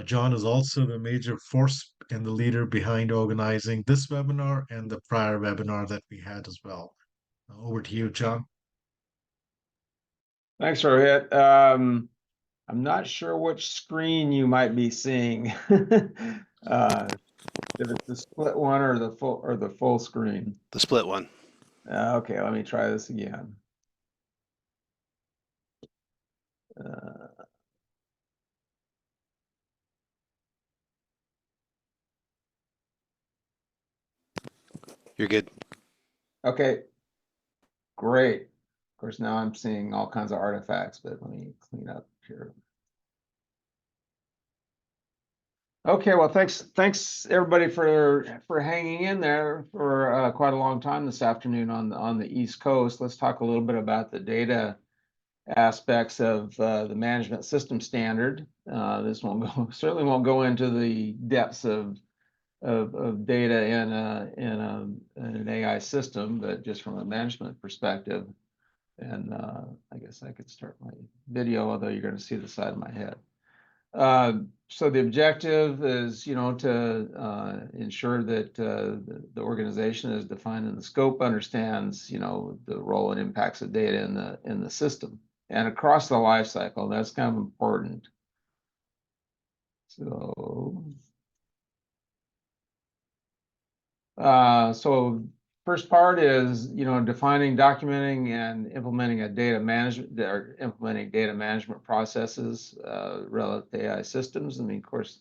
Speaker 1: John is also the major force and the leader behind organizing this webinar and the prior webinar that we had as well. Over to you, John.
Speaker 10: Thanks, Rohit. I'm not sure which screen you might be seeing. If it's the split one or the full screen.
Speaker 11: The split one.
Speaker 10: Okay, let me try this again.
Speaker 11: You're good.
Speaker 10: Okay, great. Of course, now I'm seeing all kinds of artifacts, but let me clean up here. Okay, well, thanks everybody for hanging in there for quite a long time this afternoon on the East Coast. Let's talk a little bit about the data aspects of the management system standard. This certainly won't go into the depths of data in an AI system, but just from a management perspective. And I guess I could start my video, although you're going to see the side of my head. So the objective is, to ensure that the organization is defined in the scope, understands, the role and impacts of data in the system and across the life cycle. That's kind of important. So first part is, defining, documenting, and implementing data management processes relative to AI systems. I mean, of course,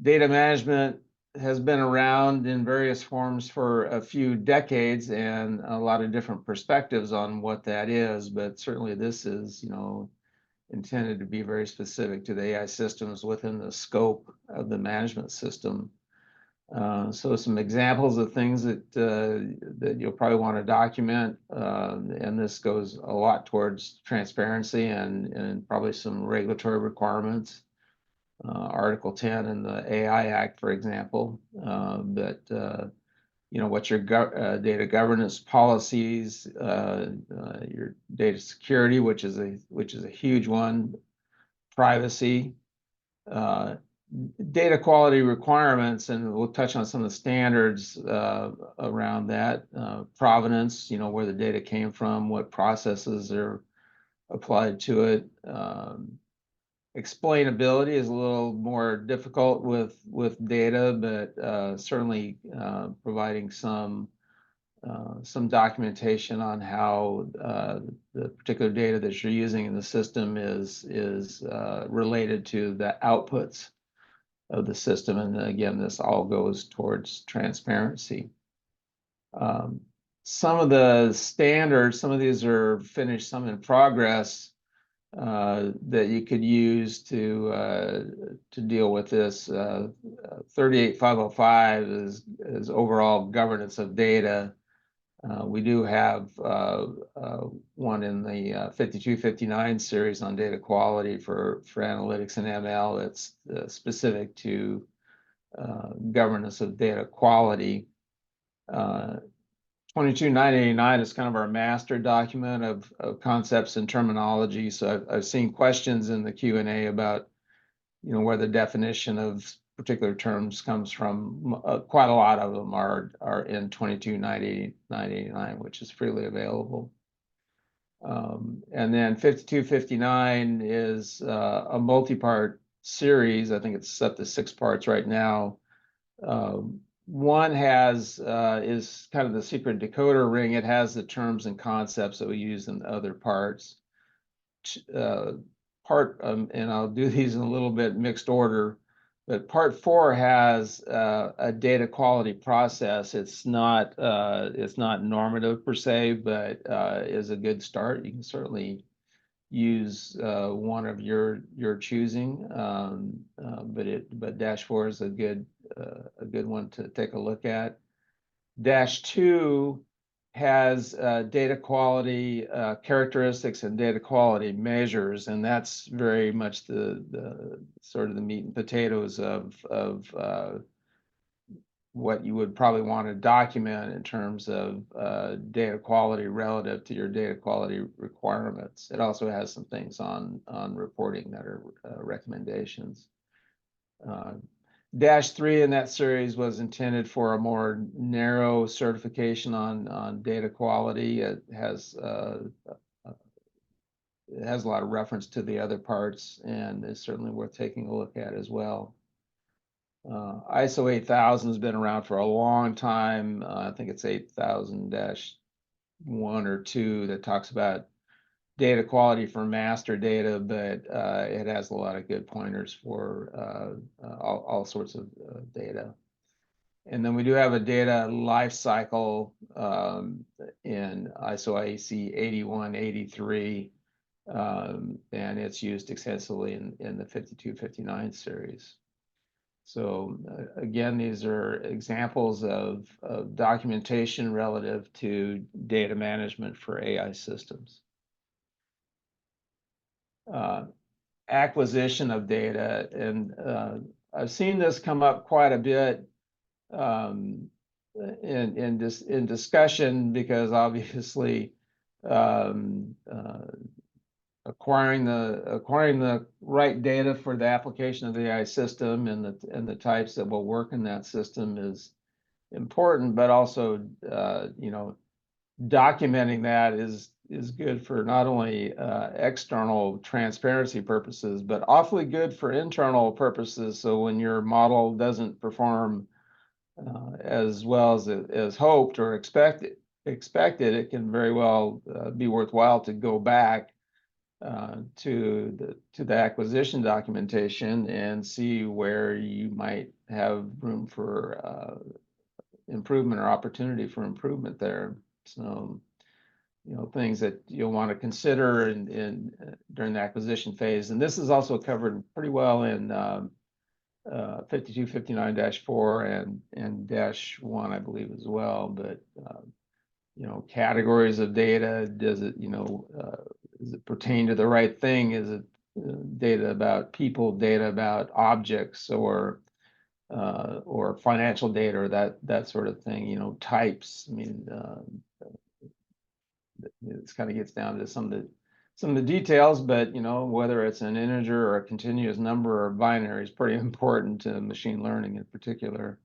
Speaker 10: data management has been around in various forms for a few decades and a lot of different perspectives on what that is, but certainly this is, intended to be very specific to the AI systems within the scope of the management system. So some examples of things that you'll probably want to document, and this goes a lot towards transparency and probably some regulatory requirements. Article 10 in the AI Act, for example, what's your data governance policies, your data security, which is a huge one, privacy, data quality requirements, and we'll touch on some of the standards around that, provenance, where the data came from, what processes are applied to it. Explainability is a little more difficult with data, but certainly providing some documentation on how the particular data that you're using in the system is related to the outputs of the system. And again, this all goes towards transparency. Some of the standards, some of these are finished, some in progress, that you could use to deal with this. 38505 is overall governance of data. We do have one in the 5259 series on data quality for analytics and ML that's specific to governance of data quality. 22989 is kind of our master document of concepts and terminology. So I've seen questions in the Q&A about, where the definition of particular terms comes from. Quite a lot of them are in 22989, which is freely available. And then 5259 is a multi-part series. I think it's up to 6 parts right now. One is kind of the secret decoder ring. It has the terms and concepts that we use in the other parts. And I'll do these in a little bit mixed order, but part 4 has a data quality process. It's not normative per se, but is a good start. You can certainly use one of your choosing, but dash 4 is a good one to take a look at. Dash 2 has data quality characteristics and data quality measures, and that's very much the sort of the meat and potatoes of what you would probably want to document in terms of data quality relative to your data quality requirements. It also has some things on reporting that are recommendations. -3 in that series was intended for a more narrow certification on data quality. It has a lot of reference to the other parts, and is certainly worth taking a look at as well. ISO 8000 has been around for a long time. I think it's 8000-1 or 2 that talks about data quality for master data, but it has a lot of good pointers for all sorts of data. And then we do have a data life cycle in ISO IEC 8183, and it's used extensively in the 5259 series. So again, these are examples of documentation relative to data management for AI systems. Acquisition of data, and I've seen this come up quite a bit in discussion, because obviously acquiring the right data for the application of the AI system and the types that will work in that system is important, but also documenting that is good for not only external transparency purposes, but awfully good for internal purposes. So when your model doesn't perform as well as hoped or expected, it can very well be worthwhile to go back to the acquisition documentation and see where you might have room for improvement or opportunity for improvement there. So, things that you'll want to consider in during the acquisition phase. And this is also covered pretty well in 5259-4 and -1, I believe, as well. But categories of data, does it pertain to the right thing? Is it data about people, data about objects, or financial data, or that sort of thing? Types. I mean, it kind of gets down to some of the details, but whether it's an integer or a continuous number or binary is pretty important to machine learning in particular.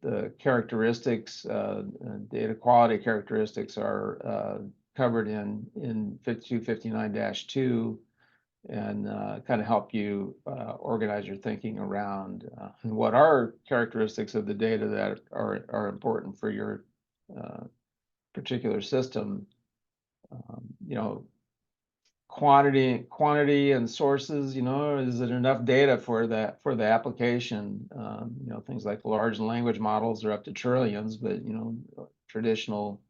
Speaker 10: The characteristics, data quality characteristics, are covered in 5259-2, and kind of help you organize your thinking around what are characteristics of the data that are important for your particular system. Quantity and sources. Is it enough data for the application? Things like large language models are up to trillions, but traditional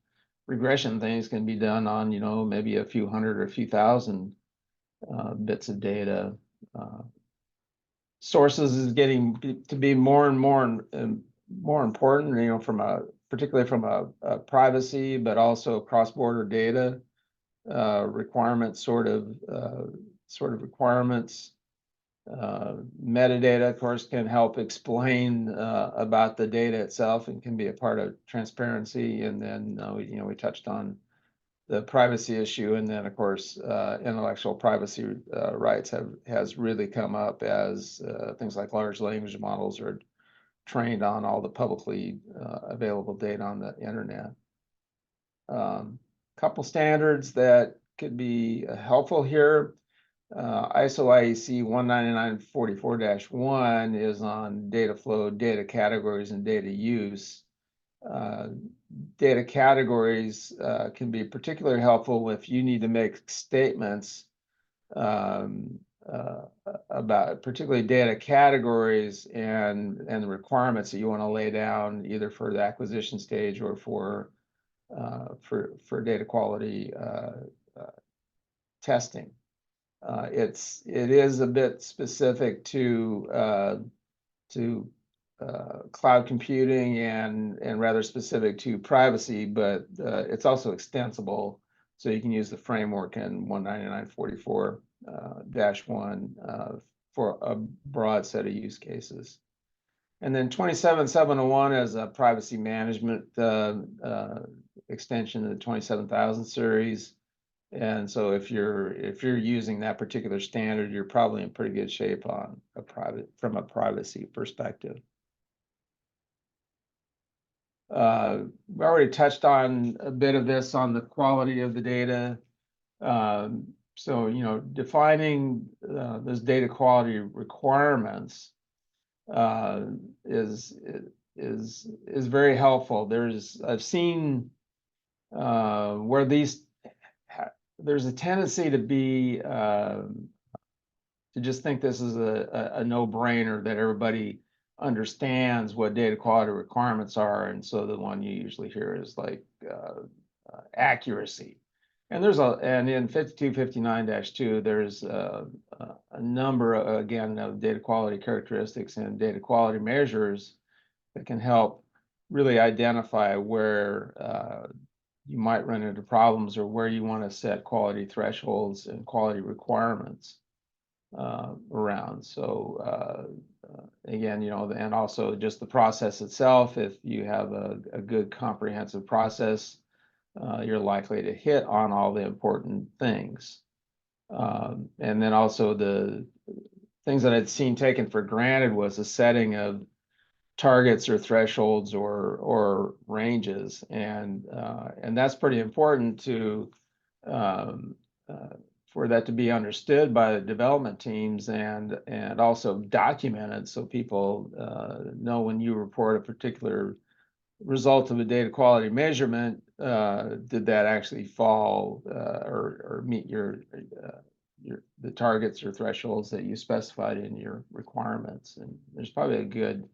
Speaker 10: regression things can be done on maybe a few hundred or a few thousand bits of data. Sources is getting to be more and more important, particularly from a privacy, but also cross-border data requirements, sort of requirements. Metadata, of course, can help explain about the data itself and can be a part of transparency. And then we touched on the privacy issue, and then of course intellectual privacy rights has really come up as things like large language models are trained on all the publicly available data on the internet. Couple standards that could be helpful here. ISO IEC 19944-1 is on data flow, data categories, and data use. Data categories can be particularly helpful if you need to make statements about particularly data categories and the requirements that you want to lay down, either for the acquisition stage or for data quality testing. It is a bit specific to cloud computing and rather specific to privacy, but it's also extensible. So you can use the framework in 19944-1 for a broad set of use cases. And then 27701 is a privacy management extension of the 27000 series. And so if you're using that particular standard, you're probably in pretty good shape on from a privacy perspective. We already touched on a bit of this on the quality of the data. So, you know, defining those data quality requirements is very helpful. I've seen where there's a tendency to be to just think this is a no-brainer, that everybody understands what data quality requirements are, and so the one you usually hear is like accuracy. And in 5259-2 there's a number again of data quality characteristics and data quality measures that can help really identify where you might run into problems or where you want to set quality thresholds and quality requirements around. So again, you know, and also just the process itself. If you have a good comprehensive process, you're likely to hit on all the important things. And then also the things that I'd seen taken for granted was the setting of targets or thresholds or ranges, and that's pretty important to for that to be understood by the development teams and also documented, so people know when you report a particular result of a data quality measurement, did that actually fall or meet the targets or thresholds that you specified in your requirements. And there's probably a good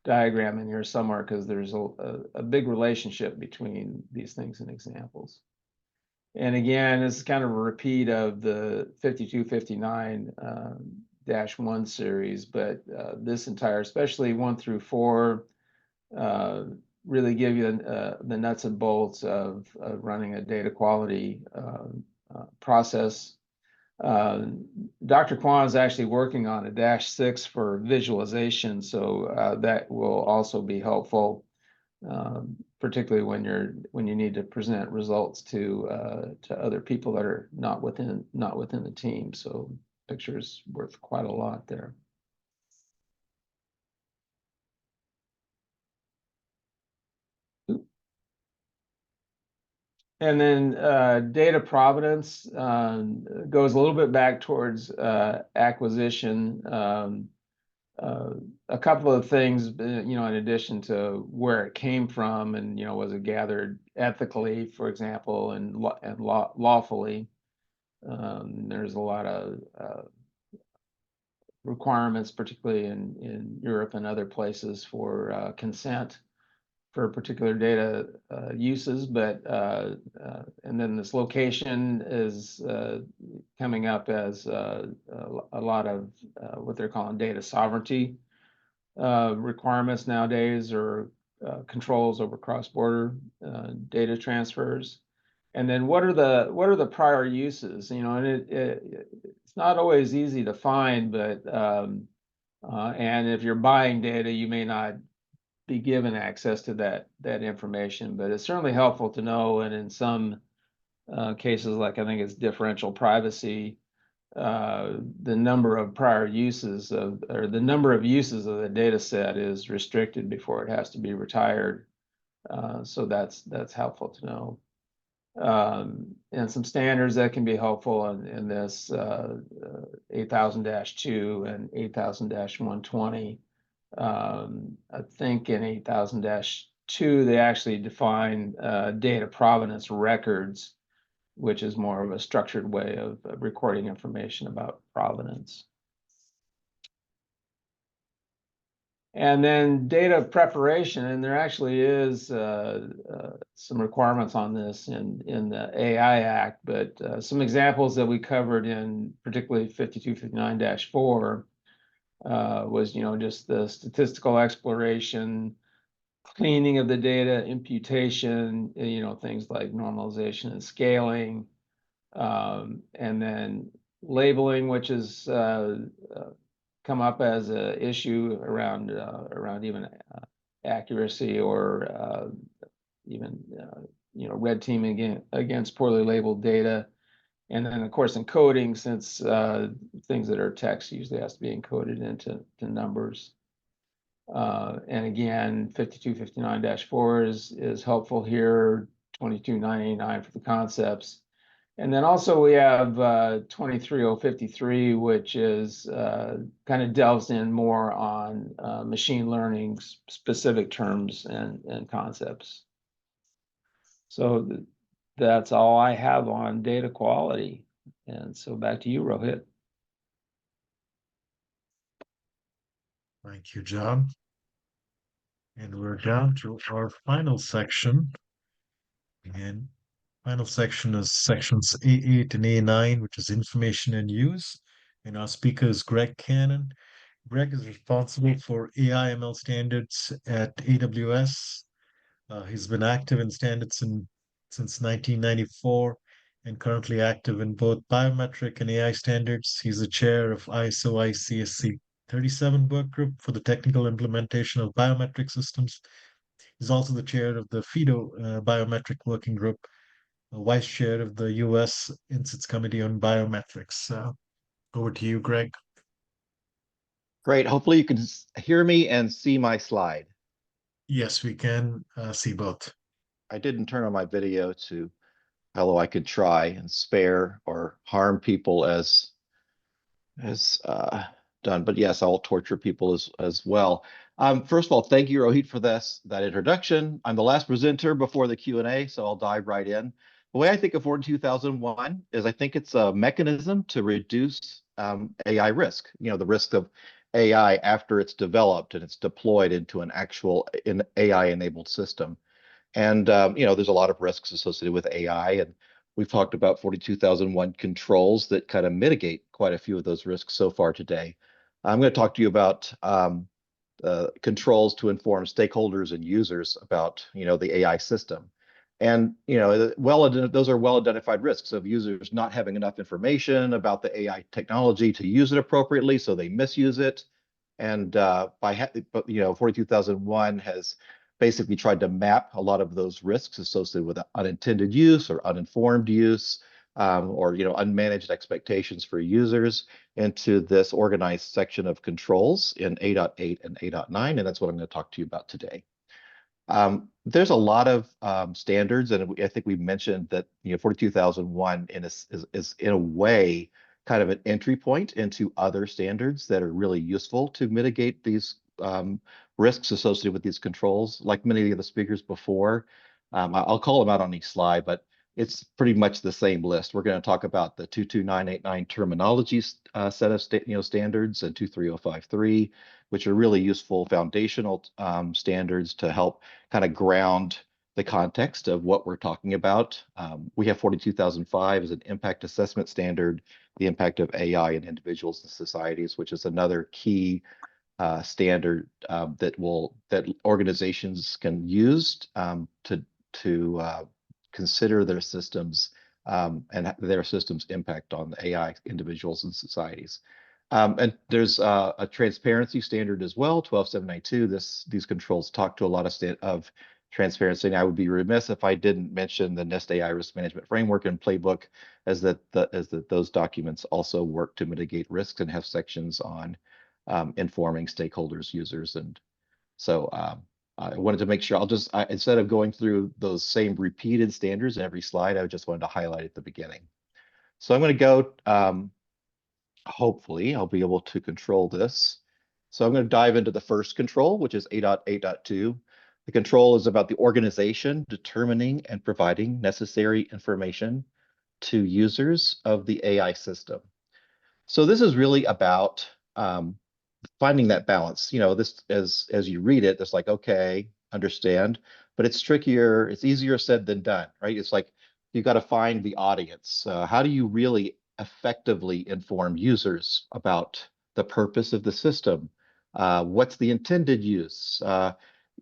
Speaker 10: diagram in here somewhere, because there's a big relationship between these things and examples. And again, this is kind of a repeat of the 5259-1 series, but this entire, especially 1 through 4, really give you the nuts and bolts of running a data quality process. Dr. Kwan is actually working on a -6 for visualization, so that will also be helpful, particularly when you need to present results to other people that are not within the team. So pictures worth quite a lot there. And then data provenance goes a little bit back towards acquisition. A couple of things, you know, in addition to where it came from, and, you know, was it gathered ethically, for example, and lawfully. There's a lot of requirements, particularly in Europe and other places, for consent for particular data uses, but and then this location is coming up as a lot of what they're calling data sovereignty requirements nowadays, or controls over cross-border data transfers. And then what are the prior uses? You know, and it's not always easy to find, but and if you're buying data, you may not be given access to that information, but it's certainly helpful to know. And in some cases, like I think it's differential privacy, the number of prior uses or the number of uses of the data set is restricted before it has to be retired. So that's helpful to know. And some standards that can be helpful in this 8000-2 and 8000-120. I think in 8000-2, they actually define data provenance records, which is more of a structured way of recording information about provenance. And then data preparation, and there actually is some requirements on this in the AI Act, but some examples that we covered in particularly 5259-4 was, just the statistical exploration, cleaning of the data, imputation, things like normalization and scaling, and then labeling, which has come up as an issue around even accuracy or even red teaming against poorly labeled data. And then, of course, encoding, since things that are text usually has to be encoded into numbers. And again, 5259-4 is helpful here, 22989 for the concepts. And then also we have 23053, which is kind of delves in more on machine learning specific terms and concepts. So that's all I have on data quality. And so back to you, Rohit.
Speaker 1: Thank you, John. And we're down to our final section. And final section is sections A8 and A9, which is information and use. And our speaker is Greg Cannon. Greg is responsible for AI ML standards at AWS. He's been active in standards since 1994 and currently active in both biometric and AI standards. He's the chair of ISO ICSC 37 work group for the technical implementation of biometric systems. He's also the chair of the FIDO biometric working group, vice chair of the US INCITS Committee on Biometrics. Over to you, Greg.
Speaker 12: Great. Hopefully you can hear me and see my slide.
Speaker 1: Yes, we can see both.
Speaker 12: I didn't turn on my video although I could try and spare or harm people as done. But yes, I'll torture people as well. First of all, thank you, Rohit, for that introduction. I'm the last presenter before the Q&A, so I'll dive right in. The way I think of 42001 is I think it's a mechanism to reduce AI risk, the risk of AI after it's developed and it's deployed into an actual AI-enabled system. And, there's a lot of risks associated with AI, and we've talked about 42001 controls that kind of mitigate quite a few of those risks so far today. I'm going to talk to you about controls to inform stakeholders and users about, the AI system. And, those are well-identified risks of users not having enough information about the AI technology to use it appropriately, so they misuse it. And 42001 has basically tried to map a lot of those risks associated with unintended use or uninformed use, or unmanaged expectations for users into this organized section of controls in 8.8 and 8.9, and that's what I'm going to talk to you about today. There's a lot of standards, and I think we mentioned that 42001 is in a way kind of an entry point into other standards that are really useful to mitigate these risks associated with these controls. Like many of the speakers before, I'll call them out on each slide, but it's pretty much the same list. We're going to talk about the 22989 terminology set of standards and 23053, which are really useful foundational standards to help kind of ground the context of what we're talking about. We have 42005 as an impact assessment standard, the impact of AI in individuals and societies, which is another key standard that organizations can use to consider their systems and their systems' impact on the AI individuals and societies. And there's a transparency standard as well, 12792. These controls talk to a lot of transparency. And I would be remiss if I didn't mention the NIST AI Risk Management Framework and Playbook, as that those documents also work to mitigate risks and have sections on informing stakeholders, users, and so I wanted to make sure instead of going through those same repeated standards in every slide, I just wanted to highlight at the beginning. So I'm going to go, hopefully I'll be able to control this. So I'm going to dive into the first control, which is 8.8.2. The control is about the organization determining and providing necessary information to users of the AI system. So this is really about finding that balance. This as you read it, it's like, okay, understand, but it's trickier. It's easier said than done, right? It's like you got to find the audience. How do you really effectively inform users about the purpose of the system, what's the intended use.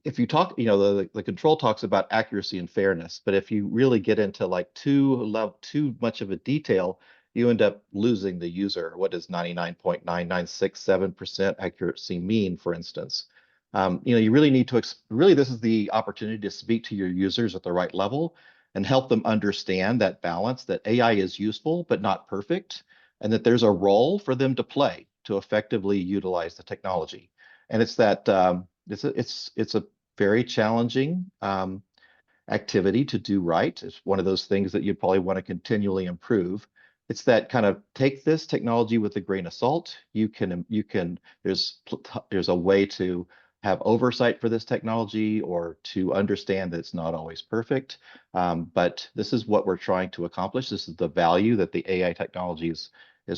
Speaker 12: If you talk, the control talks about accuracy and fairness, but if you really get into like too much of a detail, you end up losing the user. What does 99.9967% accuracy mean, for instance? You really need to, this is the opportunity to speak to your users at the right level and help them understand that balance, that AI is useful, but not perfect, and that there's a role for them to play to effectively utilize the technology. And it's that, it's a very challenging activity to do right. It's one of those things that you'd probably want to continually improve. It's that kind of take this technology with a grain of salt. There's a way to have oversight for this technology or to understand that it's not always perfect. But this is what we're trying to accomplish. This is the value that the AI technology is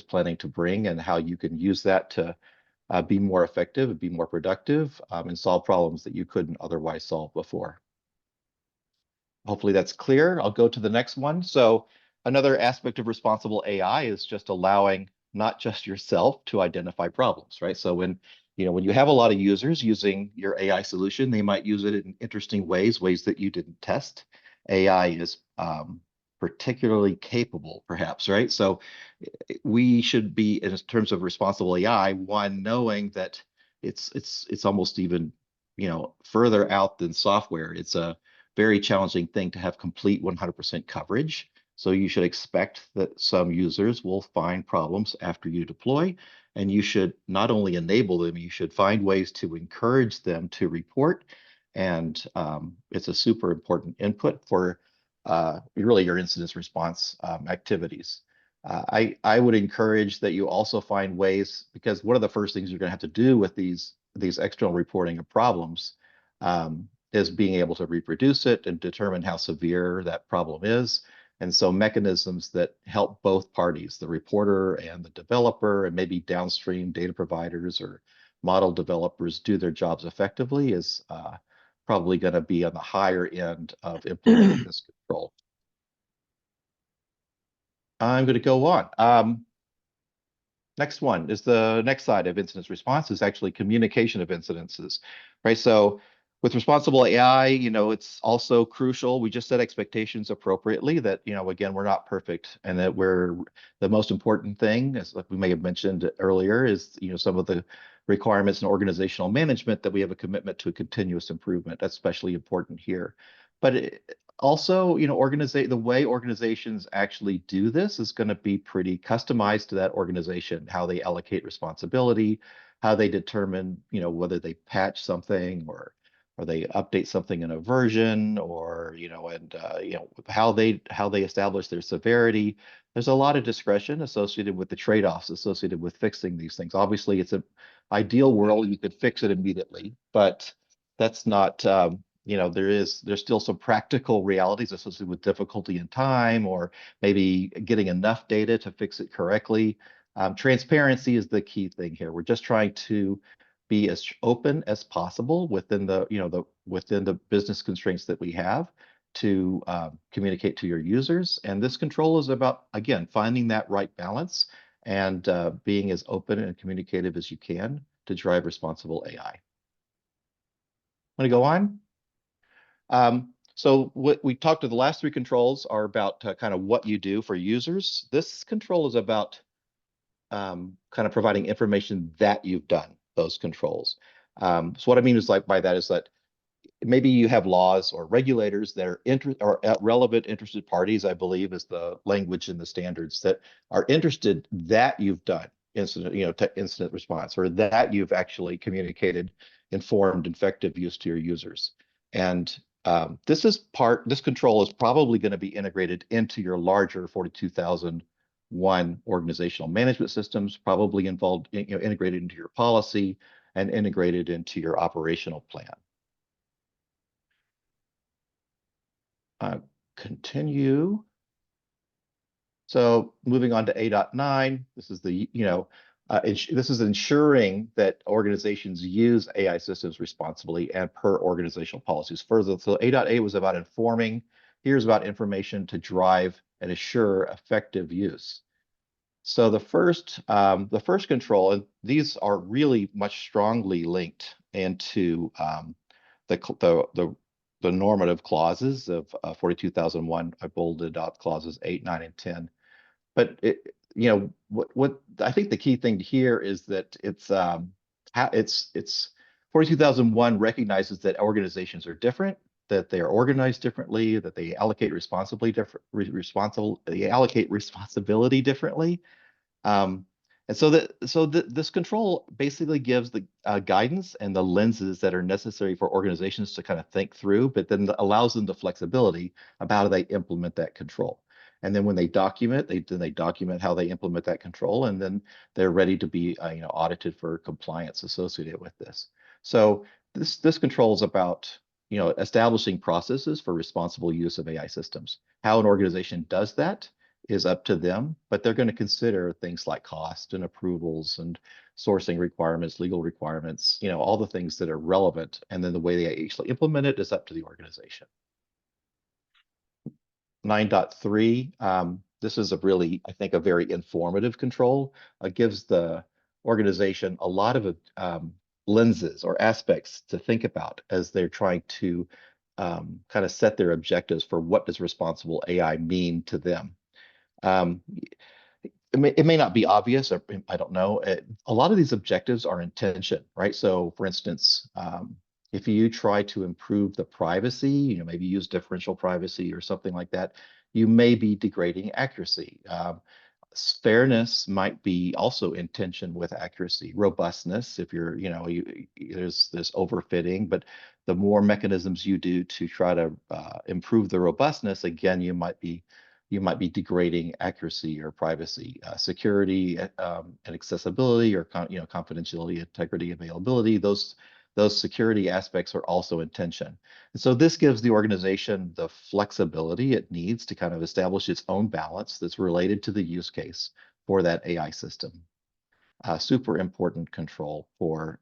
Speaker 12: planning to bring, and how you can use that to be more effective, be more productive, and solve problems that you couldn't otherwise solve before. Hopefully that's clear. I'll go to the next one. So another aspect of responsible AI is just allowing not just yourself to identify problems, right? So when you have a lot of users using your AI solution, they might use it in interesting ways that you didn't test. AI is particularly capable, perhaps, right? So we should be, in terms of responsible AI, one, knowing that it's almost even further out than software. It's a very challenging thing to have complete 100% coverage. So you should expect that some users will find problems after you deploy, and you should not only enable them, you should find ways to encourage them to report. And it's a super important input for really your incident response activities. I would encourage that you also find ways, because one of the first things you're going to have to do with these external reporting of problems is being able to reproduce it and determine how severe that problem is. And so mechanisms that help both parties, the reporter and the developer, and maybe downstream data providers or model developers, do their jobs effectively is probably going to be on the higher end of implementing this control. I'm going to go on. Next one is the next side of incident response is actually communication of incidences, right? So with responsible AI, it's also crucial. We just set expectations appropriately that, again, we're not perfect, and that the most important thing, as like we may have mentioned earlier, is, some of the requirements in organizational management, that we have a commitment to a continuous improvement. That's especially important here. But also, the way organizations actually do this is going to be pretty customized to that organization, how they allocate responsibility, how they determine, whether they patch something or they update something in a version, or how they establish their severity. There's a lot of discretion associated with the trade-offs associated with fixing these things. Obviously, it's an ideal world, you could fix it immediately, but that's not there's still some practical realities associated with difficulty in time, or maybe getting enough data to fix it correctly. Transparency is the key thing here. We're just trying to be as open as possible within the business constraints that we have to communicate to your users. And this control is about, again, finding that right balance and being as open and communicative as you can to drive responsible AI. Want to go on? So what we talked to, the last three controls are about kind of what you do for users. This control is about kind of providing information that you've done, those controls. So what I mean is by that is that maybe you have laws or regulators that are relevant interested parties, I believe is the language in the standards, that are interested that you've done incident response, or that you've actually communicated informed, effective use to your users. And this control is probably going to be integrated into your larger 42,001 organizational management systems, probably involved, integrated into your policy and integrated into your operational plan. Continue. So moving on to 8.9, this is this is ensuring that organizations use AI systems responsibly and per organizational policies. Further, so 8.8 was about informing. Here's about information to drive and assure effective use. So the first control, and these are really much strongly linked into the normative clauses of 42,001. I bolded out clauses 8, 9, and 10. But what I think the key thing here is that it's 42,001 recognizes that organizations are different, that they are organized differently, that they allocate they allocate responsibility differently. Um, and this control basically gives the guidance and the lenses that are necessary for organizations to kind of think through, but then allows them the flexibility about how they implement that control. And then when they document, they document how they implement that control, and then they're ready to be audited for compliance associated with this. So this control is about establishing processes for responsible use of AI systems. How an organization does that is up to them, but they're going to consider things like cost and approvals and sourcing requirements, legal requirements, all the things that are relevant. And then the way they actually implement it is up to the organization. 9.3, this is I think, a very informative control. It gives the organization a lot of lenses or aspects to think about as they're trying to kind of set their objectives for what does responsible AI mean to them. It may not be obvious, or I don't know. A lot of these objectives are intention, right? So for instance, if you try to improve the privacy, maybe use differential privacy or something like that, you may be degrading accuracy. Fairness might be also in tension with accuracy. Robustness, if there's this overfitting, but the more mechanisms you do to try to improve the robustness, again, you might be degrading accuracy or privacy. Security and accessibility, or confidentiality, integrity, availability, those security aspects are also in tension. And so this gives the organization the flexibility it needs to kind of establish its own balance that's related to the use case for that AI system. Super important control for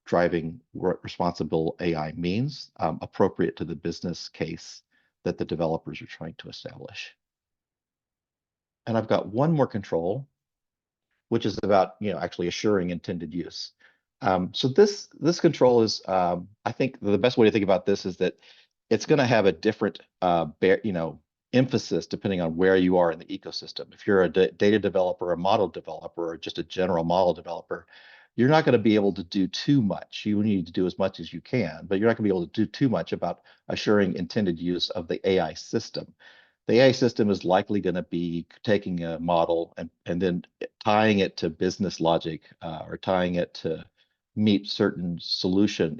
Speaker 12: driving what responsible AI means, appropriate to the business case that the developers are trying to establish. And I've got one more control, which is about actually assuring intended use. So this control is, I think the best way to think about this is that it's going to have a different emphasis depending on where you are in the ecosystem. If you're a data developer, a model developer, or just a general model developer, you're not going to be able to do too much. You need to do as much as you can, but you're not going to be able to do too much about assuring intended use of the AI system. The AI system is likely going to be taking a model and then tying it to business logic, or tying it to meet certain solution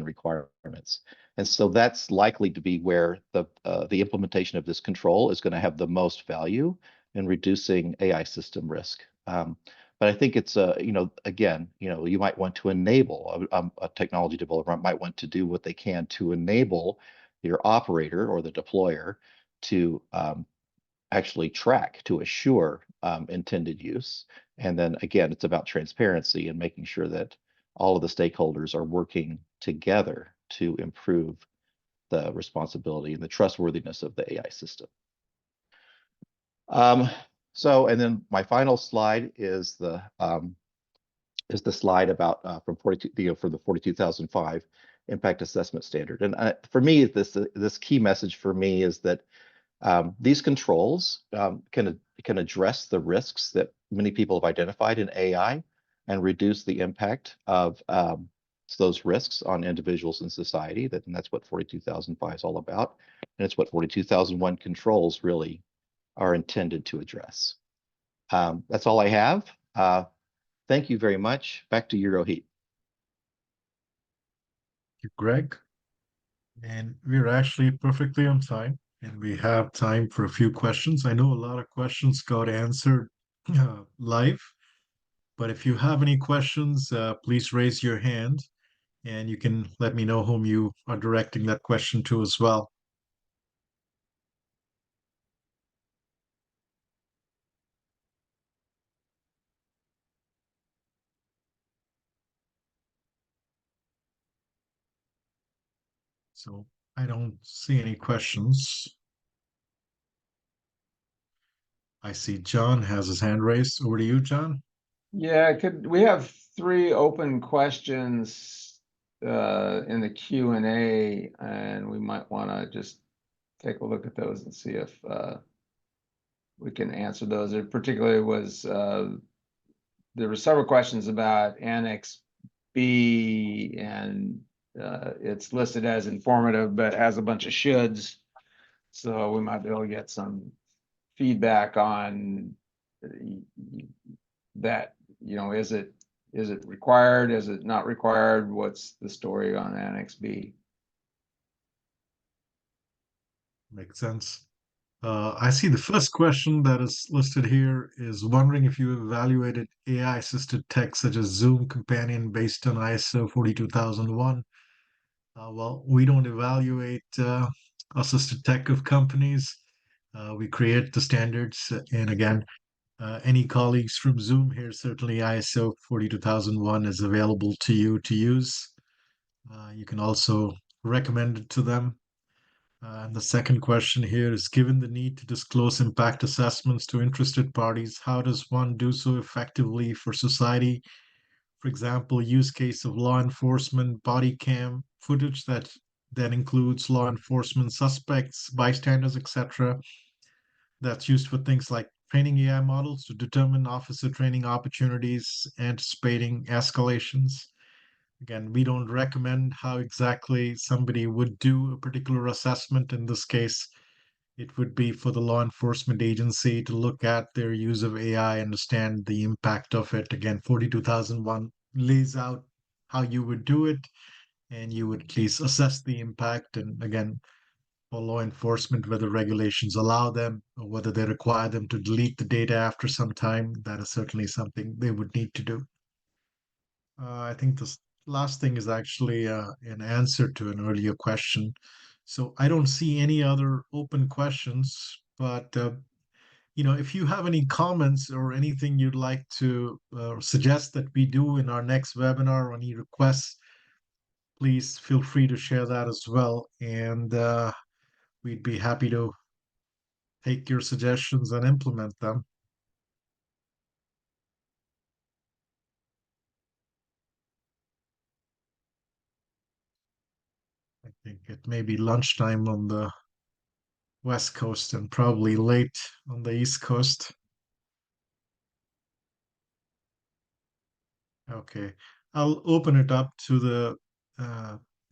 Speaker 12: requirements. And so that's likely to be where the implementation of this control is going to have the most value in reducing AI system risk. But I think it's again, you might want to enable a technology developer might want to do what they can to enable your operator or the deployer to actually track, to assure intended use. And then again, it's about transparency and making sure that all of the stakeholders are working together to improve the responsibility and the trustworthiness of the AI system. And then my final slide is the slide about from 42 for the 42,005 impact assessment standard. And for me, this key message for me is that these controls can address the risks that many people have identified in AI and reduce the impact of those risks on individuals in society. And that's what 42,005 is all about. And it's what 42,001 controls really are intended to address. That's all I have. Thank you very much. Back to you, Rohit.
Speaker 1: Thank you, Greg. And we're actually perfectly on time, and we have time for a few questions. I know a lot of questions got answered live, but if you have any questions, please raise your hand, and you can let me know whom you are directing that question to as well. So I don't see any questions. I see John has his hand raised. Over to you, John.
Speaker 10: Yeah, we have 3 open questions in the Q&A, and we might want to just take a look at those and see if we can answer those. There particularly was there were several questions about Annex B, and it's listed as informative, but has a bunch of shoulds. So we might be able to get some feedback on that. You know, is it required? Is it not required? What's the story on Annex B?
Speaker 1: Makes sense. I see the first question that is listed here is wondering if you evaluated AI-assisted tech such as Zoom Companion based on ISO 42001. Well, we don't evaluate assisted tech of companies. We create the standards, and again, any colleagues from Zoom here, certainly ISO 42001 is available to you to use. You can also recommend it to them. And the second question here is, given the need to disclose impact assessments to interested parties, how does one do so effectively for society? For example, use case of law enforcement body cam footage that includes law enforcement suspects, bystanders, etc. That's used for things like training AI models to determine officer training opportunities, anticipating escalations. Again, we don't recommend how exactly somebody would do a particular assessment. In this case, it would be for the law enforcement agency to look at their use of AI, understand the impact of it. Again, 42001 lays out how you would do it, and you would at least assess the impact. And again, for law enforcement, whether regulations allow them or whether they require them to delete the data after some time, that is certainly something they would need to do. I think this last thing is actually an answer to an earlier question. So I don't see any other open questions, but if you have any comments or anything you'd like to suggest that we do in our next webinar or any requests, please feel free to share that as well. And we'd be happy to take your suggestions and implement them. I think it may be lunchtime on the West Coast and probably late on the East Coast. Okay, I'll open it up to the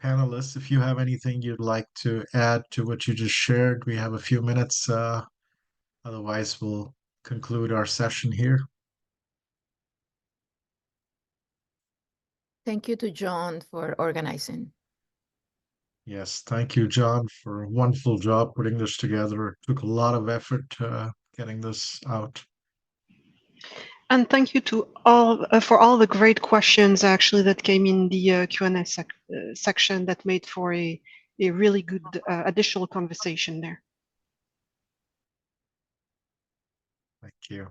Speaker 1: panelists. If you have anything you'd like to add to what you just shared, we have a few minutes. Otherwise, we'll conclude our session here.
Speaker 9: Thank you to John for organizing.
Speaker 1: Yes, thank you, John, for a wonderful job putting this together. It took a lot of effort getting this out.
Speaker 8: And thank you to all for all the great questions actually that came in the Q&A section that made for a really good additional conversation there.
Speaker 1: Thank you.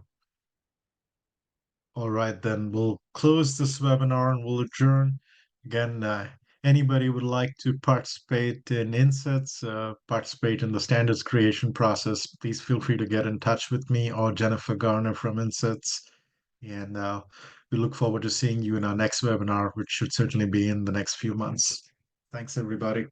Speaker 1: All right, then we'll close this webinar and we'll adjourn. Again, anybody would like to participate in INCITS, participate in the standards creation process, please feel free to get in touch with me or Jennifer Garner from INCITS. And we look forward to seeing you in our next webinar, which should certainly be in the next few months. Thanks, everybody.